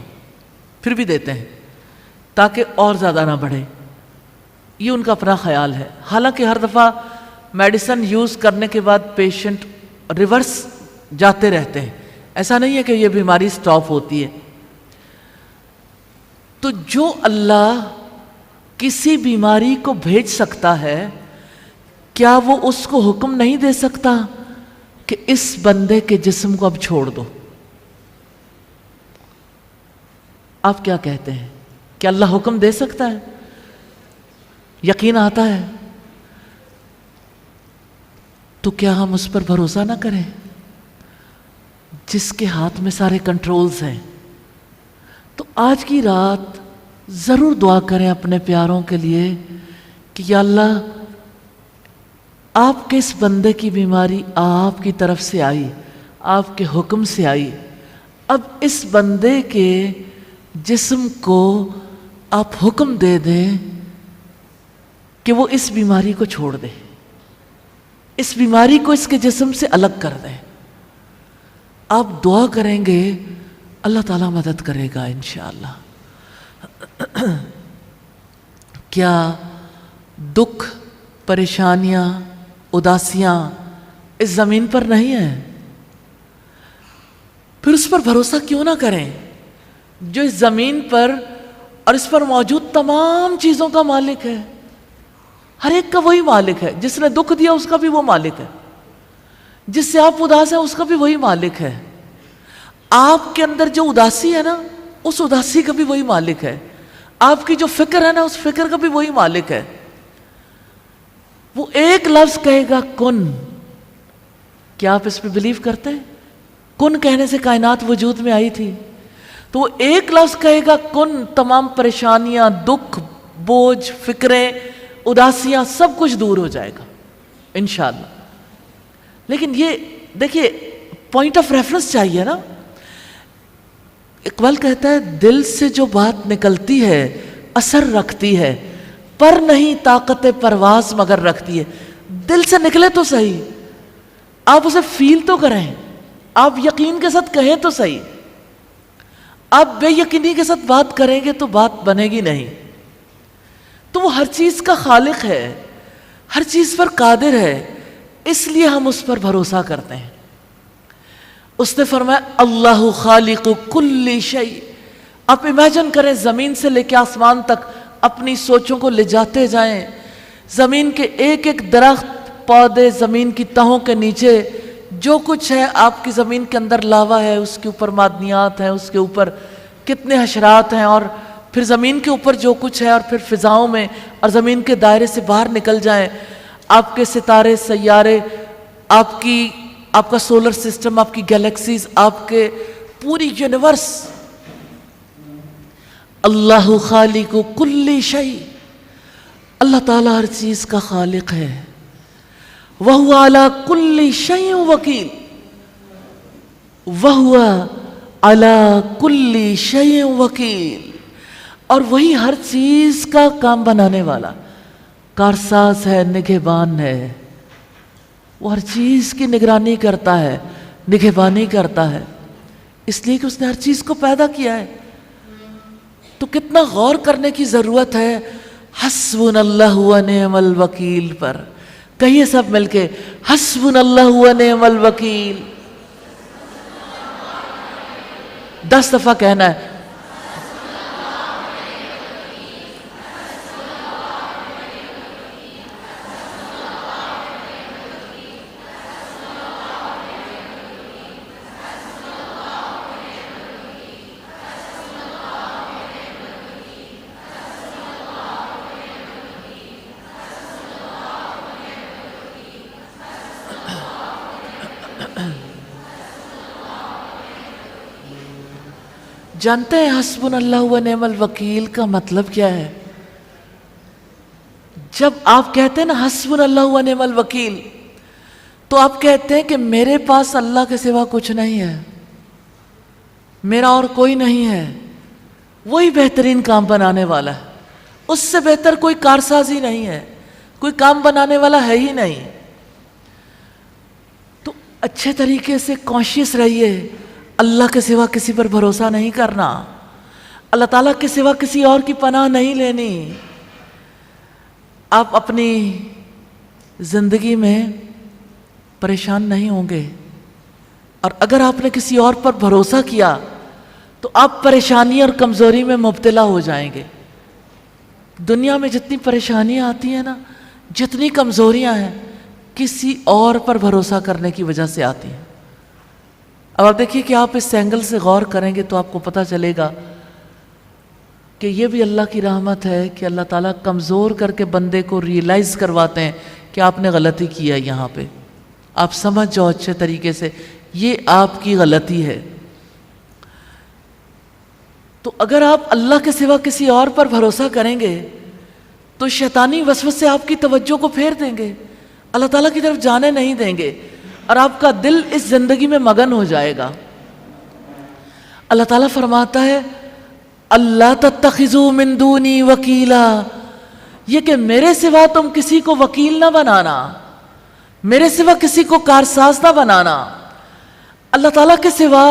پھر بھی دیتے ہیں تاکہ اور زیادہ نہ بڑھے۔ یہ ان کا اپنا خیال ہے، حالانکہ ہر دفعہ میڈیسن یوز کرنے کے بعد پیشنٹ ریورس جاتے رہتے ہیں، ایسا نہیں ہے کہ یہ بیماری سٹاپ ہوتی ہے۔ تو جو اللہ کسی بیماری کو بھیج سکتا ہے، کیا وہ اس کو حکم نہیں دے سکتا کہ اس بندے کے جسم کو اب چھوڑ دو؟ آپ کیا کہتے ہیں؟ کیا اللہ حکم دے سکتا ہے؟ یقین آتا ہے؟ تو کیا ہم اس پر بھروسہ نہ کریں؟ جس کے ہاتھ میں سارے کنٹرولز ہیں. تو آج کی رات ضرور دعا کریں اپنے پیاروں کے لیے کہ یا اللہ آپ کے اس بندے کی بیماری آپ کی طرف سے آئی, آپ کے حکم سے آئی, اب اس بندے کے جسم کو آپ حکم دے دیں کہ وہ اس بیماری کو چھوڑ دے, اس بیماری کو اس کے جسم سے الگ کر دیں. آپ دعا کریں گے اللہ تعالیٰ مدد کرے گا انشاءاللہ. کیا دکھ, پریشانیاں, اداسیاں اس زمین پر نہیں ہیں؟ پھر اس پر بھروسہ کیوں نہ کریں جو اس زمین پر اور اس پر موجود تمام چیزوں کا مالک ہے. ہر ایک کا وہی مالک ہے. جس نے دکھ دیا اس کا بھی وہ مالک ہے, جس سے آپ اداس ہیں اس کا بھی وہی مالک ہے. آپ کے اندر جو اداسی ہے نا اس اداسی کا بھی وہی مالک ہے. آپ کی جو فکر ہے نا اس فکر کا بھی وہی مالک ہے. وہ ایک لفظ کہے گا کن. کیا آپ اس پہ بلیو کرتے ہیں؟ کن کہنے سے کائنات وجود میں آئی تھی. تو وہ ایک لفظ کہے گا کن, تمام پریشانیاں, دکھ, بوجھ, فکریں, اداسیاں سب کچھ دور ہو جائے گا انشاءاللہ. لیکن یہ دیکھیے پوائنٹ آف ریفرنس چاہیے نا. اقبال کہتا ہے دل سے جو بات نکلتی ہے اثر رکھتی ہے, پر نہیں طاقت پرواز مگر رکھتی ہے. دل سے نکلے تو صحیح, آپ اسے فیل تو کریں, آپ یقین کے ساتھ کہیں تو صحیح. آپ بے یقینی کے ساتھ بات کریں گے تو بات بنے گی نہیں. تو وہ ہر چیز کا خالق ہے, ہر چیز پر قادر ہے, اس لیے ہم اس پر بھروسہ کرتے ہیں. اس نے فرمایا اللہ خالق کل شیء. آپ امیجن کریں زمین سے لے کے آسمان تک اپنی سوچوں کو لے جاتے جائیں. زمین کے ایک ایک درخت, پودے, زمین کی تہوں کے نیچے جو کچھ ہے, آپ کی زمین کے اندر لاوا ہے, اس کے اوپر معدنیات ہیں, اس کے اوپر کتنے حشرات ہیں, اور پھر زمین کے اوپر جو کچھ ہے, اور پھر فضاؤں میں اور زمین کے دائرے سے باہر نکل جائیں آپ کے ستارے, سیارے, آپ کا سولر سسٹم, آپ کی گیلیکسیز, آپ کے پوری یونیورس. اللہ خالق کل شیء. اللہ تعالیٰ ہر چیز کا خالق ہے. وَهُوَ عَلَى كُلِّ شَيْءٍ وَكِيلٌ. وَهُوَ عَلَى كُلِّ شَيْءٍ وَكِيلٌ. اور وہی ہر چیز کا کام بنانے والا, کارساز ہے, نگہبان ہے. وہ ہر چیز کی نگرانی کرتا ہے, نگہبانی کرتا ہے, اس لیے کہ اس نے ہر چیز کو پیدا کیا ہے. تو کتنا غور کرنے کی ضرورت ہے حسبنا اللہ و نعم الوکیل پر. کہیے سب مل کے حسبنا اللہ و نعم الوکیل. 10 دفعہ کہنا ہے. جانتے ہیں حسبنا اللہ و نعم الوکیل کا مطلب کیا ہے؟ جب آپ کہتے ہیں نا حسبنا اللہ و نعم الوکیل, تو آپ کہتے ہیں کہ میرے پاس اللہ کے سوا کچھ نہیں ہے, میرا اور کوئی نہیں ہے, وہی بہترین کام بنانے والا ہے, اس سے بہتر کوئی کارسازی نہیں ہے, کوئی کام بنانے والا ہے ہی نہیں. تو اچھے طریقے سے کانشیس رہیے, اللہ کے سوا کسی پر بھروسہ نہیں کرنا, اللہ تعالیٰ کے سوا کسی اور کی پناہ نہیں لینی. آپ اپنی زندگی میں پریشان نہیں ہوں گے, اور اگر آپ نے کسی اور پر بھروسہ کیا تو آپ پریشانی اور کمزوری میں مبتلا ہو جائیں گے. دنیا میں جتنی پریشانیاں آتی ہیں نا, جتنی کمزوریاں ہیں, کسی اور پر بھروسہ کرنے کی وجہ سے آتی ہیں. اب آپ دیکھیے کہ آپ اس اینگل سے غور کریں گے تو آپ کو پتہ چلے گا کہ یہ بھی اللہ کی رحمت ہے کہ اللہ تعالیٰ کمزور کر کے بندے کو ریئلائز کرواتے ہیں کہ آپ نے غلطی کی ہے. یہاں پہ آپ سمجھ جاؤ اچھے طریقے سے یہ آپ کی غلطی ہے۔ تو اگر آپ اللہ کے سوا کسی اور پر بھروسہ کریں گے تو شیطانی وسوسے آپ کی توجہ کو پھیر دیں گے، اللہ تعالیٰ کی طرف جانے نہیں دیں گے، اور آپ کا دل اس زندگی میں مگن ہو جائے گا۔ اللہ تعالیٰ فرماتا ہے اللہ تتخذوا من دونی وکیلا، یہ کہ میرے سوا تم کسی کو وکیل نہ بنانا، میرے سوا کسی کو کارساز نہ بنانا۔ اللہ تعالیٰ کے سوا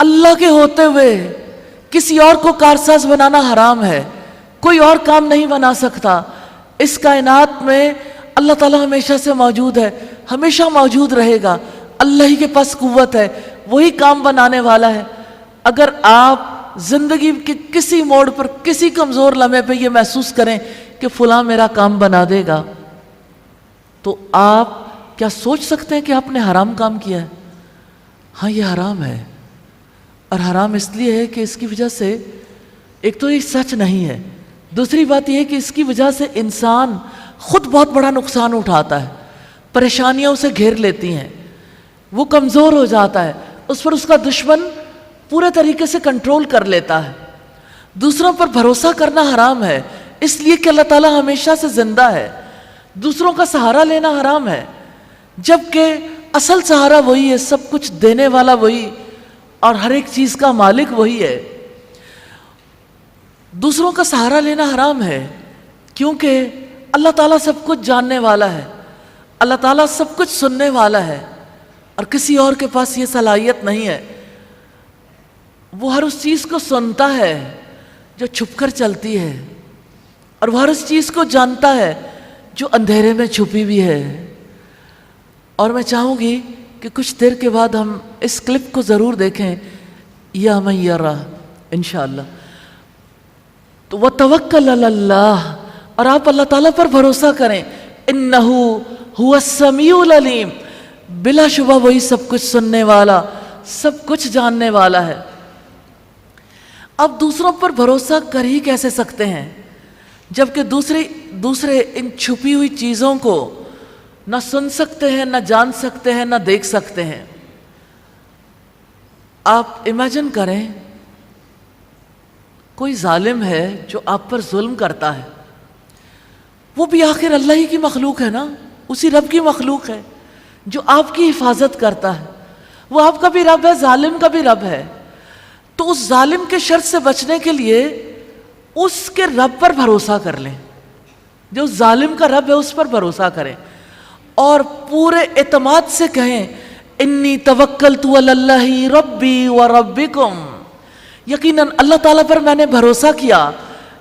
اللہ کے ہوتے ہوئے کسی اور کو کارساز بنانا حرام ہے، کوئی اور کام نہیں بنا سکتا۔ اس کائنات میں اللہ تعالیٰ ہمیشہ سے موجود ہے، ہمیشہ موجود رہے گا، اللہ ہی کے پاس قوت ہے، وہی کام بنانے والا ہے۔ اگر آپ زندگی کے کسی موڑ پر کسی کمزور لمحے پہ یہ محسوس کریں کہ فلاں میرا کام بنا دے گا، تو آپ کیا سوچ سکتے ہیں کہ آپ نے حرام کام کیا ہے؟ ہاں یہ حرام ہے، اور حرام اس لیے ہے کہ اس کی وجہ سے ایک تو یہ سچ نہیں ہے، دوسری بات یہ ہے کہ اس کی وجہ سے انسان خود بہت بڑا نقصان اٹھاتا ہے، پریشانیاں اسے گھیر لیتی ہیں، وہ کمزور ہو جاتا ہے، اس پر اس کا دشمن پورے طریقے سے کنٹرول کر لیتا ہے۔ دوسروں پر بھروسہ کرنا حرام ہے اس لیے کہ اللہ تعالیٰ ہمیشہ سے زندہ ہے، دوسروں کا سہارا لینا حرام ہے، جبکہ اصل سہارا وہی ہے، سب کچھ دینے والا وہی، اور ہر ایک چیز کا مالک وہی ہے۔ دوسروں کا سہارا لینا حرام ہے کیونکہ اللہ تعالیٰ سب کچھ جاننے والا ہے، اللہ تعالیٰ سب کچھ سننے والا ہے، اور کسی اور کے پاس یہ صلاحیت نہیں ہے۔ وہ ہر اس چیز کو سنتا ہے جو چھپ کر چلتی ہے، اور وہ ہر اس چیز کو جانتا ہے جو اندھیرے میں چھپی ہوئی ہے۔ اور میں چاہوں گی کہ کچھ دیر کے بعد ہم اس کلپ کو ضرور دیکھیں، یا من یرا انشاءاللہ۔ تو وتوکل علی اللہ، اور آپ اللہ تعالیٰ پر بھروسہ کریں، انہ هو السمیع العلیم، بلا شبہ وہی سب کچھ سننے والا، سب کچھ جاننے والا ہے۔ اب دوسروں پر بھروسہ کر ہی کیسے سکتے ہیں جبکہ دوسرے ان چھپی ہوئی چیزوں کو نہ سن سکتے ہیں، نہ جان سکتے ہیں، نہ دیکھ سکتے ہیں۔ آپ امیجن کریں کوئی ظالم ہے جو آپ پر ظلم کرتا ہے، وہ بھی آخر اللہ ہی کی مخلوق ہے نا، اسی رب کی مخلوق ہے جو آپ کی حفاظت کرتا ہے، وہ آپ کا بھی رب ہے، ظالم کا بھی رب ہے۔ تو اس ظالم کے شر سے بچنے کے لیے اس کے رب پر بھروسہ کر لیں، جو اس ظالم کا رب ہے اس پر بھروسہ کریں، اور پورے اعتماد سے کہیں انی توکلت علی اللہ ربی و ربکم، یقیناً اللہ تعالیٰ پر میں نے بھروسہ کیا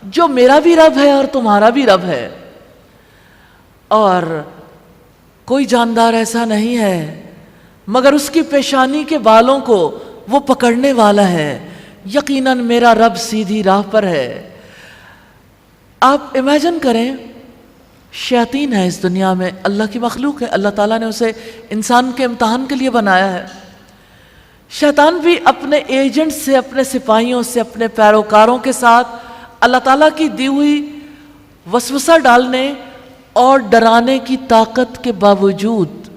جو میرا بھی رب ہے اور تمہارا بھی رب ہے، اور کوئی جاندار ایسا نہیں ہے مگر اس کی پیشانی کے بالوں کو وہ پکڑنے والا ہے، یقیناً میرا رب سیدھی راہ پر ہے۔ آپ امیجن کریں شیاطین ہے اس دنیا میں، اللہ کی مخلوق ہے، اللہ تعالیٰ نے اسے انسان کے امتحان کے لیے بنایا ہے۔ شیطان بھی اپنے ایجنٹ سے، اپنے سپاہیوں سے، اپنے پیروکاروں کے ساتھ اللہ تعالیٰ کی دی ہوئی وسوسہ ڈالنے اور ڈرانے کی طاقت کے باوجود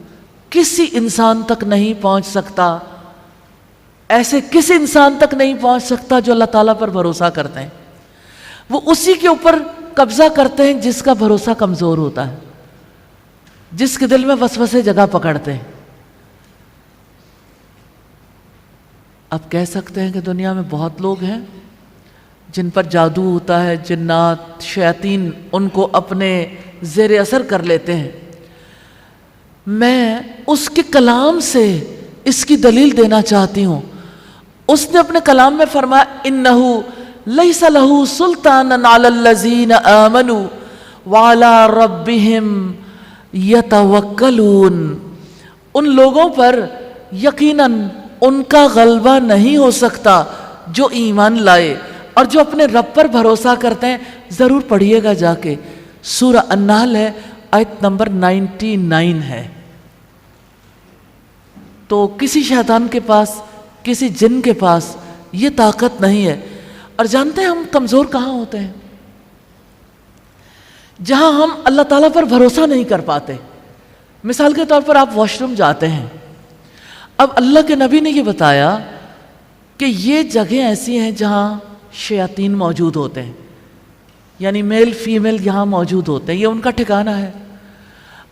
کسی انسان تک نہیں پہنچ سکتا، ایسے کسی انسان تک نہیں پہنچ سکتا جو اللہ تعالیٰ پر بھروسہ کرتے ہیں۔ وہ اسی کے اوپر قبضہ کرتے ہیں جس کا بھروسہ کمزور ہوتا ہے، جس کے دل میں وسوسے جگہ پکڑتے ہیں۔ آپ کہہ سکتے ہیں کہ دنیا میں بہت لوگ ہیں جن پر جادو ہوتا ہے، جنات، شیاطین ان کو اپنے زیر اثر کر لیتے ہیں۔ میں اس کے کلام سے اس کی دلیل دینا چاہتی ہوں۔ اس نے اپنے کلام میں فرمایا انہ لیس لہ سلطان علی الذین آمنوا وعلی ربہم یتوکلون، ان لوگوں پر یقیناً ان کا غلبہ نہیں ہو سکتا جو ایمان لائے اور جو اپنے رب پر بھروسہ کرتے ہیں۔ ضرور پڑھیے گا جا کے، سورہ النحل ہے، آیت نمبر 99 ہے۔ تو کسی شیطان کے پاس، کسی جن کے پاس یہ طاقت نہیں ہے۔ اور جانتے ہیں ہم کمزور کہاں ہوتے ہیں؟ جہاں ہم اللہ تعالیٰ پر بھروسہ نہیں کر پاتے۔ مثال کے طور پر آپ واش روم جاتے ہیں، اب اللہ کے نبی نے یہ بتایا کہ یہ جگہیں ایسی ہیں جہاں شیاطین موجود ہوتے ہیں، یعنی میل فیمیل یہاں موجود ہوتے ہیں، یہ ان کا ٹھکانہ ہے۔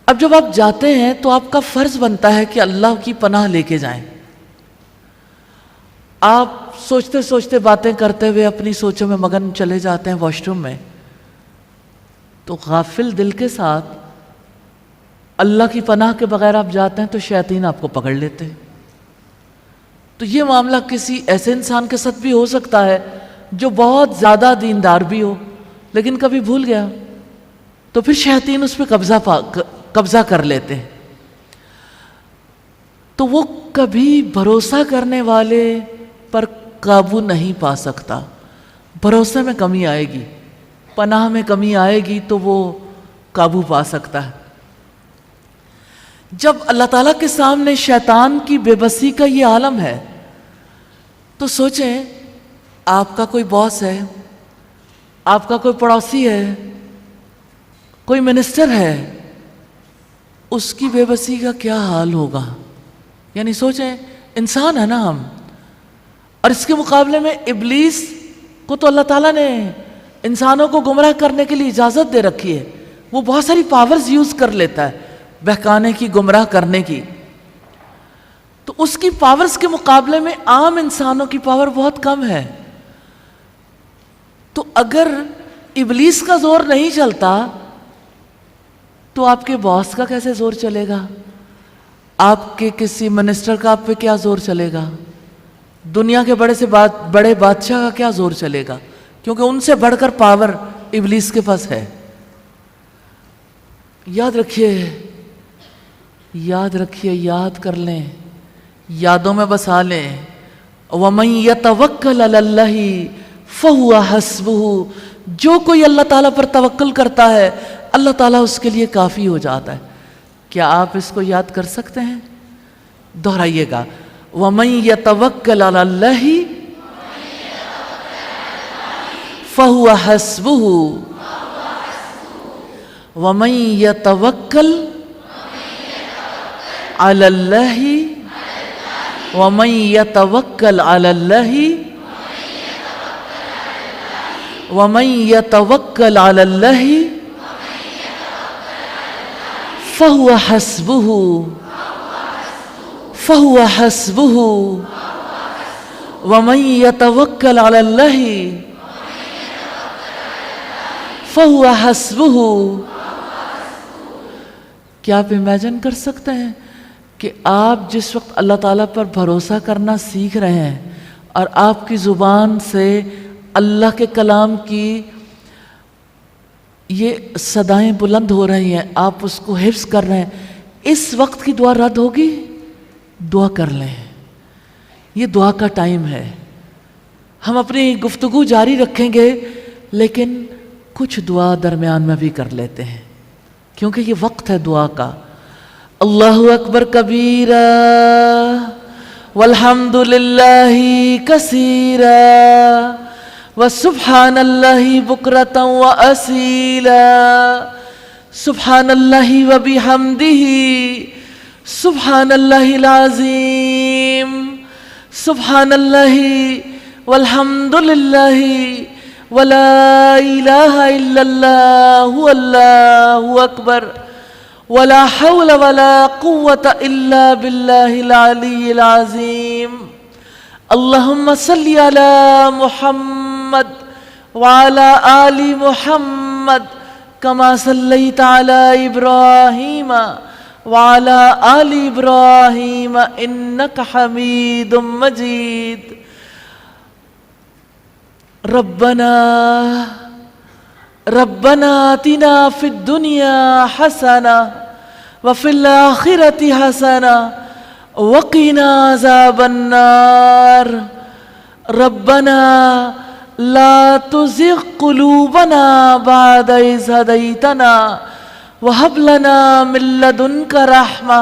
اب جب آپ جاتے ہیں تو آپ کا فرض بنتا ہے کہ اللہ کی پناہ لے کے جائیں۔ آپ سوچتے سوچتے باتیں کرتے ہوئے اپنی سوچوں میں مگن چلے جاتے ہیں واش روم میں، تو غافل دل کے ساتھ اللہ کی پناہ کے بغیر آپ جاتے ہیں تو شیاطین آپ کو پکڑ لیتے ہیں۔ تو یہ معاملہ کسی ایسے انسان کے ساتھ بھی ہو سکتا ہے جو بہت زیادہ دیندار بھی ہو لیکن کبھی بھول گیا، تو پھر شیاطین اس پہ قبضہ کر لیتے ہیں۔ تو وہ کبھی بھروسہ کرنے والے پر قابو نہیں پا سکتا۔ بھروسے میں کمی آئے گی، پناہ میں کمی آئے گی تو وہ قابو پا سکتا ہے۔ جب اللہ تعالیٰ کے سامنے شیطان کی بے بسی کا یہ عالم ہے تو سوچیں، آپ کا کوئی باس ہے، آپ کا کوئی پڑوسی ہے، کوئی منسٹر ہے، اس کی بے بسی کا کیا حال ہوگا؟ یعنی سوچیں، انسان ہے نا ہم، اور اس کے مقابلے میں ابلیس کو تو اللہ تعالیٰ نے انسانوں کو گمراہ کرنے کے لیے اجازت دے رکھی ہے، وہ بہت ساری پاورز یوز کر لیتا ہے بہکانے کی، گمراہ کرنے کی۔ تو اس کی پاورز کے مقابلے میں عام انسانوں کی پاور بہت کم ہے۔ تو اگر ابلیس کا زور نہیں چلتا تو آپ کے باس کا کیسے زور چلے گا؟ آپ کے کسی منسٹر کا آپ پہ کیا زور چلے گا؟ دنیا کے بڑے بادشاہ کا کیا زور چلے گا؟ کیونکہ ان سے بڑھ کر پاور ابلیس کے پاس ہے۔ یاد رکھیے، یاد کر لیں، یادوں میں بسا لیں۔ وَمَن يَتَوَكَّلْ عَلَى اللَّهِ فَهُوَ حَسْبُهُ، جو کوئی اللہ تعالیٰ پر توکل کرتا ہے اللہ تعالیٰ اس کے لیے کافی ہو جاتا ہے۔ کیا آپ اس کو یاد کر سکتے ہیں؟ دہرائیے گا، وَمَن يَتَوَكَّلْ عَلَى اللَّهِ فَهُوَ حَسْبُهُ، وَمَن يَتَوَكَّلْ عَلَى اللَّهِ وَمَن يَتَوَكَّلْ عَلَى اللَّهِ وَمَن يَتَوَكَّلْ عَلَى اللَّهِ فَهُوَ حَسْبُهُ وَمَن يَتَوَكَّلْ عَلَى اللَّهِ فَهُوَ حَسْبُهُ۔ کیا آپ امیجن کر سکتے ہیں کہ آپ جس وقت اللہ تعالیٰ پر بھروسہ کرنا سیکھ رہے ہیں اور آپ کی زبان سے اللہ کے کلام کی یہ صدائیں بلند ہو رہی ہیں، آپ اس کو حفظ کر رہے ہیں، اس وقت کی دعا رد ہوگی؟ دعا کر لیں، یہ دعا کا ٹائم ہے۔ ہم اپنی گفتگو جاری رکھیں گے لیکن کچھ دعا درمیان میں بھی کر لیتے ہیں کیونکہ یہ وقت ہے دعا کا۔ اللہ اکبر کبیرا والحمد للہ کثیرا وسبحان اللہ بکرۃ واصیلا، سبحان اللہ وبحمدہ، سبحان اللہ العظیم، سبحان اللہ والحمد للہ ولا الہ الا اللہ واللہ اکبر ولا حول ولا قوة الا باللہ العلی العظیم۔ اللہم صلی علی محمد وعلی آل محمد کما صلیت علی ابراہیم وعلی آل ابراہیم انک حمید مجید۔ ربنا آتنا فی الدنیا حسنہ وفی الآخرۃ حسنہ وقنا عذاب النار۔ ربنا لا تزغ قلوبنا بعد إذ هديتنا وهب لنا من لدنك رحمة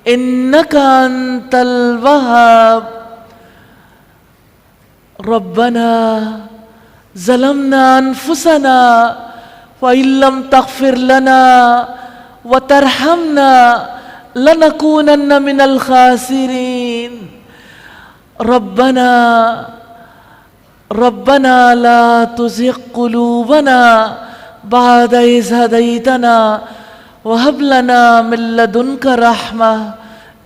إنك أنت الوهاب۔ ربنا ظلمنا أنفسنا وإن لم تغفر لنا وترحمنا لنکونن من الخاسرین ربنا لا تزغ قلوبنا بعد إذ هديتنا وهب لنا من لدنك رحمة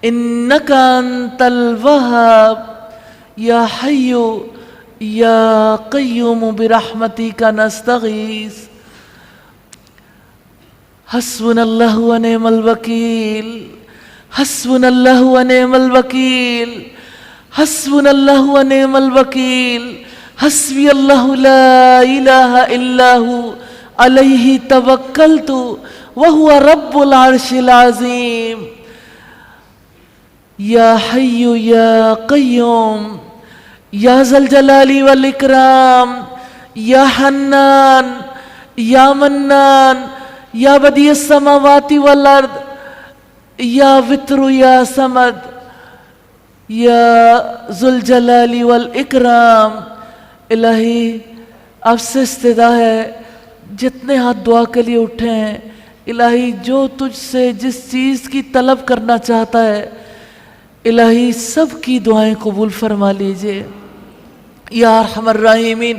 إنك أنت الوهاب يا حي يا قيوم برحمتك نستغيث حسبنا الله ونعم الوكيل حسبنا الله ونعم الوكيل حسبنا الله ونعم الوكيل حسبي الله لا إله إلا هو عليه توكلت وهو رب العرش العظيم يا حي يا قيوم يا ذا الجلال والإكرام يا حنان يا منان يا بديع السماوات والأرض يا وتر يا صمد یا ذوالجلال والاکرام. الہی آپ سے استدا ہے جتنے ہاتھ دعا کے لیے اٹھے ہیں، الہی جو تجھ سے جس چیز کی طلب کرنا چاہتا ہے الہی سب کی دعائیں قبول فرما لیجئے یا ارحم الراحمین.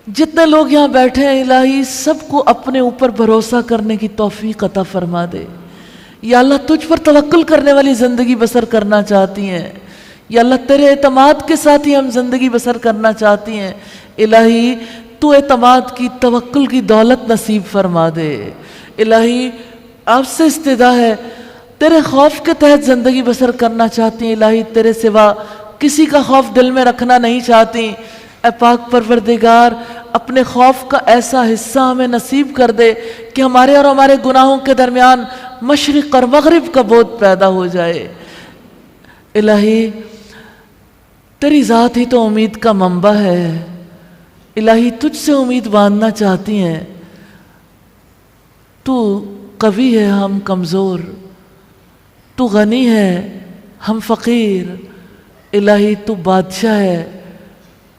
جتنے لوگ یہاں بیٹھے ہیں الہی سب کو اپنے اوپر بھروسہ کرنے کی توفیق عطا فرما دے. یا اللہ تجھ پر توکل کرنے والی زندگی بسر کرنا چاہتی ہیں، یا اللہ تیرے اعتماد کے ساتھ ہی ہم زندگی بسر کرنا چاہتی ہیں. الہی تو اعتماد کی توکل کی دولت نصیب فرما دے. الہی آپ سے استدا ہے تیرے خوف کے تحت زندگی بسر کرنا چاہتی ہیں، الہی تیرے سوا کسی کا خوف دل میں رکھنا نہیں چاہتی. اے پاک پروردگار اپنے خوف کا ایسا حصہ ہمیں نصیب کر دے کہ ہمارے اور ہمارے گناہوں کے درمیان مشرق اور مغرب کا بعد پیدا ہو جائے. الہی تیری ذات ہی تو امید کا منبع ہے، الہی تجھ سے امید باندھنا چاہتی ہیں. تو قوی ہے ہم کمزور، تو غنی ہے ہم فقیر. الہی تو بادشاہ ہے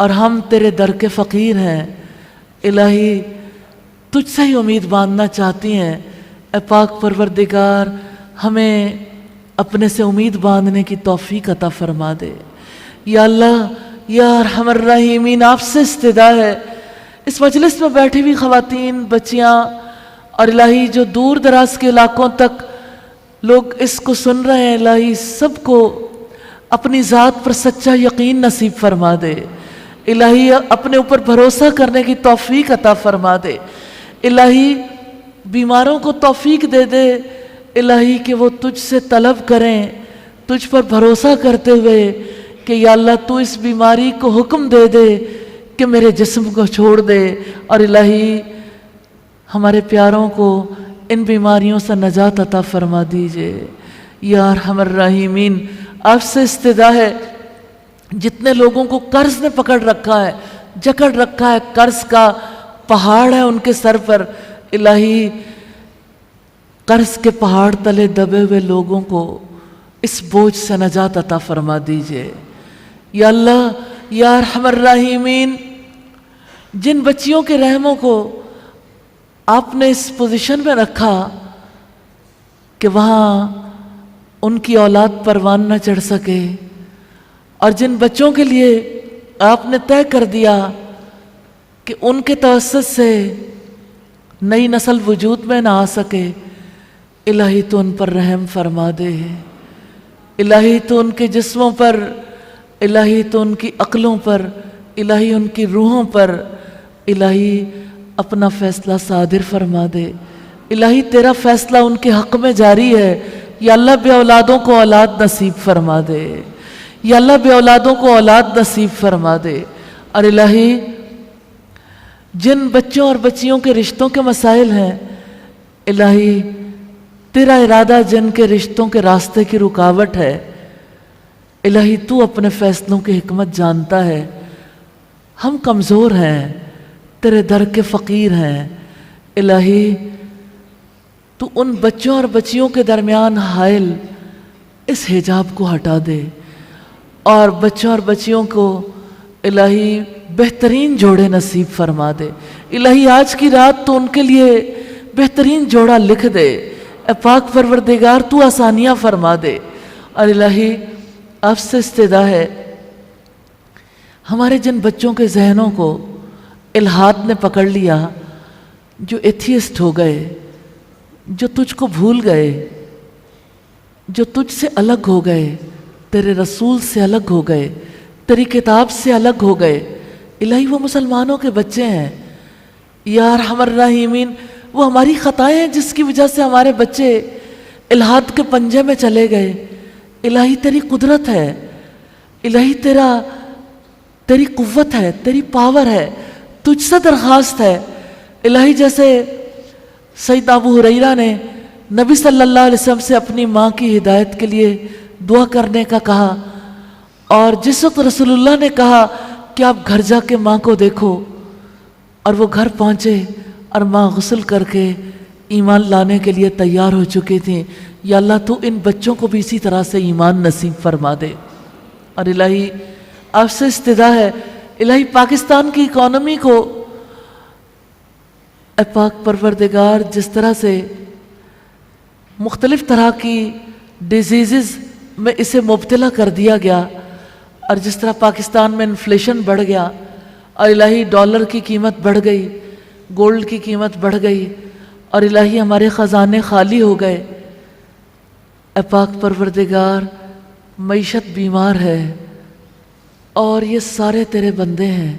اور ہم تیرے در کے فقیر ہیں. الہی تجھ سے ہی امید باندھنا چاہتی ہیں. اے پاک پروردگار ہمیں اپنے سے امید باندھنے کی توفیق عطا فرما دے. یا اللہ یا ارحم الراحمین آپ سے استدا ہے اس مجلس میں بیٹھی ہوئی خواتین، بچیاں اور الہی جو دور دراز کے علاقوں تک لوگ اس کو سن رہے ہیں، الہی سب کو اپنی ذات پر سچا یقین نصیب فرما دے. الہی اپنے اوپر بھروسہ کرنے کی توفیق عطا فرما دے. الہی بیماروں کو توفیق دے دے الہی کہ وہ تجھ سے طلب کریں تجھ پر بھروسہ کرتے ہوئے کہ یا اللہ تو اس بیماری کو حکم دے دے کہ میرے جسم کو چھوڑ دے. اور الہی ہمارے پیاروں کو ان بیماریوں سے نجات عطا فرما دیجئے یا ارحم الراحمین. آپ سے استدا ہے جتنے لوگوں کو قرض نے پکڑ رکھا ہے، جکڑ رکھا ہے، قرض کا پہاڑ ہے ان کے سر پر، الہی قرض کے پہاڑ تلے دبے ہوئے لوگوں کو اس بوجھ سے نجات عطا فرما دیجئے یا اللہ یا ارحم الراحمین. جن بچیوں کے رحموں کو آپ نے اس پوزیشن میں رکھا کہ وہاں ان کی اولاد پروان نہ چڑھ سکے، اور جن بچوں کے لیے آپ نے طے کر دیا کہ ان کے توسط سے نئی نسل وجود میں نہ آ سکے، الہی تو ان پر رحم فرما دے. الہی تو ان کے جسموں پر، الہی تو ان کی عقلوں پر، الہی ان کی روحوں پر الہی اپنا فیصلہ صادر فرما دے. الہی تیرا فیصلہ ان کے حق میں جاری ہے. یا اللہ بے اولادوں کو اولاد نصیب فرما دے، یا اللہ بے اولادوں کو اولاد نصیب فرما دے. اور الہی جن بچوں اور بچیوں کے رشتوں کے مسائل ہیں الہی تیرا ارادہ جن کے رشتوں کے راستے کی رکاوٹ ہے، الہی تو اپنے فیصلوں کی حکمت جانتا ہے. ہم کمزور ہیں، تیرے در کے فقیر ہیں. الہی تو ان بچوں اور بچیوں کے درمیان حائل اس حجاب کو ہٹا دے اور بچوں اور بچیوں کو الہی بہترین جوڑے نصیب فرما دے. الہی آج کی رات تو ان کے لیے بہترین جوڑا لکھ دے. اے پاک پروردگار تو آسانیاں فرما دے. اور الہی آپ سے استدعا ہے ہمارے جن بچوں کے ذہنوں کو الحاد نے پکڑ لیا، جو ایتھیسٹ ہو گئے، جو تجھ کو بھول گئے، جو تجھ سے الگ ہو گئے، تیرے رسول سے الگ ہو گئے، تیری کتاب سے الگ ہو گئے، الہی وہ مسلمانوں کے بچے ہیں. یا ارحم الراحمین، وہ ہماری خطائیں ہیں جس کی وجہ سے ہمارے بچے الحاد کے پنجے میں چلے گئے. الہی تیری قدرت ہے، الہی تیری قوت ہے، تیری پاور ہے، تجھ سے درخواست ہے. الہی جیسے سیدنا ابو ہریرہ نے نبی صلی اللہ علیہ وسلم سے اپنی ماں کی ہدایت کے لیے دعا کرنے کا کہا، اور جس وقت رسول اللہ نے کہا کہ آپ گھر جا کے ماں کو دیکھو، اور وہ گھر پہنچے اور ماں غسل کر کے ایمان لانے کے لیے تیار ہو چکی تھیں. یا اللہ تو ان بچوں کو بھی اسی طرح سے ایمان نصیب فرما دے. اور الہی آپ سے استدعا ہے الہی پاکستان کی اکانومی کو اے پاک پروردگار جس طرح سے مختلف طرح کی ڈیزیزز میں اسے مبتلا کر دیا گیا، اور جس طرح پاکستان میں انفلیشن بڑھ گیا، اور الہی ڈالر کی قیمت بڑھ گئی، گولڈ کی قیمت بڑھ گئی، اور الہی ہمارے خزانے خالی ہو گئے. اے پاک پروردگار معیشت بیمار ہے اور یہ سارے تیرے بندے ہیں.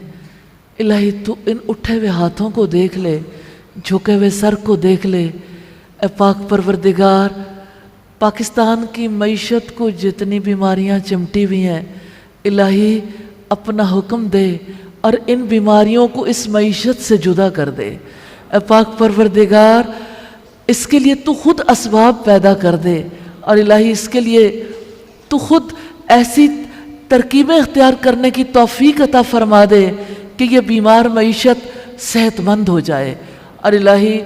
الہی تو ان اٹھے ہوئے ہاتھوں کو دیکھ لے، جھکے ہوئے سر کو دیکھ لے. اے پاک پروردگار پاکستان کی معیشت کو جتنی بیماریاں چمٹی ہوئی ہیں الہی اپنا حکم دے اور ان بیماریوں کو اس معیشت سے جدا کر دے. اے پاک پروردگار اس کے لیے تو خود اسباب پیدا کر دے، اور الہی اس کے لیے تو خود ایسی ترکیبیں اختیار کرنے کی توفیق عطا فرما دے کہ یہ بیمار معیشت صحت مند ہو جائے. اور الہی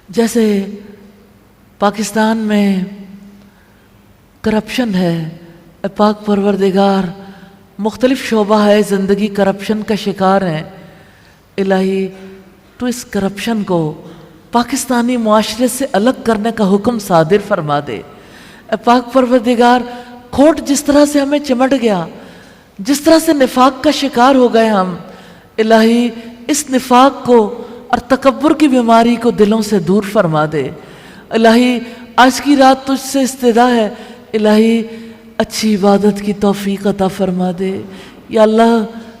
جیسے پاکستان میں کرپشن ہے، اے پاک پروردگار مختلف شعبہ ہے زندگی کرپشن کا شکار ہیں. الہی تو اس کرپشن کو پاکستانی معاشرے سے الگ کرنے کا حکم صادر فرما دے. اے پاک پروردگار کھوٹ جس طرح سے ہمیں چمٹ گیا، جس طرح سے نفاق کا شکار ہو گئے ہم، الہی اس نفاق کو اور تکبر کی بیماری کو دلوں سے دور فرما دے. الہی آج کی رات تجھ سے استدعا ہے الہی اچھی عبادت کی توفیق عطا فرما دے. یا اللہ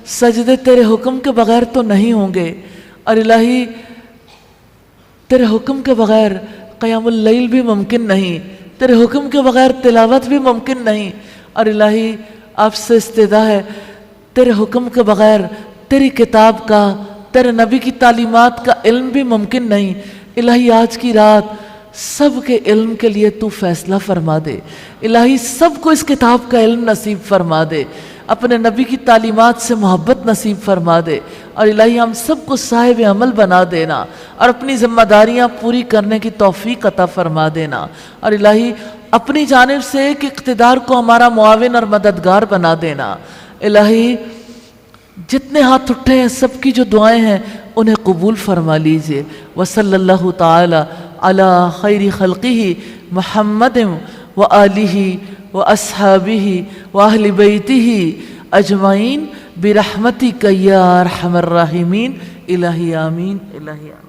سجدے تیرے حکم کے بغیر تو نہیں ہوں گے، اور الہی تیرے حکم کے بغیر قیام اللیل بھی ممکن نہیں، تیرے حکم کے بغیر تلاوت بھی ممکن نہیں. اور الہی آپ سے استدعا ہے تیرے حکم کے بغیر تیری کتاب کا، تیرے نبی کی تعلیمات کا علم بھی ممکن نہیں. الہی آج کی رات سب کے علم کے لیے تو فیصلہ فرما دے. الہی سب کو اس کتاب کا علم نصیب فرما دے، اپنے نبی کی تعلیمات سے محبت نصیب فرما دے. اور الہی ہم سب کو صاحب عمل بنا دینا اور اپنی ذمہ داریاں پوری کرنے کی توفیق عطا فرما دینا. اور الہی اپنی جانب سے ایک اقتدار کو ہمارا معاون اور مددگار بنا دینا. الہی جتنے ہاتھ اٹھے ہیں سب کی جو دعائیں ہیں انہیں قبول فرما لیجئے. وصلی اللہ تعالی علی خیر خلقہ محمد وآلہ واصحابہ واہل بیتہ اجمعین برحمتک یا ارحم الراحمین. الہی آمین. الہی آمین.